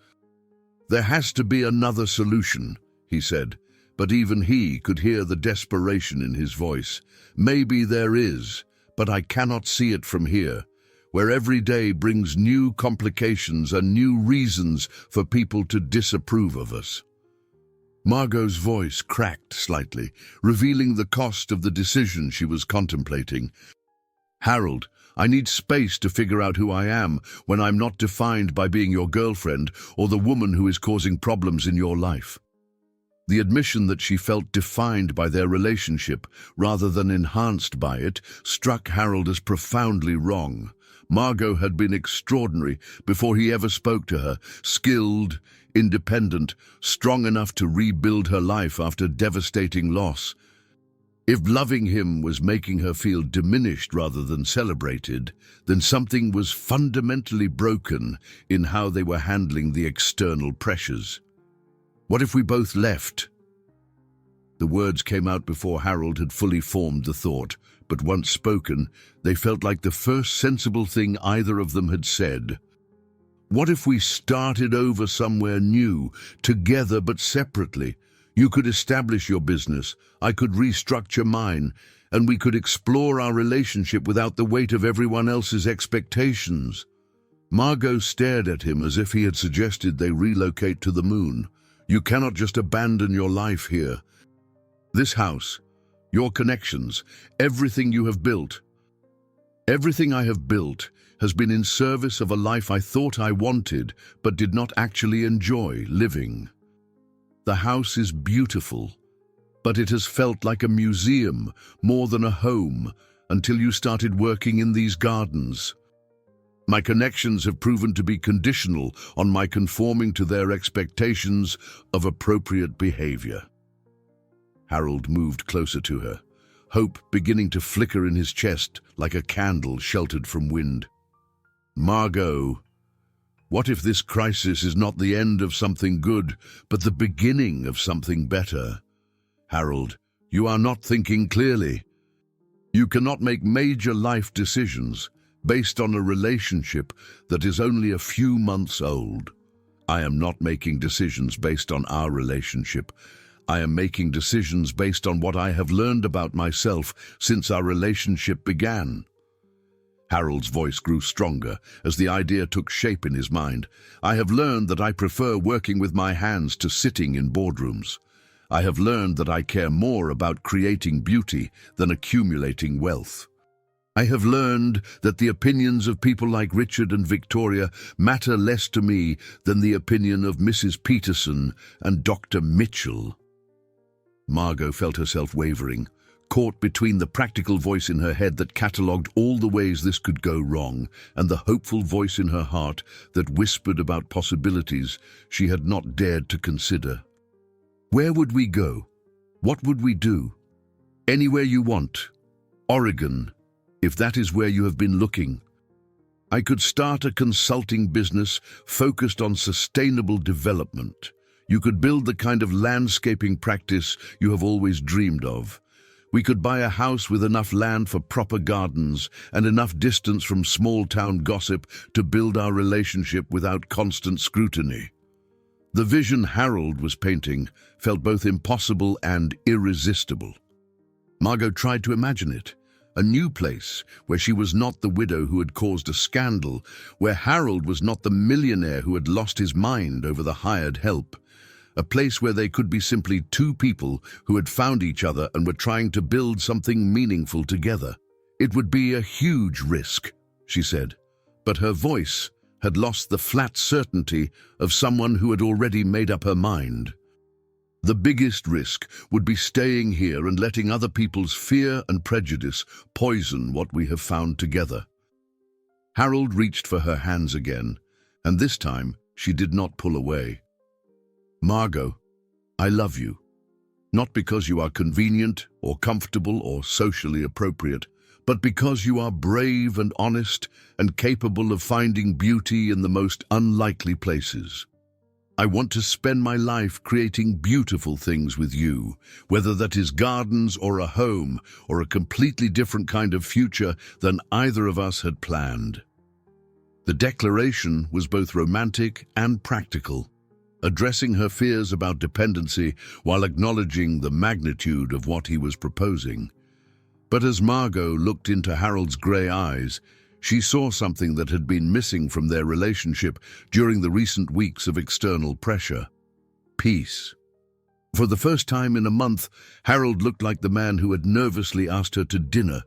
There has to be another solution, he said. But even he could hear the desperation in his voice. Maybe there is, but I cannot see it from here, where every day brings new complications and new reasons for people to disapprove of us. Margot's voice cracked slightly, revealing the cost of the decision she was contemplating. Harold, I need space to figure out who I am when I'm not defined by being your girlfriend or the woman who is causing problems in your life. The admission that she felt defined by their relationship rather than enhanced by it struck Harold as profoundly wrong. Margot had been extraordinary before he ever spoke to her, skilled, independent, strong enough to rebuild her life after devastating loss. If loving him was making her feel diminished rather than celebrated, then something was fundamentally broken in how they were handling the external pressures. What if we both left? The words came out before Harold had fully formed the thought, but once spoken, they felt like the first sensible thing either of them had said. What if we started over somewhere new, together but separately? You could establish your business, I could restructure mine, and we could explore our relationship without the weight of everyone else's expectations. Margot stared at him as if he had suggested they relocate to the moon. You cannot just abandon your life here. This house, your connections, everything you have built. Everything I have built has been in service of a life I thought I wanted, but did not actually enjoy living. The house is beautiful, but it has felt like a museum more than a home until you started working in these gardens. My connections have proven to be conditional on my conforming to their expectations of appropriate behavior. Harold moved closer to her, hope beginning to flicker in his chest like a candle sheltered from wind. Margot, what if this crisis is not the end of something good, but the beginning of something better? Harold, you are not thinking clearly. You cannot make major life decisions based on a relationship that is only a few months old. I am not making decisions based on our relationship. I am making decisions based on what I have learned about myself since our relationship began. Harold's voice grew stronger as the idea took shape in his mind. I have learned that I prefer working with my hands to sitting in boardrooms. I have learned that I care more about creating beauty than accumulating wealth. I have learned that the opinions of people like Richard and Victoria matter less to me than the opinion of Mrs. Peterson and Dr. Mitchell. Margot felt herself wavering, caught between the practical voice in her head that catalogued all the ways this could go wrong and the hopeful voice in her heart that whispered about possibilities she had not dared to consider. Where would we go? What would we do? Anywhere you want. Oregon, if that is where you have been looking. I could start a consulting business focused on sustainable development. You could build the kind of landscaping practice you have always dreamed of. We could buy a house with enough land for proper gardens and enough distance from small-town gossip to build our relationship without constant scrutiny. The vision Harold was painting felt both impossible and irresistible. Margot tried to imagine it. A new place where she was not the widow who had caused a scandal, where Harold was not the millionaire who had lost his mind over the hired help. A place where they could be simply two people who had found each other and were trying to build something meaningful together. It would be a huge risk, she said, but her voice had lost the flat certainty of someone who had already made up her mind. The biggest risk would be staying here and letting other people's fear and prejudice poison what we have found together. Harold reached for her hands again, and this time she did not pull away. Margot, I love you. Not because you are convenient or comfortable or socially appropriate, but because you are brave and honest and capable of finding beauty in the most unlikely places. I want to spend my life creating beautiful things with you, whether that is gardens or a home or a completely different kind of future than either of us had planned. The declaration was both romantic and practical, addressing her fears about dependency while acknowledging the magnitude of what he was proposing. But as Margot looked into Harold's grey eyes, she saw something that had been missing from their relationship during the recent weeks of external pressure: peace. For the first time in a month, Harold looked like the man who had nervously asked her to dinner,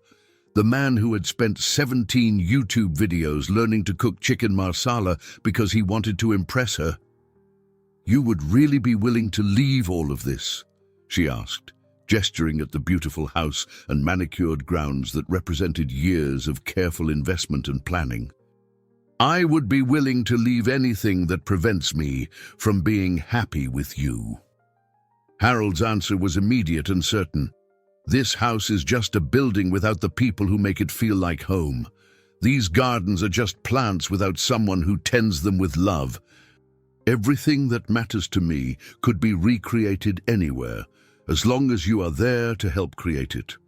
the man who had spent 17 YouTube videos learning to cook chicken marsala because he wanted to impress her. "You would really be willing to leave all of this?" she asked, gesturing at the beautiful house and manicured grounds that represented years of careful investment and planning. "I would be willing to leave anything that prevents me from being happy with you." Harold's answer was immediate and certain. "This house is just a building without the people who make it feel like home. These gardens are just plants without someone who tends them with love. Everything that matters to me could be recreated anywhere, as long as you are there to help create it."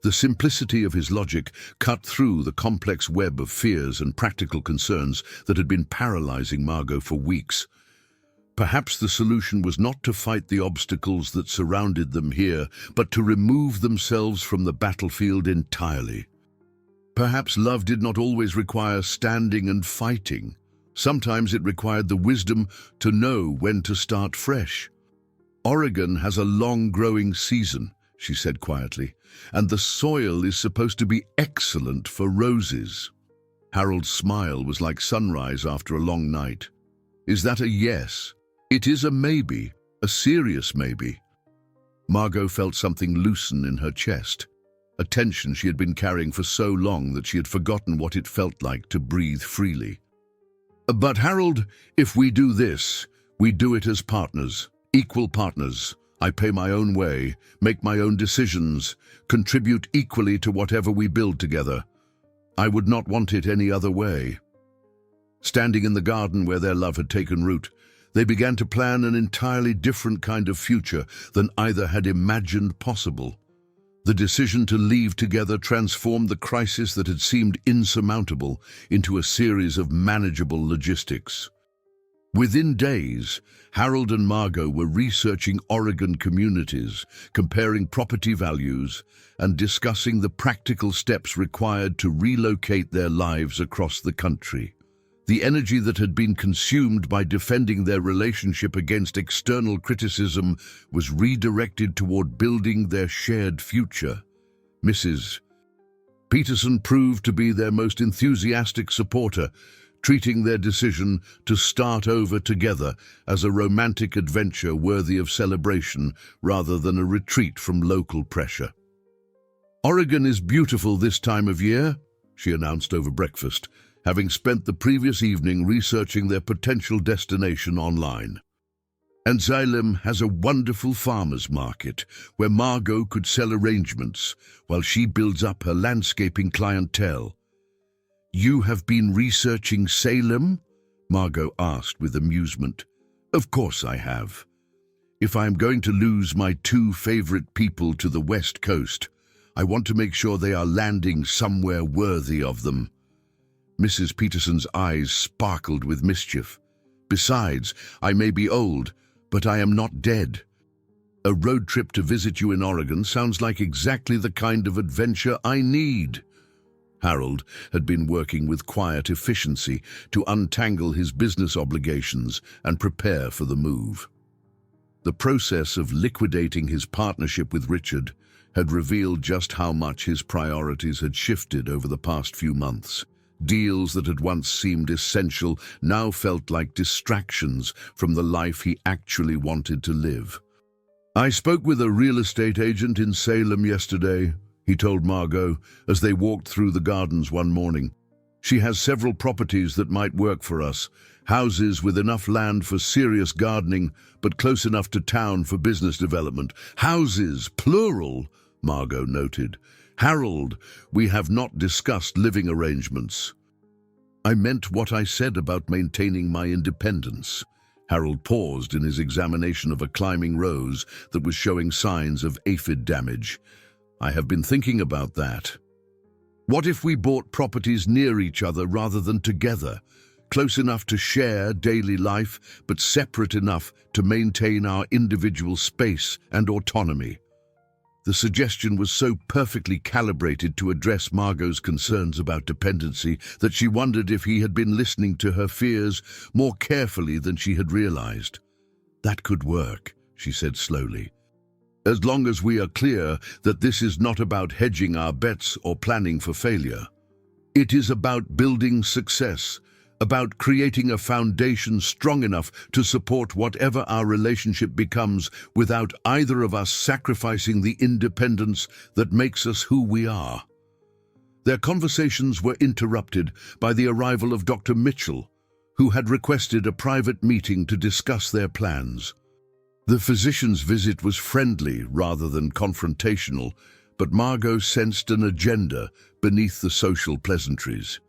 The simplicity of his logic cut through the complex web of fears and practical concerns that had been paralyzing Margot for weeks. Perhaps the solution was not to fight the obstacles that surrounded them here, but to remove themselves from the battlefield entirely. Perhaps love did not always require standing and fighting. Sometimes it required the wisdom to know when to start fresh. "Oregon has a long growing season," she said quietly, "and the soil is supposed to be excellent for roses." Harold's smile was like sunrise after a long night. "Is that a yes?" "It is a maybe, a serious maybe." Margot felt something loosen in her chest, a tension she had been carrying for so long that she had forgotten what it felt like to breathe freely. "But Harold, if we do this, we do it as partners, equal partners. I pay my own way, make my own decisions, contribute equally to whatever we build together. I would not want it any other way." Standing in the garden where their love had taken root, they began to plan an entirely different kind of future than either had imagined possible. The decision to leave together transformed the crisis that had seemed insurmountable into a series of manageable logistics. Within days, Harold and Margo were researching Oregon communities, comparing property values, and discussing the practical steps required to relocate their lives across the country. The energy that had been consumed by defending their relationship against external criticism was redirected toward building their shared future. Mrs. Peterson proved to be their most enthusiastic supporter, treating their decision to start over together as a romantic adventure worthy of celebration rather than a retreat from local pressure. "Oregon is beautiful this time of year," she announced over breakfast, having spent the previous evening researching their potential destination online. "And Salem has a wonderful farmers market where Margo could sell arrangements while she builds up her landscaping clientele." "You have been researching Salem?" Margo asked with amusement. "Of course I have. If I am going to lose my two favorite people to the West Coast, I want to make sure they are landing somewhere worthy of them." Mrs. Peterson's eyes sparkled with mischief. "Besides, I may be old, but I am not dead. A road trip to visit you in Oregon sounds like exactly the kind of adventure I need." Harold had been working with quiet efficiency to untangle his business obligations and prepare for the move. The process of liquidating his partnership with Richard had revealed just how much his priorities had shifted over the past few months. Deals that had once seemed essential now felt like distractions from the life he actually wanted to live. "I spoke with a real estate agent in Salem yesterday," he told Margo as they walked through the gardens one morning. "She has several properties that might work for us, houses with enough land for serious gardening, but close enough to town for business development." "Houses, plural," Margo noted. "Harold, we have not discussed living arrangements." "I meant what I said about maintaining my independence." Harold paused in his examination of a climbing rose that was showing signs of aphid damage. "I have been thinking about that. What if we bought properties near each other rather than together, close enough to share daily life, but separate enough to maintain our individual space and autonomy?" The suggestion was so perfectly calibrated to address Margot's concerns about dependency that she wondered if he had been listening to her fears more carefully than she had realized. "That could work," she said slowly. "As long as we are clear that this is not about hedging our bets or planning for failure. It is about building success, about creating a foundation strong enough to support whatever our relationship becomes without either of us sacrificing the independence that makes us who we are." Their conversations were interrupted by the arrival of Dr. Mitchell, who had requested a private meeting to discuss their plans. The physician's visit was friendly rather than confrontational, but Margo sensed an agenda beneath the social pleasantries.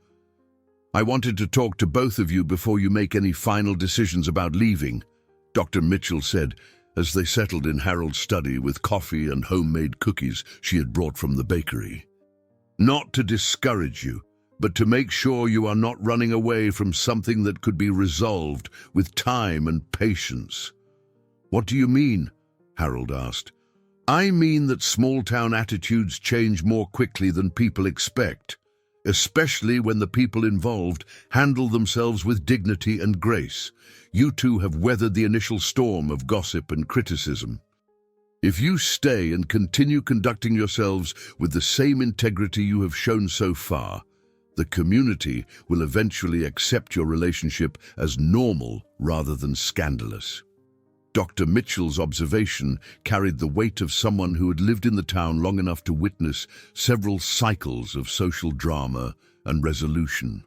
"I wanted to talk to both of you before you make any final decisions about leaving," Dr. Mitchell said, as they settled in Harold's study with coffee and homemade cookies she had brought from the bakery. "Not to discourage you, but to make sure you are not running away from something that could be resolved with time and patience." "What do you mean?" Harold asked. "I mean that small-town attitudes change more quickly than people expect, especially when the people involved handle themselves with dignity and grace. You two have weathered the initial storm of gossip and criticism. If you stay and continue conducting yourselves with the same integrity you have shown so far, the community will eventually accept your relationship as normal rather than scandalous." Dr. Mitchell's observation carried the weight of someone who had lived in the town long enough to witness several cycles of social drama and resolution.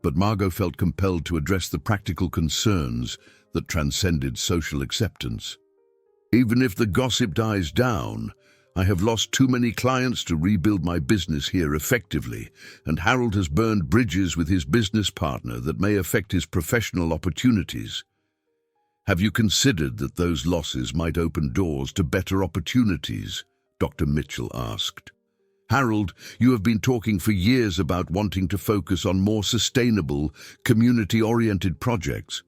But Margot felt compelled to address the practical concerns that transcended social acceptance. "Even if the gossip dies down, I have lost too many clients to rebuild my business here effectively, and Harold has burned bridges with his business partner that may affect his professional opportunities. Have you considered that those losses might open doors to better opportunities?" Dr. Mitchell asked. "Harold, you have been talking for years about wanting to focus on more sustainable, community-oriented projects.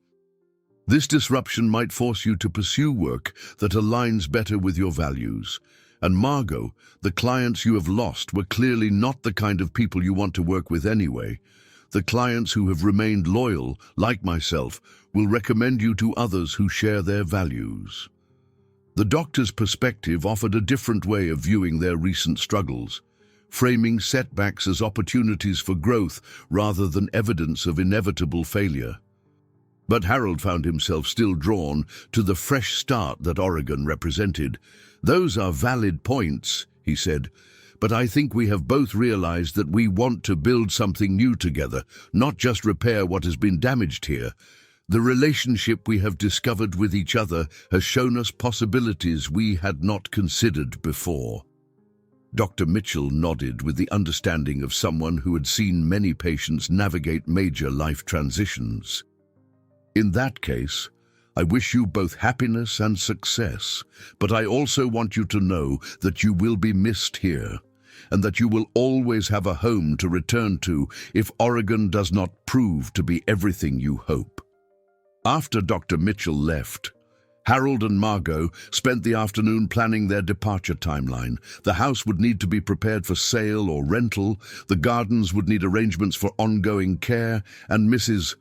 This disruption might force you to pursue work that aligns better with your values. And Margo, the clients you have lost were clearly not the kind of people you want to work with anyway. The clients who have remained loyal, like myself, will recommend you to others who share their values." The doctor's perspective offered a different way of viewing their recent struggles, framing setbacks as opportunities for growth rather than evidence of inevitable failure. But Harold found himself still drawn to the fresh start that Oregon represented. "Those are valid points," he said, "but I think we have both realized that we want to build something new together, not just repair what has been damaged here. The relationship we have discovered with each other has shown us possibilities we had not considered before." Dr. Mitchell nodded with the understanding of someone who had seen many patients navigate major life transitions. "In that case, I wish you both happiness and success, but I also want you to know that you will be missed here, and that you will always have a home to return to if Oregon does not prove to be everything you hope." After Dr. Mitchell left, Harold and Margo spent the afternoon planning their departure timeline. The house would need to be prepared for sale or rental, the gardens would need arrangements for ongoing care, and Mrs.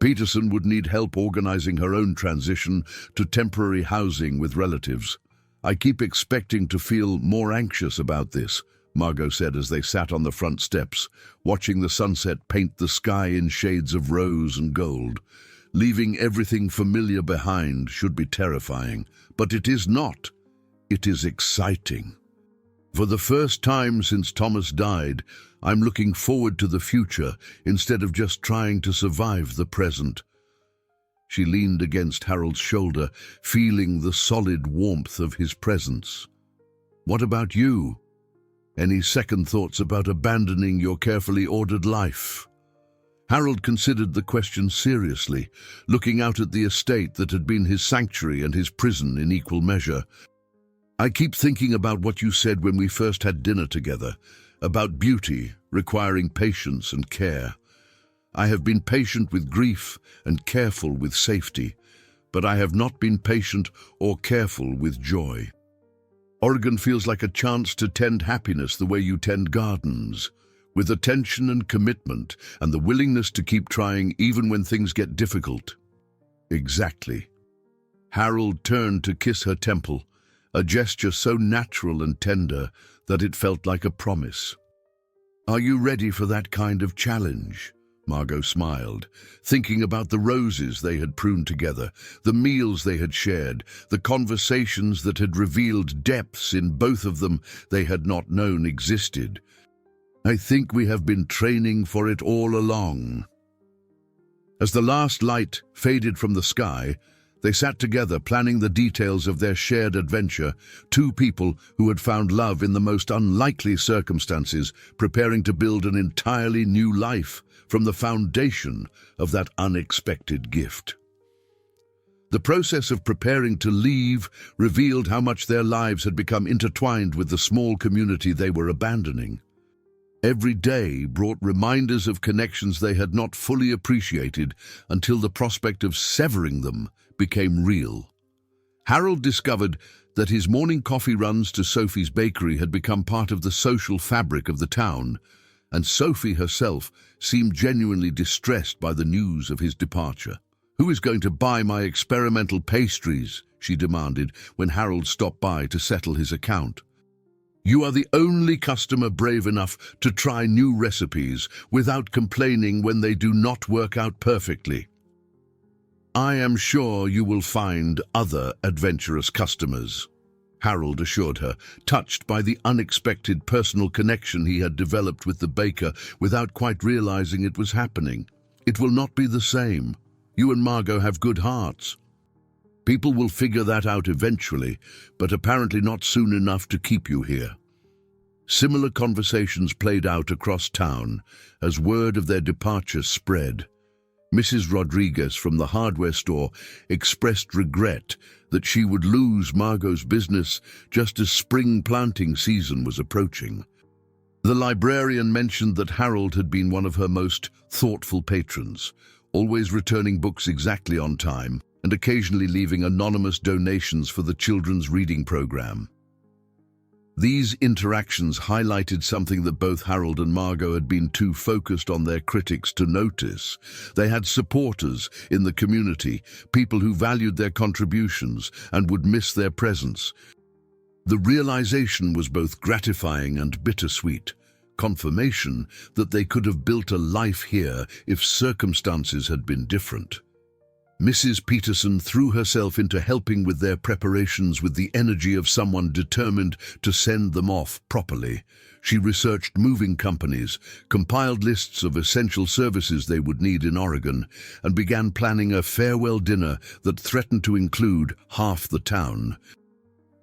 Peterson would need help organizing her own transition to temporary housing with relatives. "I keep expecting to feel more anxious about this," Margo said as they sat on the front steps, watching the sunset paint the sky in shades of rose and gold. "Leaving everything familiar behind should be terrifying, but it is not. It is exciting. For the first time since Thomas died, I'm looking forward to the future instead of just trying to survive the present." She leaned against Harold's shoulder, feeling the solid warmth of his presence. "What about you? Any second thoughts about abandoning your carefully ordered life?" Harold considered the question seriously, looking out at the estate that had been his sanctuary and his prison in equal measure. "I keep thinking about what you said when we first had dinner together, about beauty requiring patience and care. I have been patient with grief and careful with safety, but I have not been patient or careful with joy. Oregon feels like a chance to tend happiness the way you tend gardens, with attention and commitment and the willingness to keep trying even when things get difficult." "Exactly." Harold turned to kiss her temple, a gesture so natural and tender that it felt like a promise. "Are you ready for that kind of challenge?" Margot smiled, thinking about the roses they had pruned together, the meals they had shared, the conversations that had revealed depths in both of them they had not known existed. "I think we have been training for it all along." As the last light faded from the sky, they sat together planning the details of their shared adventure, two people who had found love in the most unlikely circumstances, preparing to build an entirely new life from the foundation of that unexpected gift. The process of preparing to leave revealed how much their lives had become intertwined with the small community they were abandoning. Every day brought reminders of connections they had not fully appreciated until the prospect of severing them became real. Harold discovered that his morning coffee runs to Sophie's bakery had become part of the social fabric of the town, and Sophie herself seemed genuinely distressed by the news of his departure. "Who is going to buy my experimental pastries?" she demanded when Harold stopped by to settle his account. "You are the only customer brave enough to try new recipes without complaining when they do not work out perfectly. I am sure you will find other adventurous customers," Harold assured her, touched by the unexpected personal connection he had developed with the baker without quite realizing it was happening. "It will not be the same. You and Margo have good hearts. People will figure that out eventually, but apparently not soon enough to keep you here." Similar conversations played out across town as word of their departure spread. Mrs. Rodriguez from the hardware store expressed regret that she would lose Margot's business just as spring planting season was approaching. The librarian mentioned that Harold had been one of her most thoughtful patrons, always returning books exactly on time and occasionally leaving anonymous donations for the children's reading program. These interactions highlighted something that both Harold and Margo had been too focused on their critics to notice. They had supporters in the community, people who valued their contributions and would miss their presence. The realization was both gratifying and bittersweet, confirmation that they could have built a life here if circumstances had been different. Mrs. Peterson threw herself into helping with their preparations with the energy of someone determined to send them off properly. She researched moving companies, compiled lists of essential services they would need in Oregon, and began planning a farewell dinner that threatened to include half the town.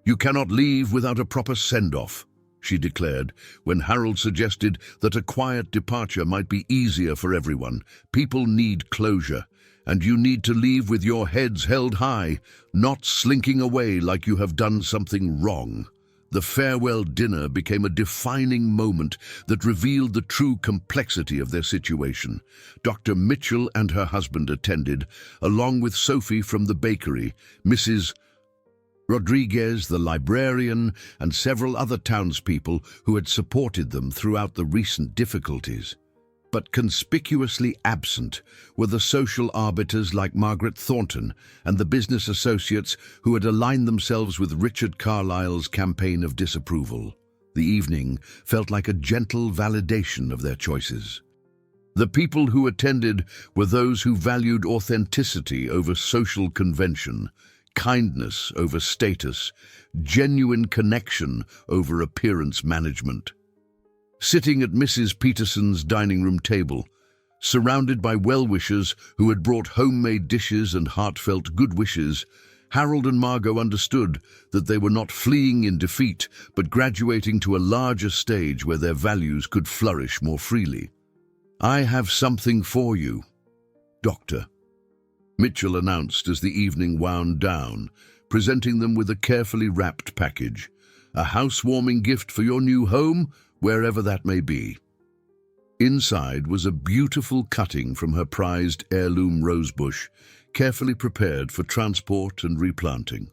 "You cannot leave without a proper send-off," she declared, when Harold suggested that a quiet departure might be easier for everyone. "People need closure, and you need to leave with your heads held high, not slinking away like you have done something wrong." The farewell dinner became a defining moment that revealed the true complexity of their situation. Dr. Mitchell and her husband attended, along with Sophie from the bakery, Mrs. Rodriguez, the librarian, and several other townspeople who had supported them throughout the recent difficulties. But conspicuously absent were the social arbiters like Margaret Thornton and the business associates who had aligned themselves with Richard Carlyle's campaign of disapproval. The evening felt like a gentle validation of their choices. The people who attended were those who valued authenticity over social convention, kindness over status, genuine connection over appearance management. Sitting at Mrs. Peterson's dining room table, surrounded by well-wishers who had brought homemade dishes and heartfelt good wishes, Harold and Margo understood that they were not fleeing in defeat, but graduating to a larger stage where their values could flourish more freely. "I have something for you, Doctor," Mitchell announced as the evening wound down, presenting them with a carefully wrapped package. "A housewarming gift for your new home, wherever that may be." Inside was a beautiful cutting from her prized heirloom rosebush, carefully prepared for transport and replanting.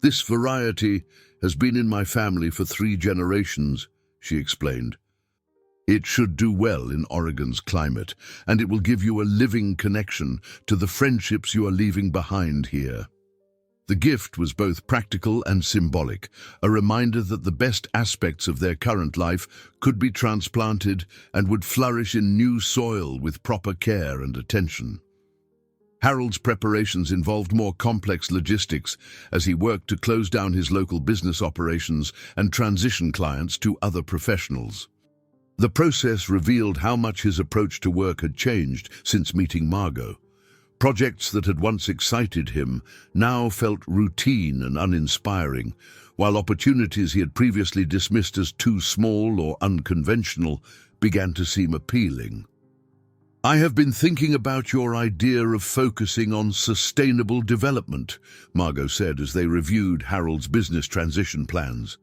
"This variety has been in my family for 3 generations, she explained. "It should do well in Oregon's climate, and it will give you a living connection to the friendships you are leaving behind here." The gift was both practical and symbolic, a reminder that the best aspects of their current life could be transplanted and would flourish in new soil with proper care and attention. Harold's preparations involved more complex logistics as he worked to close down his local business operations and transition clients to other professionals. The process revealed how much his approach to work had changed since meeting Margo. Projects that had once excited him now felt routine and uninspiring, while opportunities he had previously dismissed as too small or unconventional began to seem appealing. I have been thinking about your idea of focusing on sustainable development, Margot said as they reviewed Harold's business transition plans.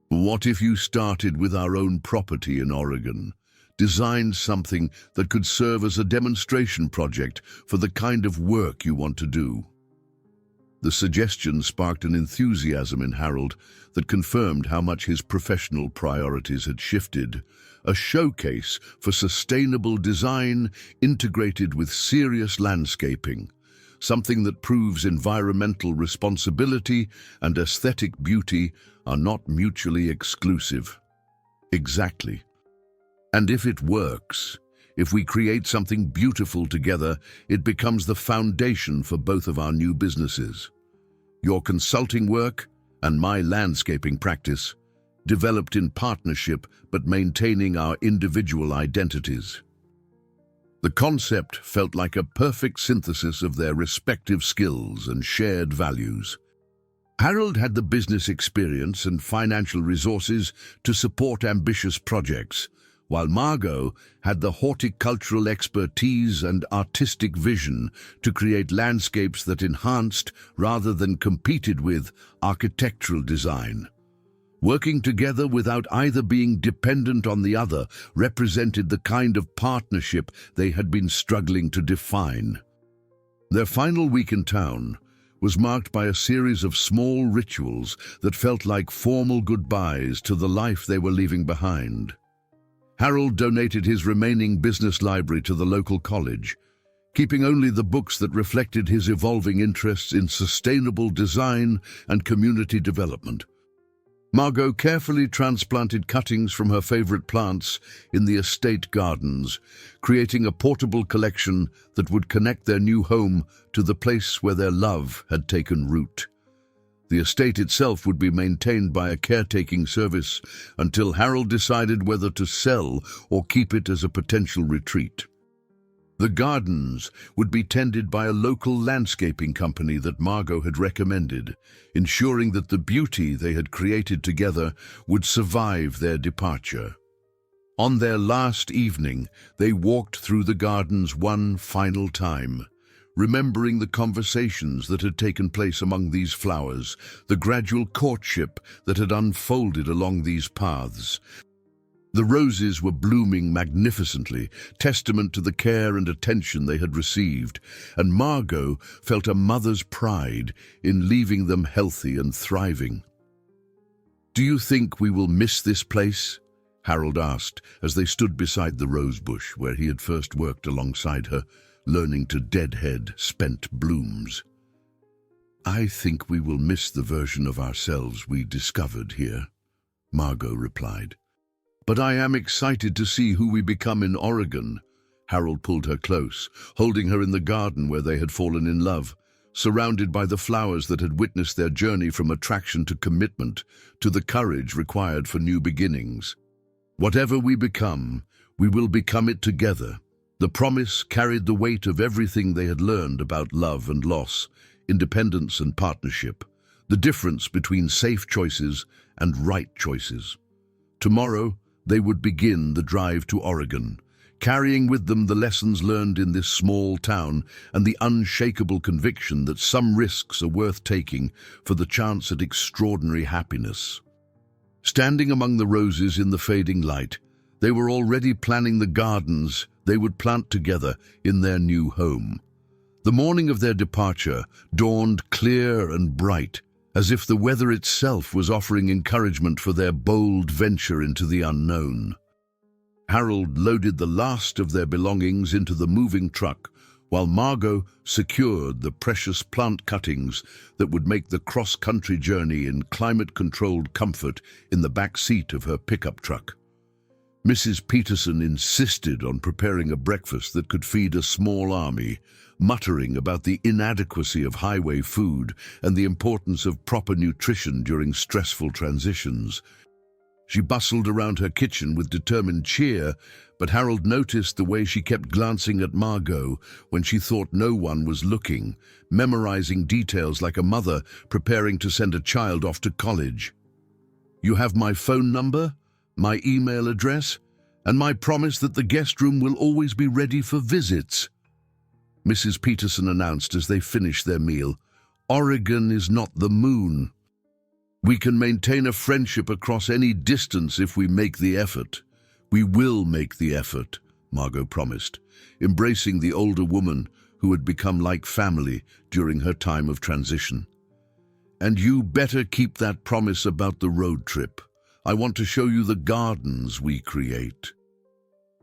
What if you started with our own property in Oregon, designed something that could serve as a demonstration project for the kind of work you want to do? The suggestion sparked an enthusiasm in Harold that confirmed how much his professional priorities had shifted. A showcase for sustainable design integrated with serious landscaping, something that proves environmental responsibility and aesthetic beauty are not mutually exclusive. Exactly. And if it works, if we create something beautiful together, it becomes the foundation for both of our new businesses. Your consulting work and my landscaping practice, developed in partnership but maintaining our individual identities. The concept felt like a perfect synthesis of their respective skills and shared values. Harold had the business experience and financial resources to support ambitious projects, while Margot had the horticultural expertise and artistic vision to create landscapes that enhanced rather than competed with architectural design. Working together without either being dependent on the other represented the kind of partnership they had been struggling to define. Their final week in town was marked by a series of small rituals that felt like formal goodbyes to the life they were leaving behind. Harold donated his remaining business library to the local college, keeping only the books that reflected his evolving interests in sustainable design and community development. Margot carefully transplanted cuttings from her favorite plants in the estate gardens, creating a portable collection that would connect their new home to the place where their love had taken root. The estate itself would be maintained by a caretaking service until Harold decided whether to sell or keep it as a potential retreat. The gardens would be tended by a local landscaping company that Margot had recommended, ensuring that the beauty they had created together would survive their departure. On their last evening, they walked through the gardens one final time, remembering the conversations that had taken place among these flowers, the gradual courtship that had unfolded along these paths. The roses were blooming magnificently, testament to the care and attention they had received, and Margot felt a mother's pride in leaving them healthy and thriving. "Do you think we will miss this place?" Harold asked as they stood beside the rose bush where he had first worked alongside her, learning to deadhead spent blooms. "I think we will miss the version of ourselves we discovered here," Margot replied. "But I am excited to see who we become in Oregon." Harold pulled her close, holding her in the garden where they had fallen in love, surrounded by the flowers that had witnessed their journey from attraction to commitment, to the courage required for new beginnings. "Whatever we become, we will become it together." The promise carried the weight of everything they had learned about love and loss, independence and partnership, the difference between safe choices and right choices. Tomorrow, they would begin the drive to Oregon, carrying with them the lessons learned in this small town and the unshakable conviction that some risks are worth taking for the chance at extraordinary happiness. Standing among the roses in the fading light, they were already planning the gardens they would plant together in their new home. The morning of their departure dawned clear and bright, as if the weather itself was offering encouragement for their bold venture into the unknown. Harold loaded the last of their belongings into the moving truck, while Margot secured the precious plant cuttings that would make the cross-country journey in climate-controlled comfort in the back seat of her pickup truck. Mrs. Peterson insisted on preparing a breakfast that could feed a small army, muttering about the inadequacy of highway food and the importance of proper nutrition during stressful transitions. She bustled around her kitchen with determined cheer, but Harold noticed the way she kept glancing at Margot when she thought no one was looking, memorizing details like a mother preparing to send a child off to college. "You have my phone number, my email address, and my promise that the guest room will always be ready for visits," Mrs. Peterson announced as they finished their meal. "Oregon is not the moon. We can maintain a friendship across any distance if we make the effort." "We will make the effort," Margot promised, embracing the older woman who had become like family during her time of transition. "And you better keep that promise about the road trip. I want to show you the gardens we create."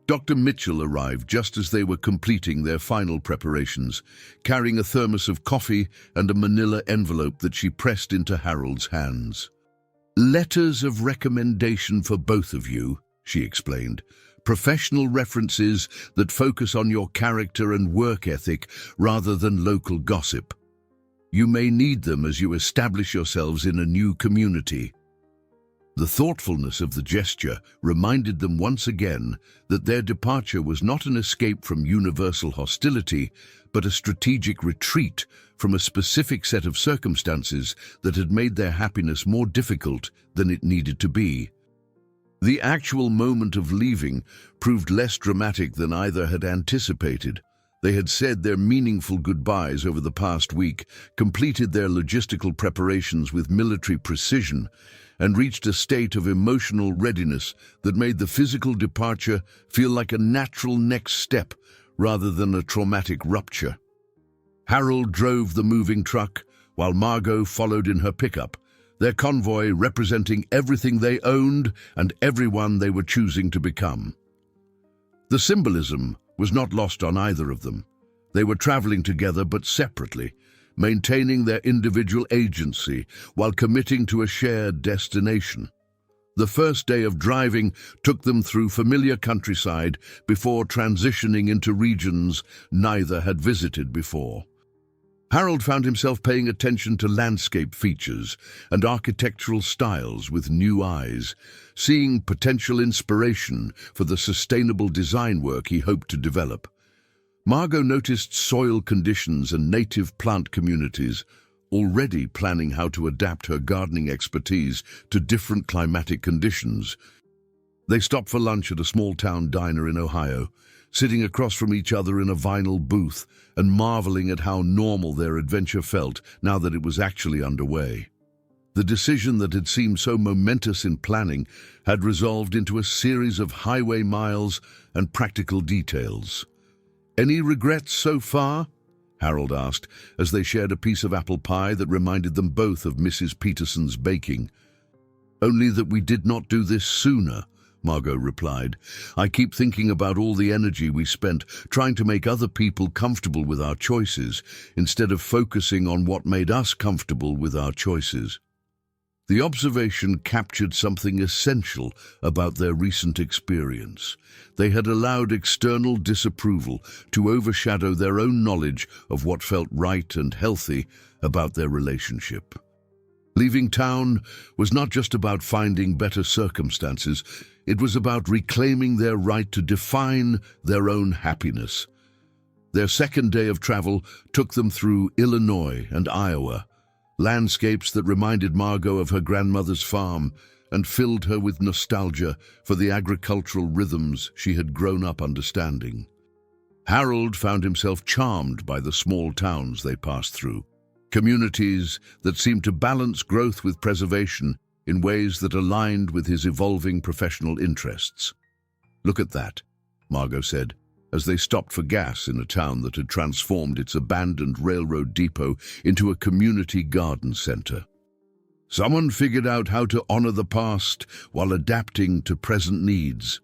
Dr. Mitchell arrived just as they were completing their final preparations, carrying a thermos of coffee and a manila envelope that she pressed into Harold's hands. "Letters of recommendation for both of you," she explained. "Professional references that focus on your character and work ethic rather than local gossip. You may need them as you establish yourselves in a new community." The thoughtfulness of the gesture reminded them once again that their departure was not an escape from universal hostility, but a strategic retreat from a specific set of circumstances that had made their happiness more difficult than it needed to be. The actual moment of leaving proved less dramatic than either had anticipated. They had said their meaningful goodbyes over the past week, completed their logistical preparations with military precision, and reached a state of emotional readiness that made the physical departure feel like a natural next step rather than a traumatic rupture. Harold drove the moving truck, while Margo followed in her pickup, their convoy representing everything they owned and everyone they were choosing to become. The symbolism was not lost on either of them. They were traveling together but separately, maintaining their individual agency while committing to a shared destination. The first day of driving took them through familiar countryside before transitioning into regions neither had visited before. Harold found himself paying attention to landscape features and architectural styles with new eyes, seeing potential inspiration for the sustainable design work he hoped to develop. Margo noticed soil conditions and native plant communities, already planning how to adapt her gardening expertise to different climatic conditions. They stopped for lunch at a small-town diner in Ohio, sitting across from each other in a vinyl booth and marveling at how normal their adventure felt now that it was actually underway. The decision that had seemed so momentous in planning had resolved into a series of highway miles and practical details. "Any regrets so far?" Harold asked, as they shared a piece of apple pie that reminded them both of Mrs. Peterson's baking. "Only that we did not do this sooner," Margot replied. "I keep thinking about all the energy we spent trying to make other people comfortable with our choices, instead of focusing on what made us comfortable with our choices." The observation captured something essential about their recent experience. They had allowed external disapproval to overshadow their own knowledge of what felt right and healthy about their relationship. Leaving town was not just about finding better circumstances, it was about reclaiming their right to define their own happiness. Their second day of travel took them through Illinois and Iowa, landscapes that reminded Margo of her grandmother's farm and filled her with nostalgia for the agricultural rhythms she had grown up understanding. Harold found himself charmed by the small towns they passed through, communities that seemed to balance growth with preservation in ways that aligned with his evolving professional interests. "Look at that," Margo said, as they stopped for gas in a town that had transformed its abandoned railroad depot into a community garden center. "Someone figured out how to honor the past while adapting to present needs."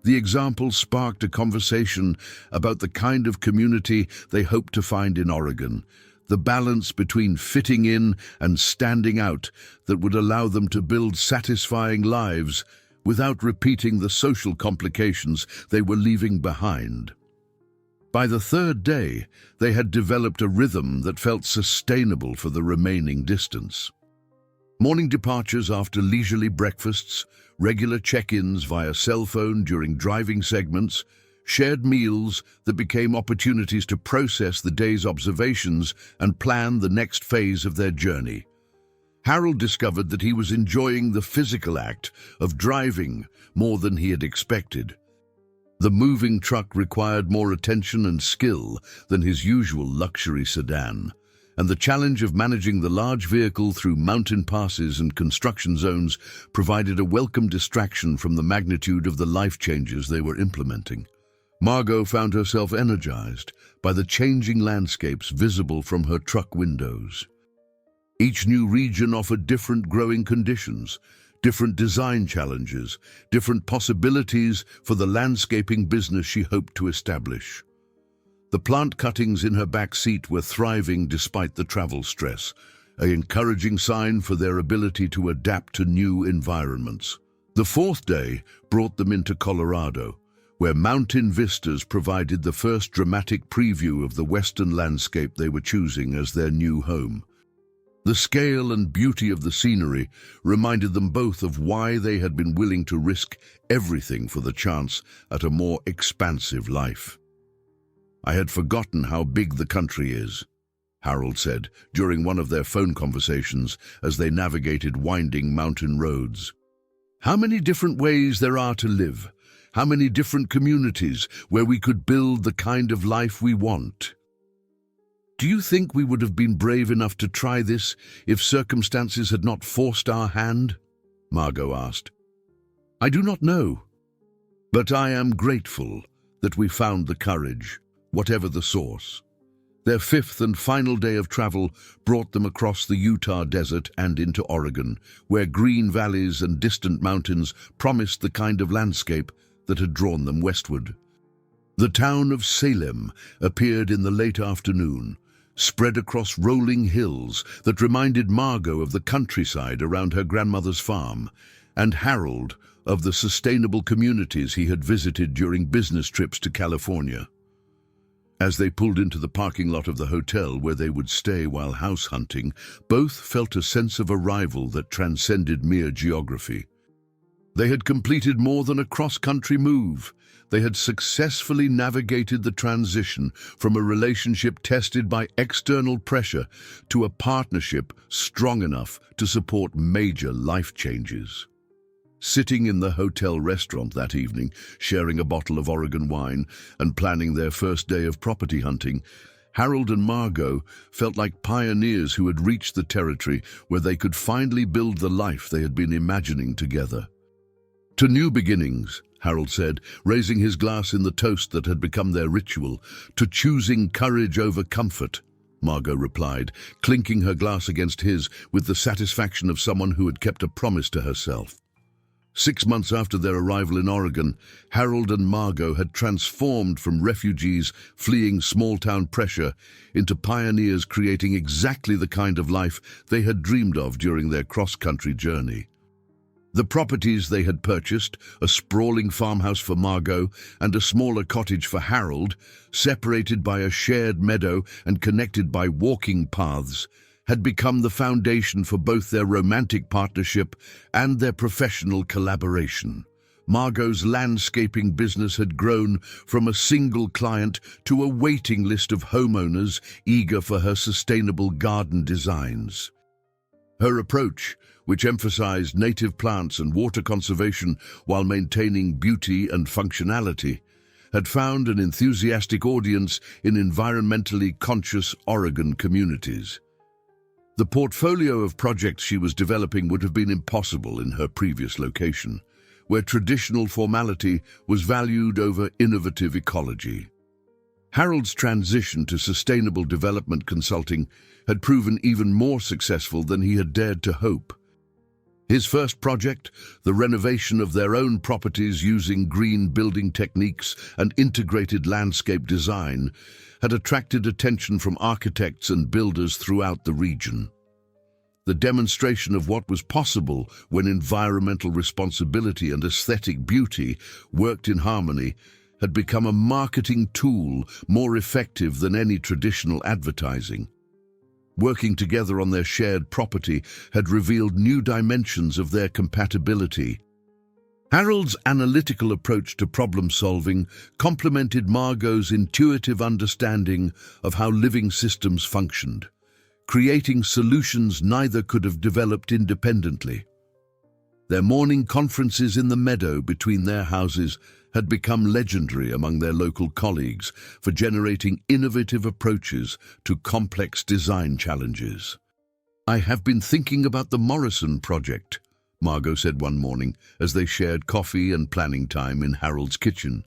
The example sparked a conversation about the kind of community they hoped to find in Oregon, the balance between fitting in and standing out that would allow them to build satisfying lives without repeating the social complications they were leaving behind. By the third day, they had developed a rhythm that felt sustainable for the remaining distance. Morning departures after leisurely breakfasts, regular check-ins via cell phone during driving segments, shared meals that became opportunities to process the day's observations and plan the next phase of their journey. Harold discovered that he was enjoying the physical act of driving more than he had expected. The moving truck required more attention and skill than his usual luxury sedan, and the challenge of managing the large vehicle through mountain passes and construction zones provided a welcome distraction from the magnitude of the life changes they were implementing. Margot found herself energized by the changing landscapes visible from her truck windows. Each new region offered different growing conditions, different design challenges, different possibilities for the landscaping business she hoped to establish. The plant cuttings in her back seat were thriving despite the travel stress, an encouraging sign for their ability to adapt to new environments. The fourth day brought them into Colorado, where mountain vistas provided the first dramatic preview of the western landscape they were choosing as their new home. The scale and beauty of the scenery reminded them both of why they had been willing to risk everything for the chance at a more expansive life. "I had forgotten how big the country is," Harold said during one of their phone conversations as they navigated winding mountain roads. "How many different ways there are to live, how many different communities where we could build the kind of life we want. Do you think we would have been brave enough to try this if circumstances had not forced our hand?" Margo asked. "I do not know, but I am grateful that we found the courage, whatever the source." Their fifth and final day of travel brought them across the Utah desert and into Oregon, where green valleys and distant mountains promised the kind of landscape that had drawn them westward. The town of Salem appeared in the late afternoon, spread across rolling hills that reminded Margo of the countryside around her grandmother's farm, and Harold of the sustainable communities he had visited during business trips to California. As they pulled into the parking lot of the hotel where they would stay while house hunting, both felt a sense of arrival that transcended mere geography. They had completed more than a cross-country move. They had successfully navigated the transition from a relationship tested by external pressure to a partnership strong enough to support major life changes. Sitting in the hotel restaurant that evening, sharing a bottle of Oregon wine and planning their first day of property hunting, Harold and Margo felt like pioneers who had reached the territory where they could finally build the life they had been imagining together. "To new beginnings," Harold said, raising his glass in the toast that had become their ritual. "To choosing courage over comfort," Margo replied, clinking her glass against his with the satisfaction of someone who had kept a promise to herself. 6 months after their arrival in Oregon, Harold and Margo had transformed from refugees fleeing small-town pressure into pioneers creating exactly the kind of life they had dreamed of during their cross-country journey. The properties they had purchased, a sprawling farmhouse for Margo and a smaller cottage for Harold, separated by a shared meadow and connected by walking paths, had become the foundation for both their romantic partnership and their professional collaboration. Margot's landscaping business had grown from a single client to a waiting list of homeowners eager for her sustainable garden designs. Her approach, which emphasized native plants and water conservation while maintaining beauty and functionality, had found an enthusiastic audience in environmentally conscious Oregon communities. The portfolio of projects she was developing would have been impossible in her previous location, where traditional formality was valued over innovative ecology. Harold's transition to sustainable development consulting had proven even more successful than he had dared to hope. His first project, the renovation of their own properties using green building techniques and integrated landscape design, had attracted attention from architects and builders throughout the region. The demonstration of what was possible when environmental responsibility and aesthetic beauty worked in harmony had become a marketing tool more effective than any traditional advertising. Working together on their shared property had revealed new dimensions of their compatibility. Harold's analytical approach to problem-solving complemented Margot's intuitive understanding of how living systems functioned, creating solutions neither could have developed independently. Their morning conferences in the meadow between their houses had become legendary among their local colleagues for generating innovative approaches to complex design challenges. "I have been thinking about the Morrison project," Margot said one morning as they shared coffee and planning time in Harold's kitchen.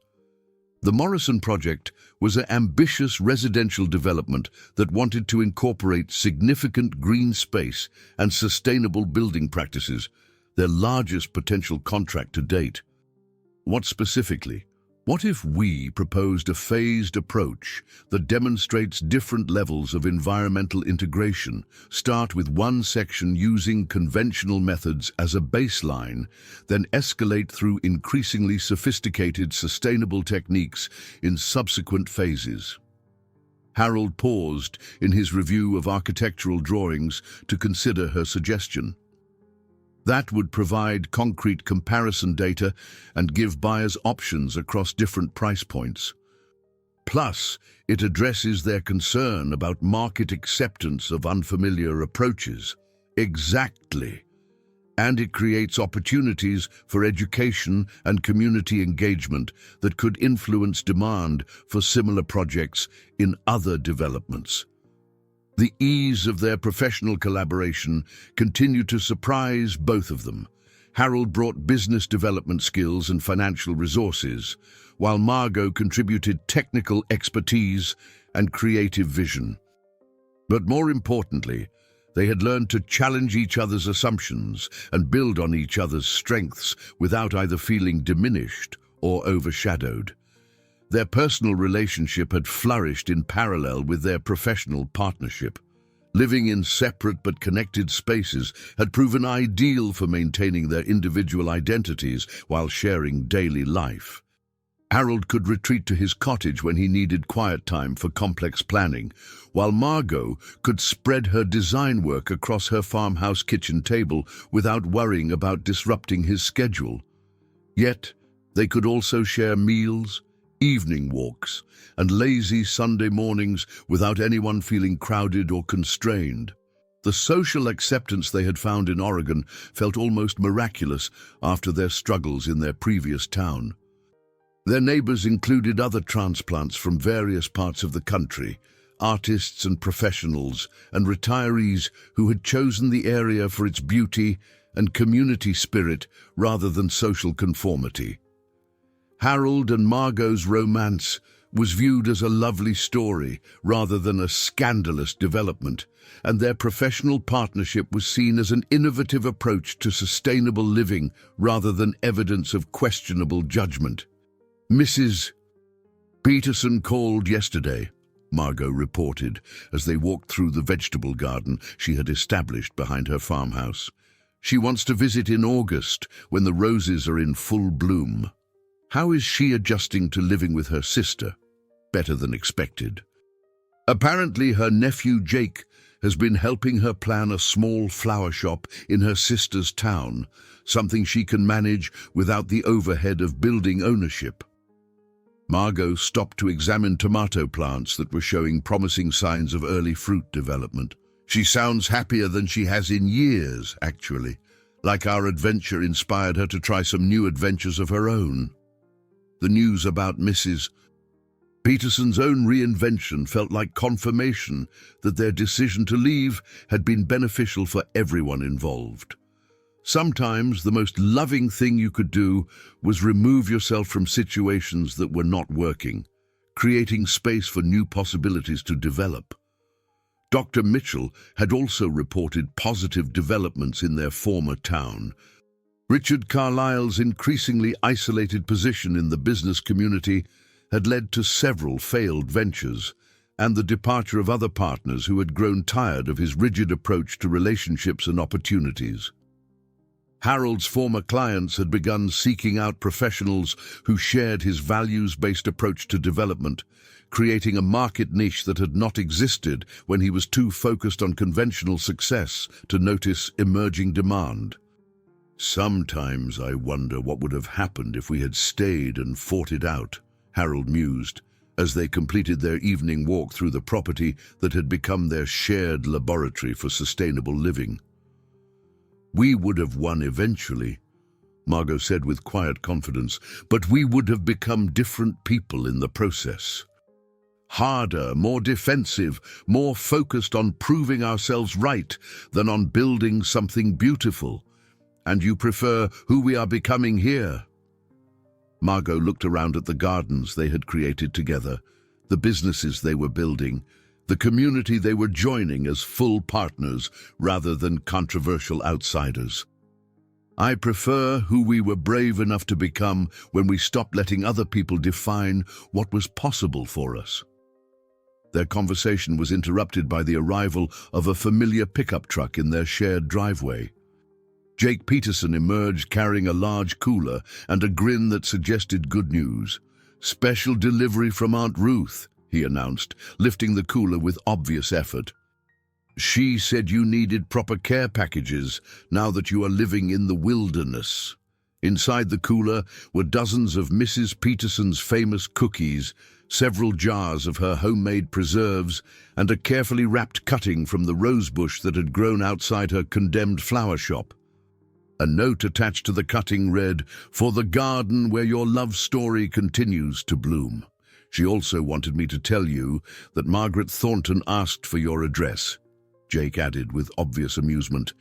The Morrison project was an ambitious residential development that wanted to incorporate significant green space and sustainable building practices, their largest potential contract to date. What specifically? What if we proposed a phased approach that demonstrates different levels of environmental integration? Start with one section using conventional methods as a baseline, then escalate through increasingly sophisticated sustainable techniques in subsequent phases. Harold paused in his review of architectural drawings to consider her suggestion. That would provide concrete comparison data and give buyers options across different price points. Plus, it addresses their concern about market acceptance of unfamiliar approaches. Exactly. And it creates opportunities for education and community engagement that could influence demand for similar projects in other developments. The ease of their professional collaboration continued to surprise both of them. Harold brought business development skills and financial resources, while Margo contributed technical expertise and creative vision. But more importantly, they had learned to challenge each other's assumptions and build on each other's strengths without either feeling diminished or overshadowed. Their personal relationship had flourished in parallel with their professional partnership. Living in separate but connected spaces had proven ideal for maintaining their individual identities while sharing daily life. Harold could retreat to his cottage when he needed quiet time for complex planning, while Margot could spread her design work across her farmhouse kitchen table without worrying about disrupting his schedule. Yet, they could also share meals, evening walks, and lazy Sunday mornings without anyone feeling crowded or constrained. The social acceptance they had found in Oregon felt almost miraculous after their struggles in their previous town. Their neighbors included other transplants from various parts of the country, artists and professionals, and retirees who had chosen the area for its beauty and community spirit rather than social conformity. Harold and Margot's romance was viewed as a lovely story rather than a scandalous development, and their professional partnership was seen as an innovative approach to sustainable living rather than evidence of questionable judgment. "Mrs. Peterson called yesterday," Margo reported as they walked through the vegetable garden she had established behind her farmhouse. "She wants to visit in August when the roses are in full bloom." "How is she adjusting to living with her sister?" "Better than expected. Apparently her nephew Jake has been helping her plan a small flower shop in her sister's town, something she can manage without the overhead of building ownership." Margo stopped to examine tomato plants that were showing promising signs of early fruit development. "She sounds happier than she has in years, actually. Like our adventure inspired her to try some new adventures of her own." The news about Mrs. Peterson's own reinvention felt like confirmation that their decision to leave had been beneficial for everyone involved. Sometimes the most loving thing you could do was remove yourself from situations that were not working, creating space for new possibilities to develop. Dr. Mitchell had also reported positive developments in their former town. Richard Carlisle's increasingly isolated position in the business community had led to several failed ventures, and the departure of other partners who had grown tired of his rigid approach to relationships and opportunities. Harold's former clients had begun seeking out professionals who shared his values-based approach to development, creating a market niche that had not existed when he was too focused on conventional success to notice emerging demand. "Sometimes I wonder what would have happened if we had stayed and fought it out," Harold mused, as they completed their evening walk through the property that had become their shared laboratory for sustainable living. "We would have won eventually," Margot said with quiet confidence, "but we would have become different people in the process. Harder, more defensive, more focused on proving ourselves right than on building something beautiful. And you prefer who we are becoming here?" Margot looked around at the gardens they had created together, the businesses they were building, the community they were joining as full partners rather than controversial outsiders. "I prefer who we were brave enough to become when we stopped letting other people define what was possible for us." Their conversation was interrupted by the arrival of a familiar pickup truck in their shared driveway. Jake Peterson emerged carrying a large cooler and a grin that suggested good news. "Special delivery from Aunt Ruth," he announced, lifting the cooler with obvious effort. "She said you needed proper care packages now that you are living in the wilderness." Inside the cooler were dozens of Mrs. Peterson's famous cookies, several jars of her homemade preserves, and a carefully wrapped cutting from the rosebush that had grown outside her condemned flower shop. A note attached to the cutting read, "For the garden where your love story continues to bloom. She also wanted me to tell you that Margaret Thornton asked for your address," Jake added with obvious amusement.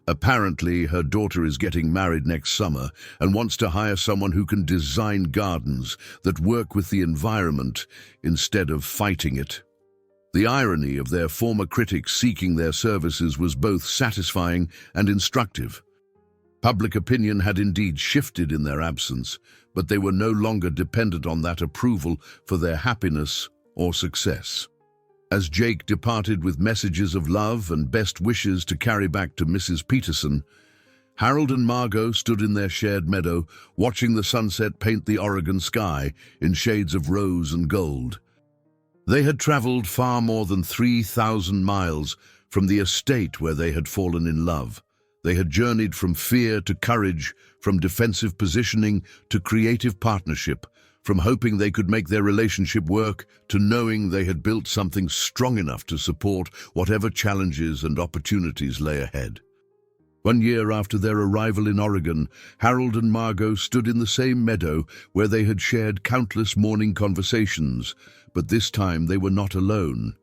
"Apparently, her daughter is getting married next summer and wants to hire someone who can design gardens that work with the environment instead of fighting it." The irony of their former critics seeking their services was both satisfying and instructive. Public opinion had indeed shifted in their absence, but they were no longer dependent on that approval for their happiness or success. As Jake departed with messages of love and best wishes to carry back to Mrs. Peterson, Harold and Margo stood in their shared meadow, watching the sunset paint the Oregon sky in shades of rose and gold. They had traveled far more than 3,000 miles from the estate where they had fallen in love. They had journeyed from fear to courage, from defensive positioning to creative partnership, from hoping they could make their relationship work to knowing they had built something strong enough to support whatever challenges and opportunities lay ahead. 1 year after their arrival in Oregon, Harold and Margo stood in the same meadow where they had shared countless morning conversations, but this time they were not alone.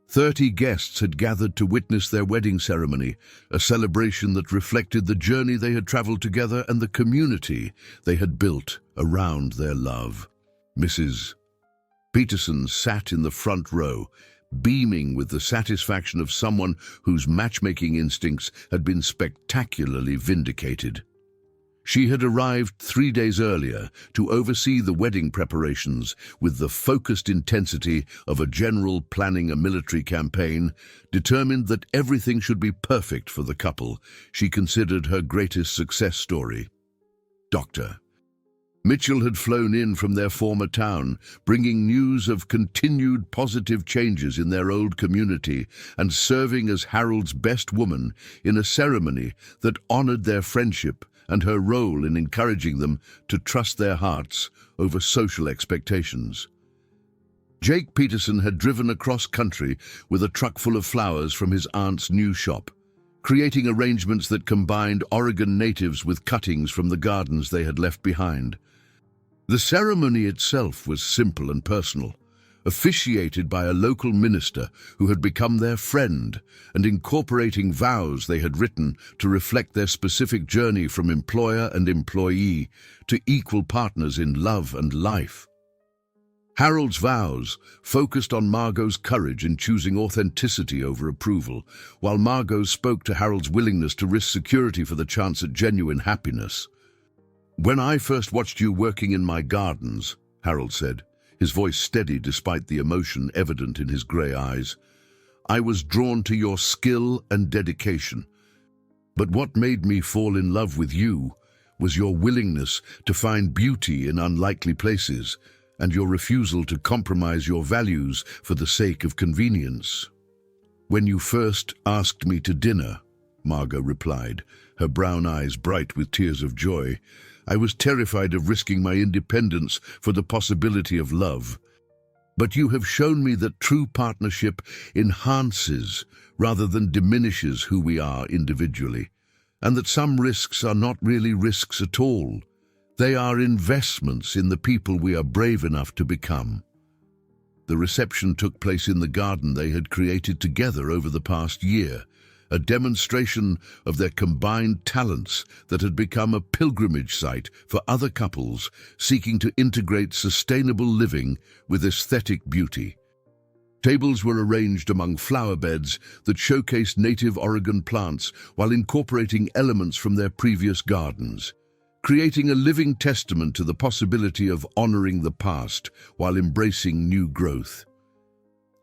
30 guests had gathered to witness their wedding ceremony, a celebration that reflected the journey they had traveled together and the community they had built around their love. Mrs. Peterson sat in the front row, beaming with the satisfaction of someone whose matchmaking instincts had been spectacularly vindicated. She had arrived 3 days earlier to oversee the wedding preparations with the focused intensity of a general planning a military campaign, determined that everything should be perfect for the couple she considered her greatest success story. Dr. Mitchell had flown in from their former town, bringing news of continued positive changes in their old community and serving as Harold's best woman in a ceremony that honored their friendship and her role in encouraging them to trust their hearts over social expectations. Jake Peterson had driven across country with a truck full of flowers from his aunt's new shop, creating arrangements that combined Oregon natives with cuttings from the gardens they had left behind. The ceremony itself was simple and personal, officiated by a local minister who had become their friend and incorporating vows they had written to reflect their specific journey from employer and employee to equal partners in love and life. Harold's vows focused on Margot's courage in choosing authenticity over approval, while Margot spoke to Harold's willingness to risk security for the chance at genuine happiness. "When I first watched you working in my gardens," Harold said, his voice steady despite the emotion evident in his grey eyes, "I was drawn to your skill and dedication. But what made me fall in love with you was your willingness to find beauty in unlikely places and your refusal to compromise your values for the sake of convenience." "When you first asked me to dinner," Margo replied, her brown eyes bright with tears of joy, "I was terrified of risking my independence for the possibility of love. But you have shown me that true partnership enhances rather than diminishes who we are individually, and that some risks are not really risks at all. They are investments in the people we are brave enough to become. The reception took place in the garden they had created together over the past year, a demonstration of their combined talents that had become a pilgrimage site for other couples seeking to integrate sustainable living with aesthetic beauty. Tables were arranged among flower beds that showcased native Oregon plants while incorporating elements from their previous gardens, creating a living testament to the possibility of honoring the past while embracing new growth.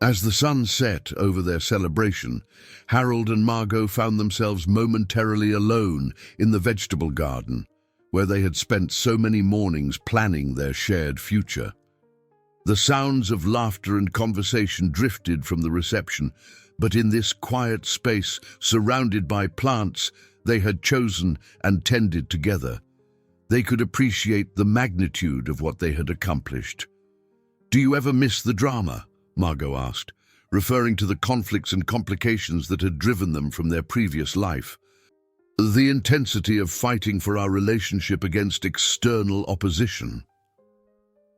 As the sun set over their celebration, Harold and Margo found themselves momentarily alone in the vegetable garden, where they had spent so many mornings planning their shared future. The sounds of laughter and conversation drifted from the reception, but in this quiet space, surrounded by plants they had chosen and tended together, they could appreciate the magnitude of what they had accomplished. "Do you ever miss the drama?" Margo asked, referring to the conflicts and complications that had driven them from their previous life. "The intensity of fighting for our relationship against external opposition."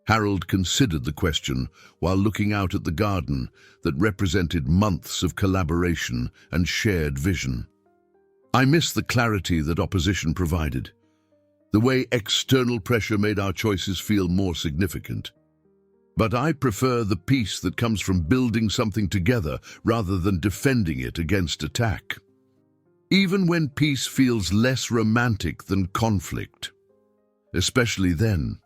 Harold considered the question while looking out at the garden that represented months of collaboration and shared vision. "I miss the clarity that opposition provided, the way external pressure made our choices feel more significant. But I prefer the peace that comes from building something together rather than defending it against attack. Even when peace feels less romantic than conflict. Especially then.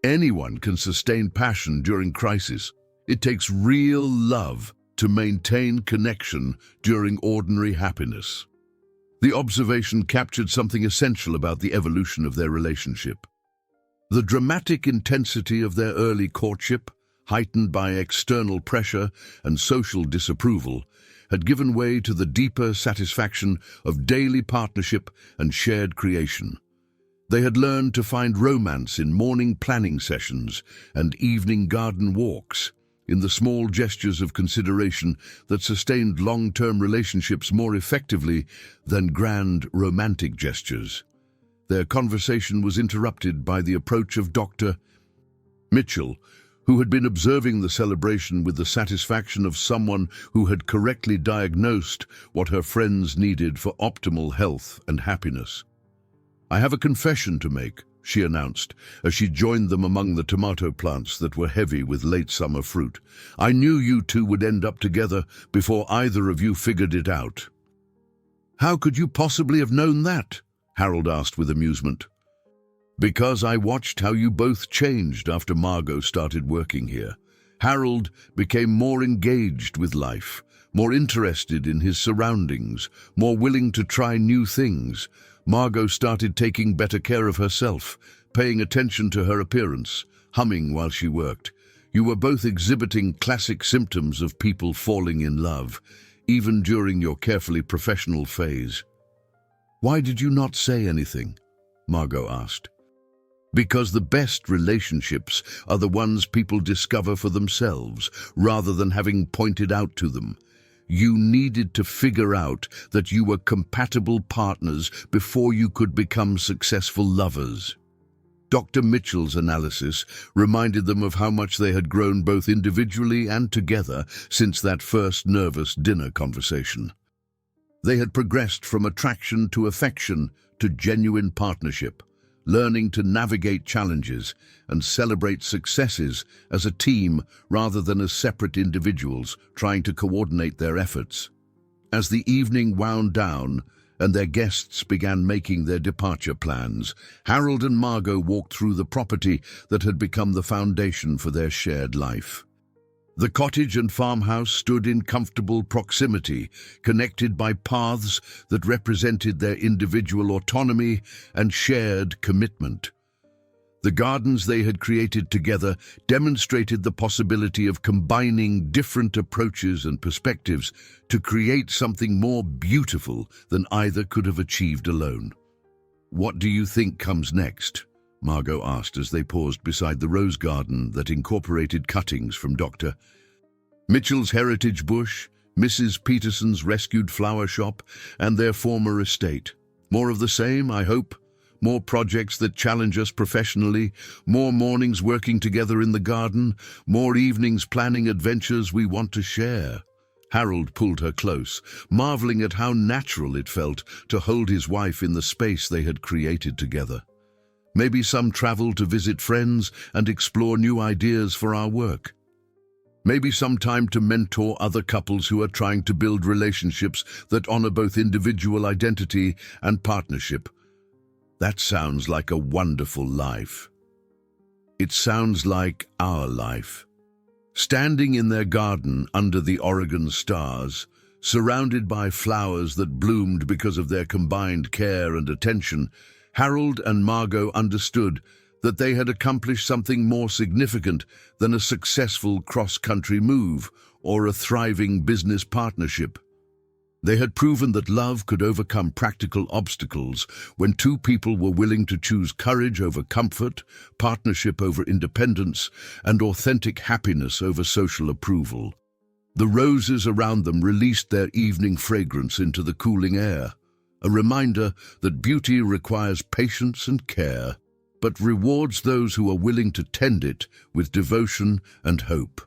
Anyone can sustain passion during crisis. It takes real love to maintain connection during ordinary happiness." The observation captured something essential about the evolution of their relationship. The dramatic intensity of their early courtship, heightened by external pressure and social disapproval, had given way to the deeper satisfaction of daily partnership and shared creation. They had learned to find romance in morning planning sessions and evening garden walks, in the small gestures of consideration that sustained long-term relationships more effectively than grand romantic gestures. Their conversation was interrupted by the approach of Dr. Mitchell, who had been observing the celebration with the satisfaction of someone who had correctly diagnosed what her friends needed for optimal health and happiness. "I have a confession to make," she announced, as she joined them among the tomato plants that were heavy with late summer fruit. "I knew you two would end up together before either of you figured it out." "How could you possibly have known that?" Harold asked with amusement. "Because I watched how you both changed after Margo started working here. Harold became more engaged with life, more interested in his surroundings, more willing to try new things. Margo started taking better care of herself, paying attention to her appearance, humming while she worked. You were both exhibiting classic symptoms of people falling in love, even during your carefully professional phase." "Why did you not say anything?" Margo asked. "Because the best relationships are the ones people discover for themselves, rather than having pointed out to them. You needed to figure out that you were compatible partners before you could become successful lovers." Dr. Mitchell's analysis reminded them of how much they had grown both individually and together since that first nervous dinner conversation. They had progressed from attraction to affection to genuine partnership, learning to navigate challenges and celebrate successes as a team rather than as separate individuals trying to coordinate their efforts. As the evening wound down and their guests began making their departure plans, Harold and Margo walked through the property that had become the foundation for their shared life. The cottage and farmhouse stood in comfortable proximity, connected by paths that represented their individual autonomy and shared commitment. The gardens they had created together demonstrated the possibility of combining different approaches and perspectives to create something more beautiful than either could have achieved alone. "What do you think comes next?" Margot asked as they paused beside the rose garden that incorporated cuttings from Dr. Mitchell's heritage bush, Mrs. Peterson's rescued flower shop, and their former estate. More of the same, I hope. More projects that challenge us professionally, more mornings working together in the garden, more evenings planning adventures we want to share. Harold pulled her close, marveling at how natural it felt to hold his wife in the space they had created together. Maybe some travel to visit friends and explore new ideas for our work. Maybe some time to mentor other couples who are trying to build relationships that honor both individual identity and partnership. That sounds like a wonderful life. It sounds like our life. Standing in their garden under the Oregon stars, surrounded by flowers that bloomed because of their combined care and attention, Harold and Margo understood that they had accomplished something more significant than a successful cross-country move or a thriving business partnership. They had proven that love could overcome practical obstacles when two people were willing to choose courage over comfort, partnership over independence, and authentic happiness over social approval. The roses around them released their evening fragrance into the cooling air, a reminder that beauty requires patience and care, but rewards those who are willing to tend it with devotion and hope.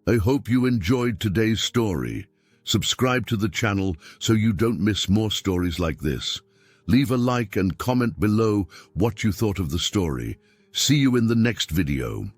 I hope you enjoyed today's story. Subscribe to the channel so you don't miss more stories like this. Leave a like and comment below what you thought of the story. See you in the next video.